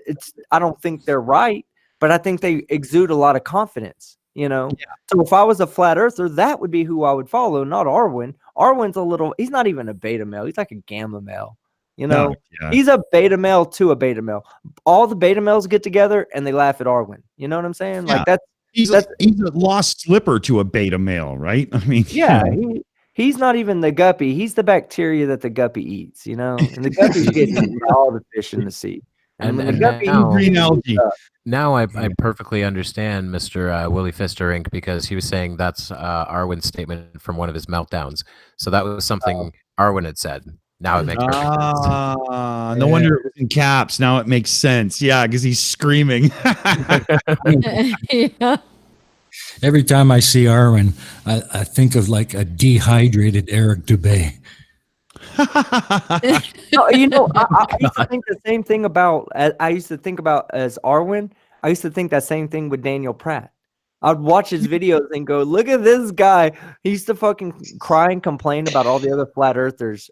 I don't think they're right, but I think they exude a lot of confidence, you know? Yeah. So if I was a flat earther, that would be who I would follow, not Arwen. Arwen's he's not even a beta male. He's like a gamma male, you know? No, yeah. He's a beta male to a beta male. All the beta males get together and they laugh at Arwen. You know what I'm saying? Yeah. Like he's a lost slipper to a beta male, right? I mean, yeah, he's not even the guppy. He's the bacteria that the guppy eats, you know? And the guppy's getting eaten by all the fish in the sea. And when the guppy now, green algae. Now I perfectly understand Mr. Willie Fisterink, because he was saying that's Arwen's statement from one of his meltdowns. So that was something Arwen had said. Now it makes perfect sense. No wonder it was in caps. Now it makes sense. Yeah, because he's screaming. Yeah. Every time I see Arwen, I think of like a dehydrated Eric Dubé. No, you know, I used to think the same thing about. I used to think about as Arwen. I used to think that same thing with Daniel Pratt. I'd watch his videos and go, "Look at this guy." He used to fucking cry and complain about all the other flat earthers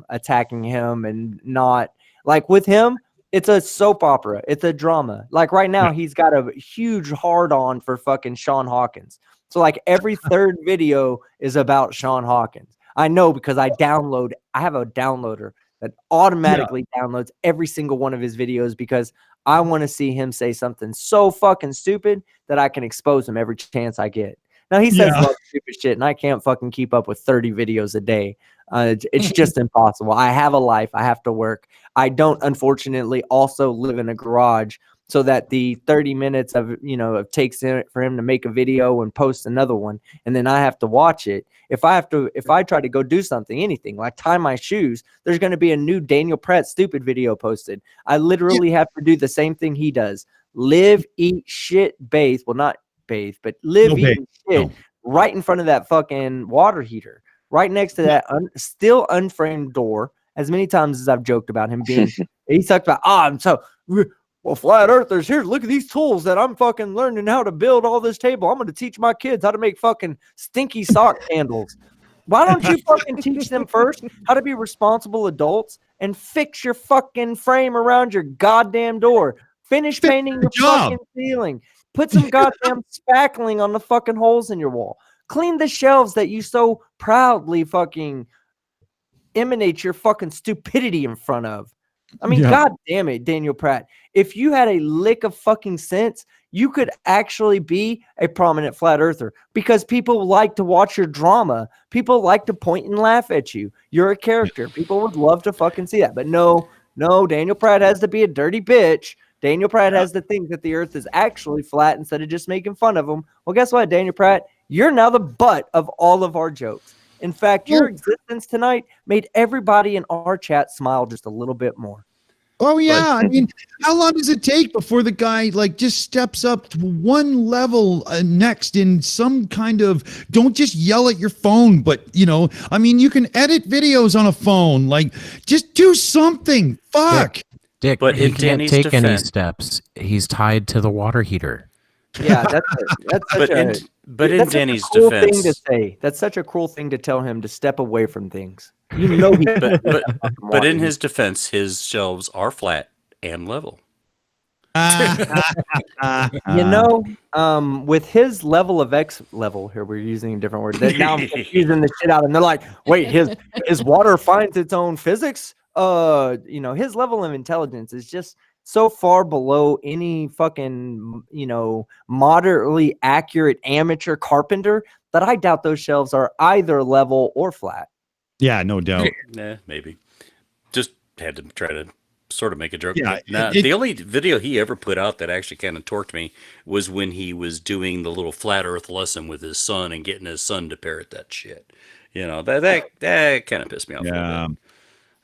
attacking him, and not like with him. It's a soap opera. It's a drama. Like right now, he's got a huge hard on for fucking Sean Hawkins. So like every third video is about Sean Hawkins. I know because I have a downloader that automatically downloads every single one of his videos because I want to see him say something so fucking stupid that I can expose him every chance I get. Now he says a lot of stupid shit and I can't fucking keep up with 30 videos a day. It's just impossible. I have a life. I have to work. I don't, unfortunately, also live in a garage, so that the 30 minutes of, you know, it takes for him to make a video and post another one, and then I have to watch it. If I try to go do something, anything like tie my shoes, there's going to be a new Daniel Pratt stupid video posted. I literally have to do the same thing he does. Live, eat, shit, bathe. Well, not bathe, but live, eat, and shit right in front of that fucking water heater. Right next to that still unframed door, as many times as I've joked about him being, he talked about, I'm so, well, flat earthers, here, look at these tools that I'm fucking learning how to build all this table. I'm going to teach my kids how to make fucking stinky sock candles. Why don't you fucking teach them first how to be responsible adults and fix your fucking frame around your goddamn door? Finish painting your fucking ceiling. Put some goddamn spackling on the fucking holes in your wall. Clean the shelves that you so proudly fucking emanate your fucking stupidity in front of. I mean, God damn it, Daniel Pratt. If you had a lick of fucking sense, you could actually be a prominent flat earther, because people like to watch your drama. People like to point and laugh at you. You're a character. People would love to fucking see that. But no, Daniel Pratt has to be a dirty bitch. Daniel Pratt has to think that the earth is actually flat instead of just making fun of him. Well, guess what, Daniel Pratt? You're now the butt of all of our jokes. In fact, your existence tonight made everybody in our chat smile just a little bit more. Oh, yeah. I mean, how long does it take before the guy like just steps up to one level next in some kind of, don't just yell at your phone, but, you know, I mean, you can edit videos on a phone. Like, just do something. Fuck. Dick, but he can't take any steps. He's tied to the water heater. Yeah, that's Danny's cool defense, thing to say. That's such a cruel thing to tell him, to step away from things. You know, but in his defense, his shelves are flat and level. You know, with his level of level here, we're using a different word. Now I'm confusing the shit out, and they're like, "Wait, his water finds its own physics." You know, his level of intelligence is just so far below any fucking, you know, moderately accurate amateur carpenter that I doubt those shelves are either level or flat. Yeah, no doubt. Maybe. Just had to try to sort of make a joke. Yeah, Now, the only video he ever put out that actually kind of torqued me was when he was doing the little flat earth lesson with his son and getting his son to parrot that shit. You know, that kind of pissed me off a little bit.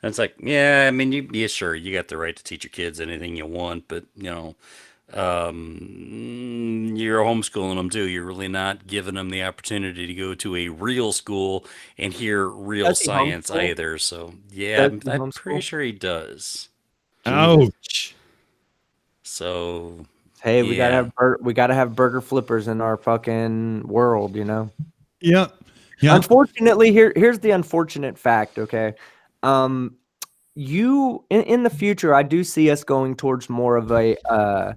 And it's like, yeah, I mean, sure, you got the right to teach your kids anything you want, but, you know, you're homeschooling them too. You're really not giving them the opportunity to go to a real school and hear real science either. So, yeah, I'm pretty sure he does. Ouch. So, hey, we gotta have burger flippers in our fucking world, you know. Yeah. Yeah. Unfortunately, here's the unfortunate fact. Okay, you in the future, I do see us going towards more of a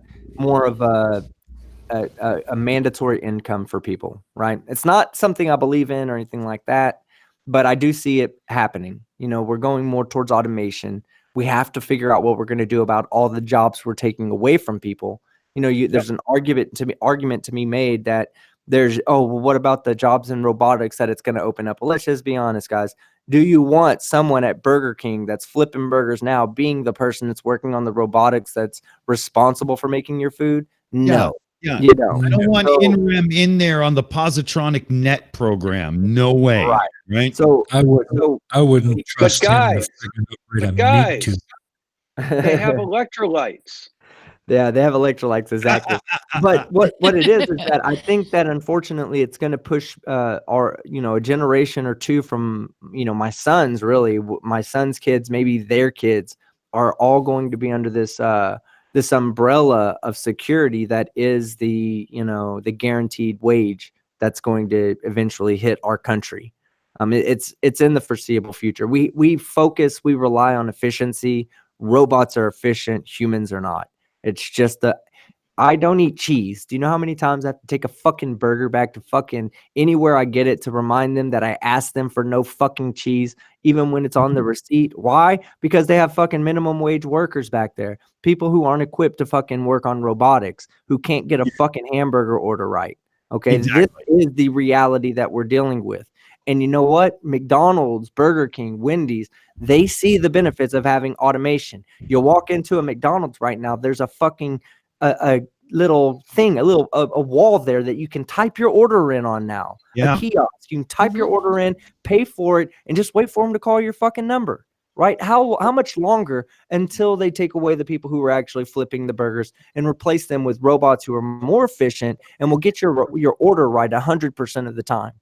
mandatory income for people. Right? It's not something I believe in or anything like that, but I do see it happening. You know, we're going more towards automation. We have to figure out what we're going to do about all the jobs we're taking away from people. You know, there's an argument to be made that there's, well, what about the jobs in robotics that it's going to open up? Well, let's just be honest, guys. Do you want someone at Burger King that's flipping burgers now being the person that's working on the robotics that's responsible for making your food? No. Yeah. You don't. I don't want INREM in there on the Positronic Net program. No way. Right. So I wouldn't trust him to figure out a meat tube. They have electrolytes. Yeah, they have electrolytes, exactly. But what it is that I think that unfortunately it's going to push our, a generation or two from, my sons, really, my son's kids, maybe their kids are all going to be under this this umbrella of security that is the guaranteed wage that's going to eventually hit our country. It's in the foreseeable future. We rely on efficiency. Robots are efficient, humans are not. It's just I don't eat cheese. Do you know how many times I have to take a fucking burger back to fucking anywhere I get it to remind them that I asked them for no fucking cheese, even when it's on the receipt? Why? Because they have fucking minimum wage workers back there. People who aren't equipped to fucking work on robotics, who can't get a fucking hamburger order right. Okay. Exactly. This is the reality that we're dealing with. And you know what? McDonald's, Burger King, Wendy's, they see the benefits of having automation. You'll walk into a McDonald's right now, there's a fucking a little thing, a wall there that you can type your order in on now. Yeah. A kiosk. You can type your order in, pay for it, and just wait for them to call your fucking number. Right? How much longer until they take away the people who are actually flipping the burgers and replace them with robots who are more efficient and will get your order right 100% of the time?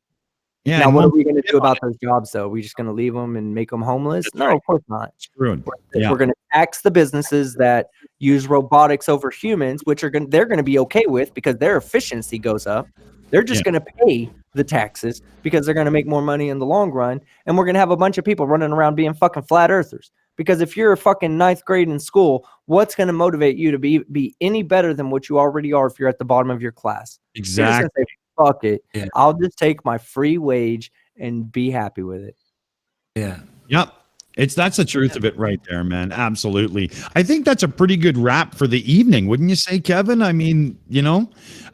Yeah. Now, what are we going to do about those jobs, though? Are we just going to leave them and make them homeless? No, of course not. We're going to tax the businesses that use robotics over humans, which they're going to be okay with because their efficiency goes up. They're just going to pay the taxes because they're going to make more money in the long run. And we're going to have a bunch of people running around being fucking flat earthers. Because if you're a fucking 9th grade in school, what's going to motivate you to be any better than what you already are if you're at the bottom of your class? Exactly. Fuck it. Yeah. I'll just take my free wage and be happy with it. Yeah. Yep. That's the truth of it right there, man. Absolutely. I think that's a pretty good wrap for the evening, wouldn't you say, Kevin? I mean,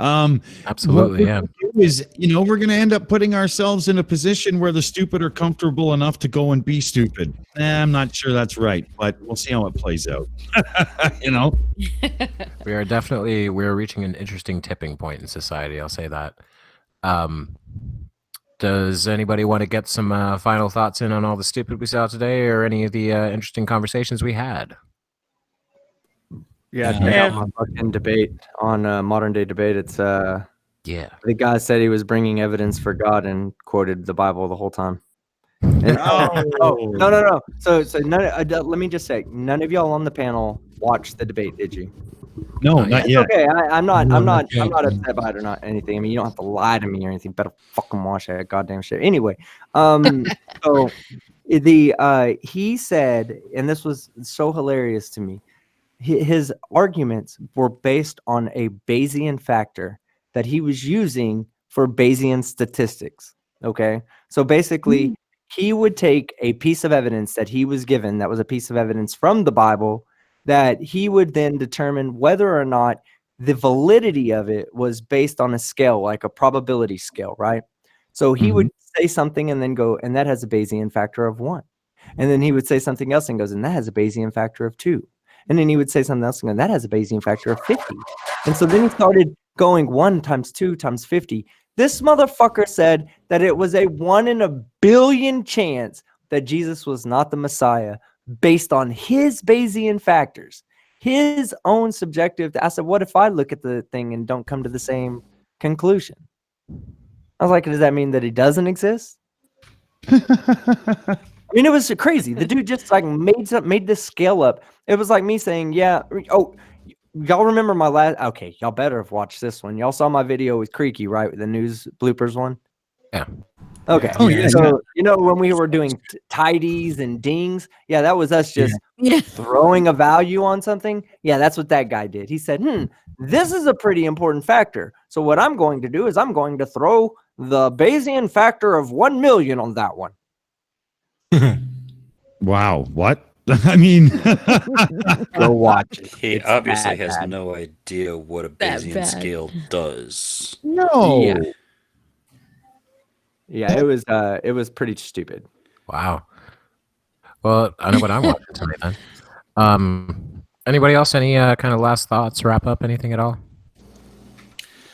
absolutely. Yeah. We're going to end up putting ourselves in a position where the stupid are comfortable enough to go and be stupid. I'm not sure that's right, but we'll see how it plays out. We're reaching an interesting tipping point in society. I'll say that. Does anybody want to get some final thoughts in on all the stupid we saw today, or any of the interesting conversations we had? Yeah, check out my fucking debate on Modern Day Debate. It's the guy said he was bringing evidence for God and quoted the Bible the whole time. And, no. So let me just say, none of y'all on the panel watched the debate, did you? No, not yet. Okay, I'm not upset by it or not anything. I mean, you don't have to lie to me or anything. Better fucking watch that goddamn shit. Anyway, so he said, and this was so hilarious to me. His arguments were based on a Bayesian factor that he was using for Bayesian statistics. Okay, so basically, he would take a piece of evidence that he was given, that was a piece of evidence from the Bible, that he would then determine whether or not the validity of it was based on a scale, like a probability scale, right? So he would say something and then go, and that has a Bayesian factor of 1. And then he would say something else and goes, and that has a Bayesian factor of 2. And then he would say something else and go, that has a Bayesian factor of 50. And so then he started going 1 times 2 times 50. This motherfucker said that it was a 1 in a billion chance that Jesus was not the Messiah, based on his Bayesian factors, his own subjective. I said, what if I look at the thing and don't come to the same conclusion? I was like, does that mean that he doesn't exist? I mean, it was crazy. The dude just like made this scale up. It was like me saying, yeah. Oh, y'all remember my last? Okay, y'all better have watched this one. Y'all saw my video with Creaky, right? With the news bloopers one. Yeah. Okay. Oh, yeah. So, when we were doing tidies and dings, that was us just throwing a value on something. Yeah, that's what that guy did. He said, this is a pretty important factor. So what I'm going to do is I'm going to throw the Bayesian factor of 1 million on that one. Wow. What? I mean, go watch it. He It's obviously that has bad. no idea what a That Bayesian bad. scale does. no. Yeah, it was pretty stupid. Wow. Well, I know what I'm watching tonight then. Anybody else? Any kind of last thoughts? Wrap up? Anything at all?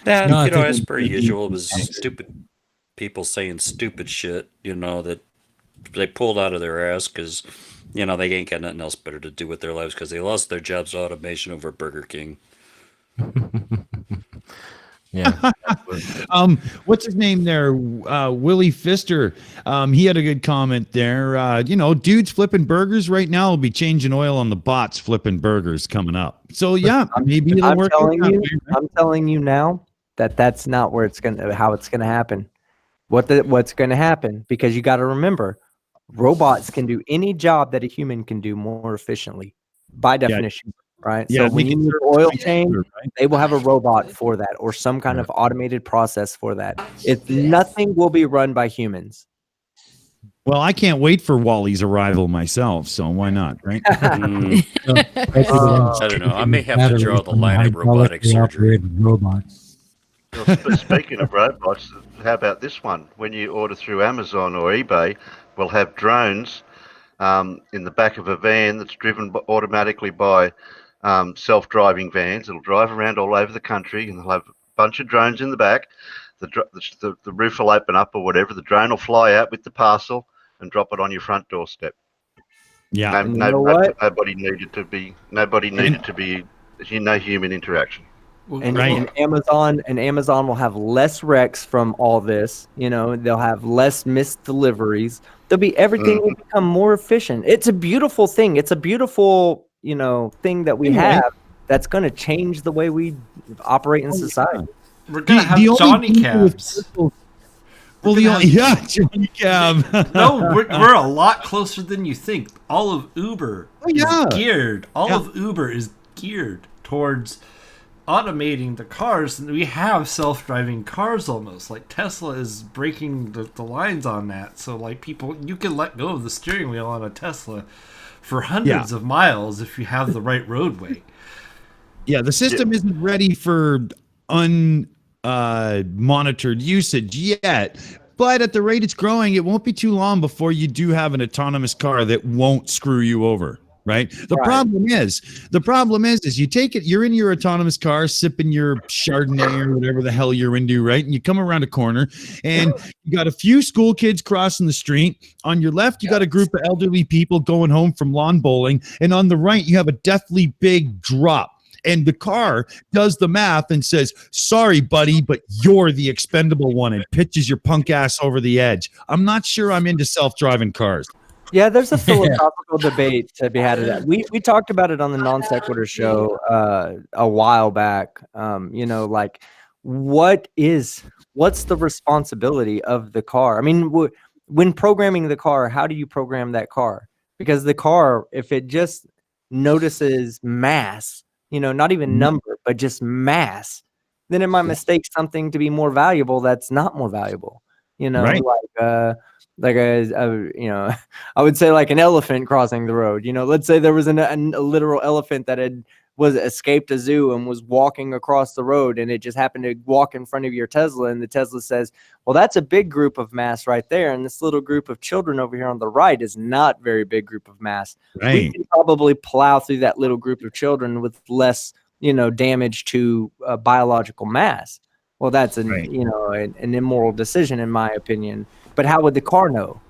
Yeah, No, I think as it- per usual, it was stupid people saying stupid shit, that they pulled out of their ass because, they ain't got nothing else better to do with their lives because they lost their jobs to automation over Burger King. Yeah. What's his name there? Willie Pfister. He had a good comment there. Dudes flipping burgers right now will be changing oil on the bots flipping burgers coming up. So yeah, maybe it'll work. I'm telling you now that that's not how it's gonna happen. What's gonna happen? Because you got to remember, robots can do any job that a human can do more efficiently, by definition. Right. Yeah, So when you need an oil change, they will have a robot for that or some kind of automated process for that. Nothing will be run by humans. Well, I can't wait for Wally's arrival myself, so why not, right? I don't know. I may have to draw the line at robotic surgery. Robots. But speaking of robots, how about this one? When you order through Amazon or eBay, we'll have drones in the back of a van that's driven automatically by self-driving vans. It'll drive around all over the country, and they'll have a bunch of drones in the back. The roof will open up or whatever. The drone will fly out with the parcel and drop it on your front doorstep. Yeah, nobody needed to be no human interaction. And Amazon will have less wrecks from all this. They'll have less missed deliveries. Everything will become more efficient. It's a beautiful thing. It's a beautiful thing that we have that's going to change the way we operate in society. We're going to have Johnny Cabs. Johnny Cab. No, we're a lot closer than you think. All of Uber is geared. Of Uber is geared towards automating the cars, and we have self-driving cars almost. Like Tesla is breaking the lines on that. So people, you can let go of the steering wheel on a Tesla for hundreds of miles if you have the right roadway. Yeah, the system isn't ready for monitored usage yet, but at the rate it's growing, it won't be too long before you do have an autonomous car that won't screw you over. Right. The problem is you take it, you're in your autonomous car, sipping your Chardonnay or whatever the hell you're into. Right. And you come around a corner and you got a few school kids crossing the street. On your left, you got a group of elderly people going home from lawn bowling. And on the right, you have a deathly big drop. And the car does the math and says, sorry, buddy, but you're the expendable one, and pitches your punk ass over the edge. I'm not sure I'm into self-driving cars. Yeah, there's a philosophical debate to be had of that. We talked about it on the Non Sequitur show a while back. What's the responsibility of the car? I mean, when programming the car, how do you program that car? Because the car, if it just notices mass, not even number, but just mass, then it might mistake something to be more valuable that's not more valuable. I would say like an elephant crossing the road. Let's say there was a literal elephant that was escaped a zoo and was walking across the road, and it just happened to walk in front of your Tesla, and the Tesla says, well, that's a big group of mass right there, and this little group of children over here on the right is not very big group of mass. Right. We can probably plow through that little group of children with less damage to biological mass. Well, that's an immoral decision in my opinion. But how would the car know?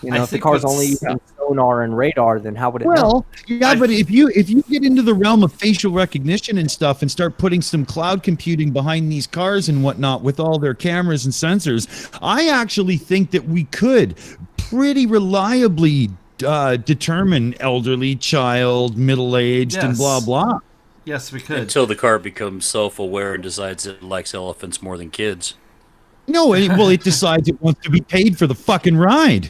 If the car's only using sonar and radar, then how would it know? But if you get into the realm of facial recognition and stuff and start putting some cloud computing behind these cars and whatnot with all their cameras and sensors, I actually think that we could pretty reliably determine elderly, child, middle-aged, and blah, blah. Yes, we could. Until the car becomes self-aware and decides it likes elephants more than kids. No, it decides it wants to be paid for the fucking ride.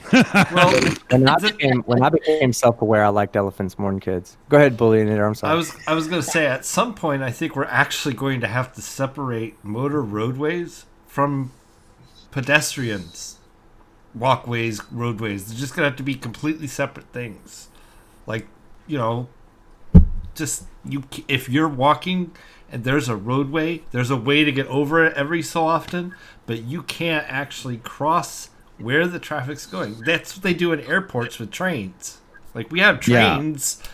When I became self-aware, I liked elephants more than kids. Go ahead, Booleanenator. I'm sorry. I was going to say, at some point, I think we're actually going to have to separate motor roadways from pedestrians, walkways, roadways. They're just going to have to be completely separate things. Like, if you're walking and there's a roadway, there's a way to get over it every so often, but you can't actually cross where the traffic's going. That's what they do in airports with trains. Like, we have trains. Yeah.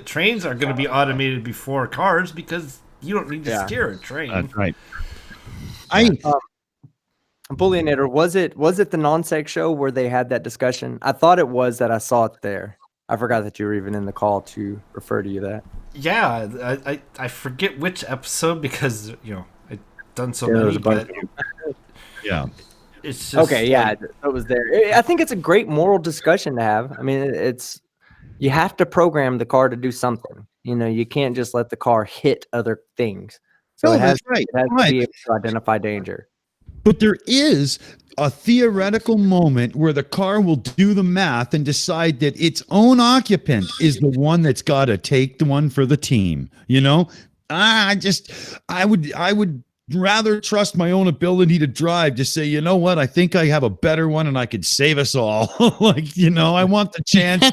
Trains are going to be automated before cars because you don't need to steer a train. That's right. Booleanenator, was it the non-sex show where they had that discussion? I thought it was that I saw it there. I forgot that you were even in the call to refer to you that. Yeah, I forget which episode because I've done so many. But yeah, it's just okay. Yeah, it was there. I think it's a great moral discussion to have. I mean, you have to program the car to do something. You can't just let the car hit other things. So it has to be able to identify danger. But there is a theoretical moment where the car will do the math and decide that its own occupant is the one that's got to take the one for the team. I would rather trust my own ability to drive to say, you know what, I think I have a better one and I could save us all. I want the chance.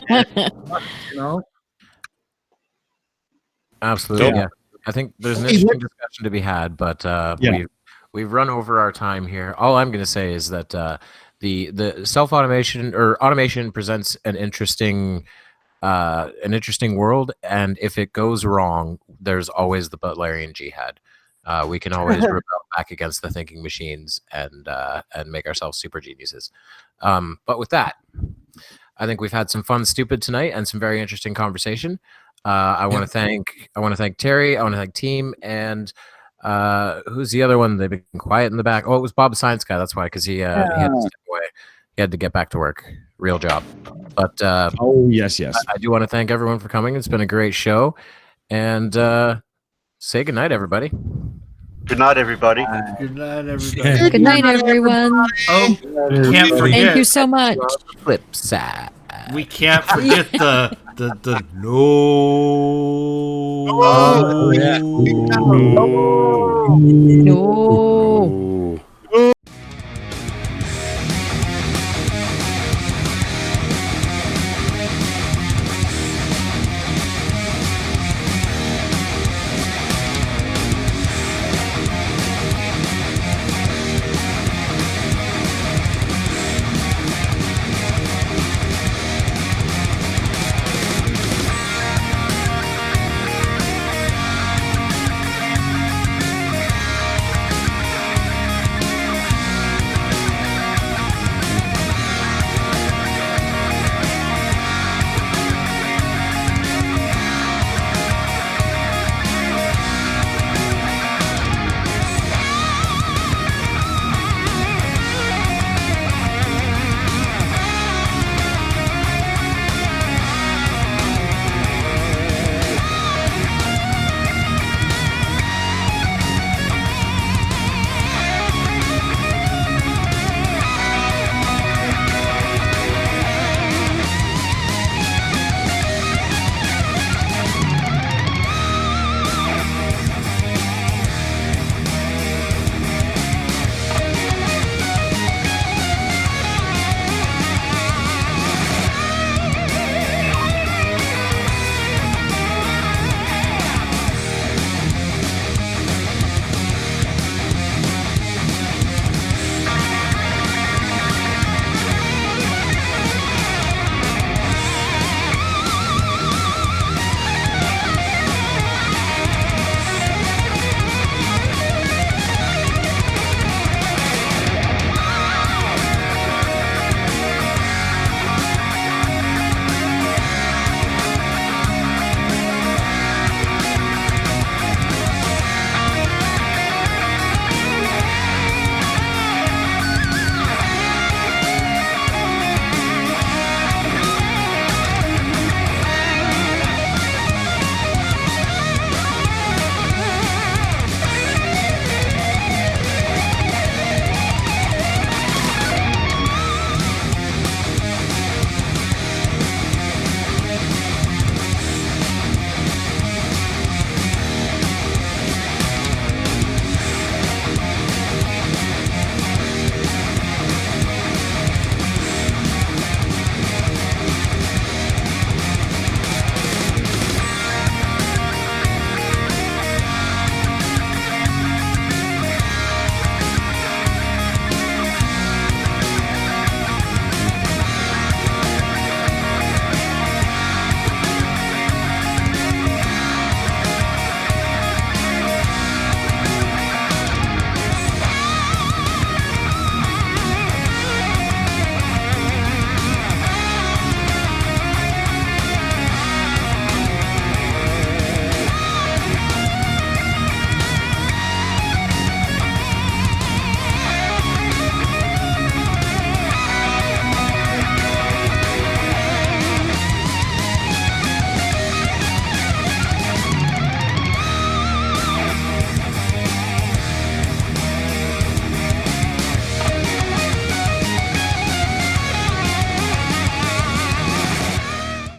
Absolutely. Yeah. I think there's an interesting discussion to be had, but we've run over our time here. All I'm going to say is that the self-automation or automation presents an interesting world, and if it goes wrong, there's always the Butlerian jihad. We can always rebel back against the thinking machines and make ourselves super geniuses. But with that, I think we've had some fun, stupid tonight, and some very interesting conversation. I want to thank Terry. I want to thank Team and. Who's the other one? They've been quiet in the back. Oh, it was Bob the Science Guy. That's why, because he had to step away. He had to get back to work. Real job. But yes. I do want to thank everyone for coming. It's been a great show. And say goodnight, everybody. Good night, everybody. Good night, everybody. Good night, everyone. Oh, can't forget. Thank you so much. Flip side. We can't forget the no. No.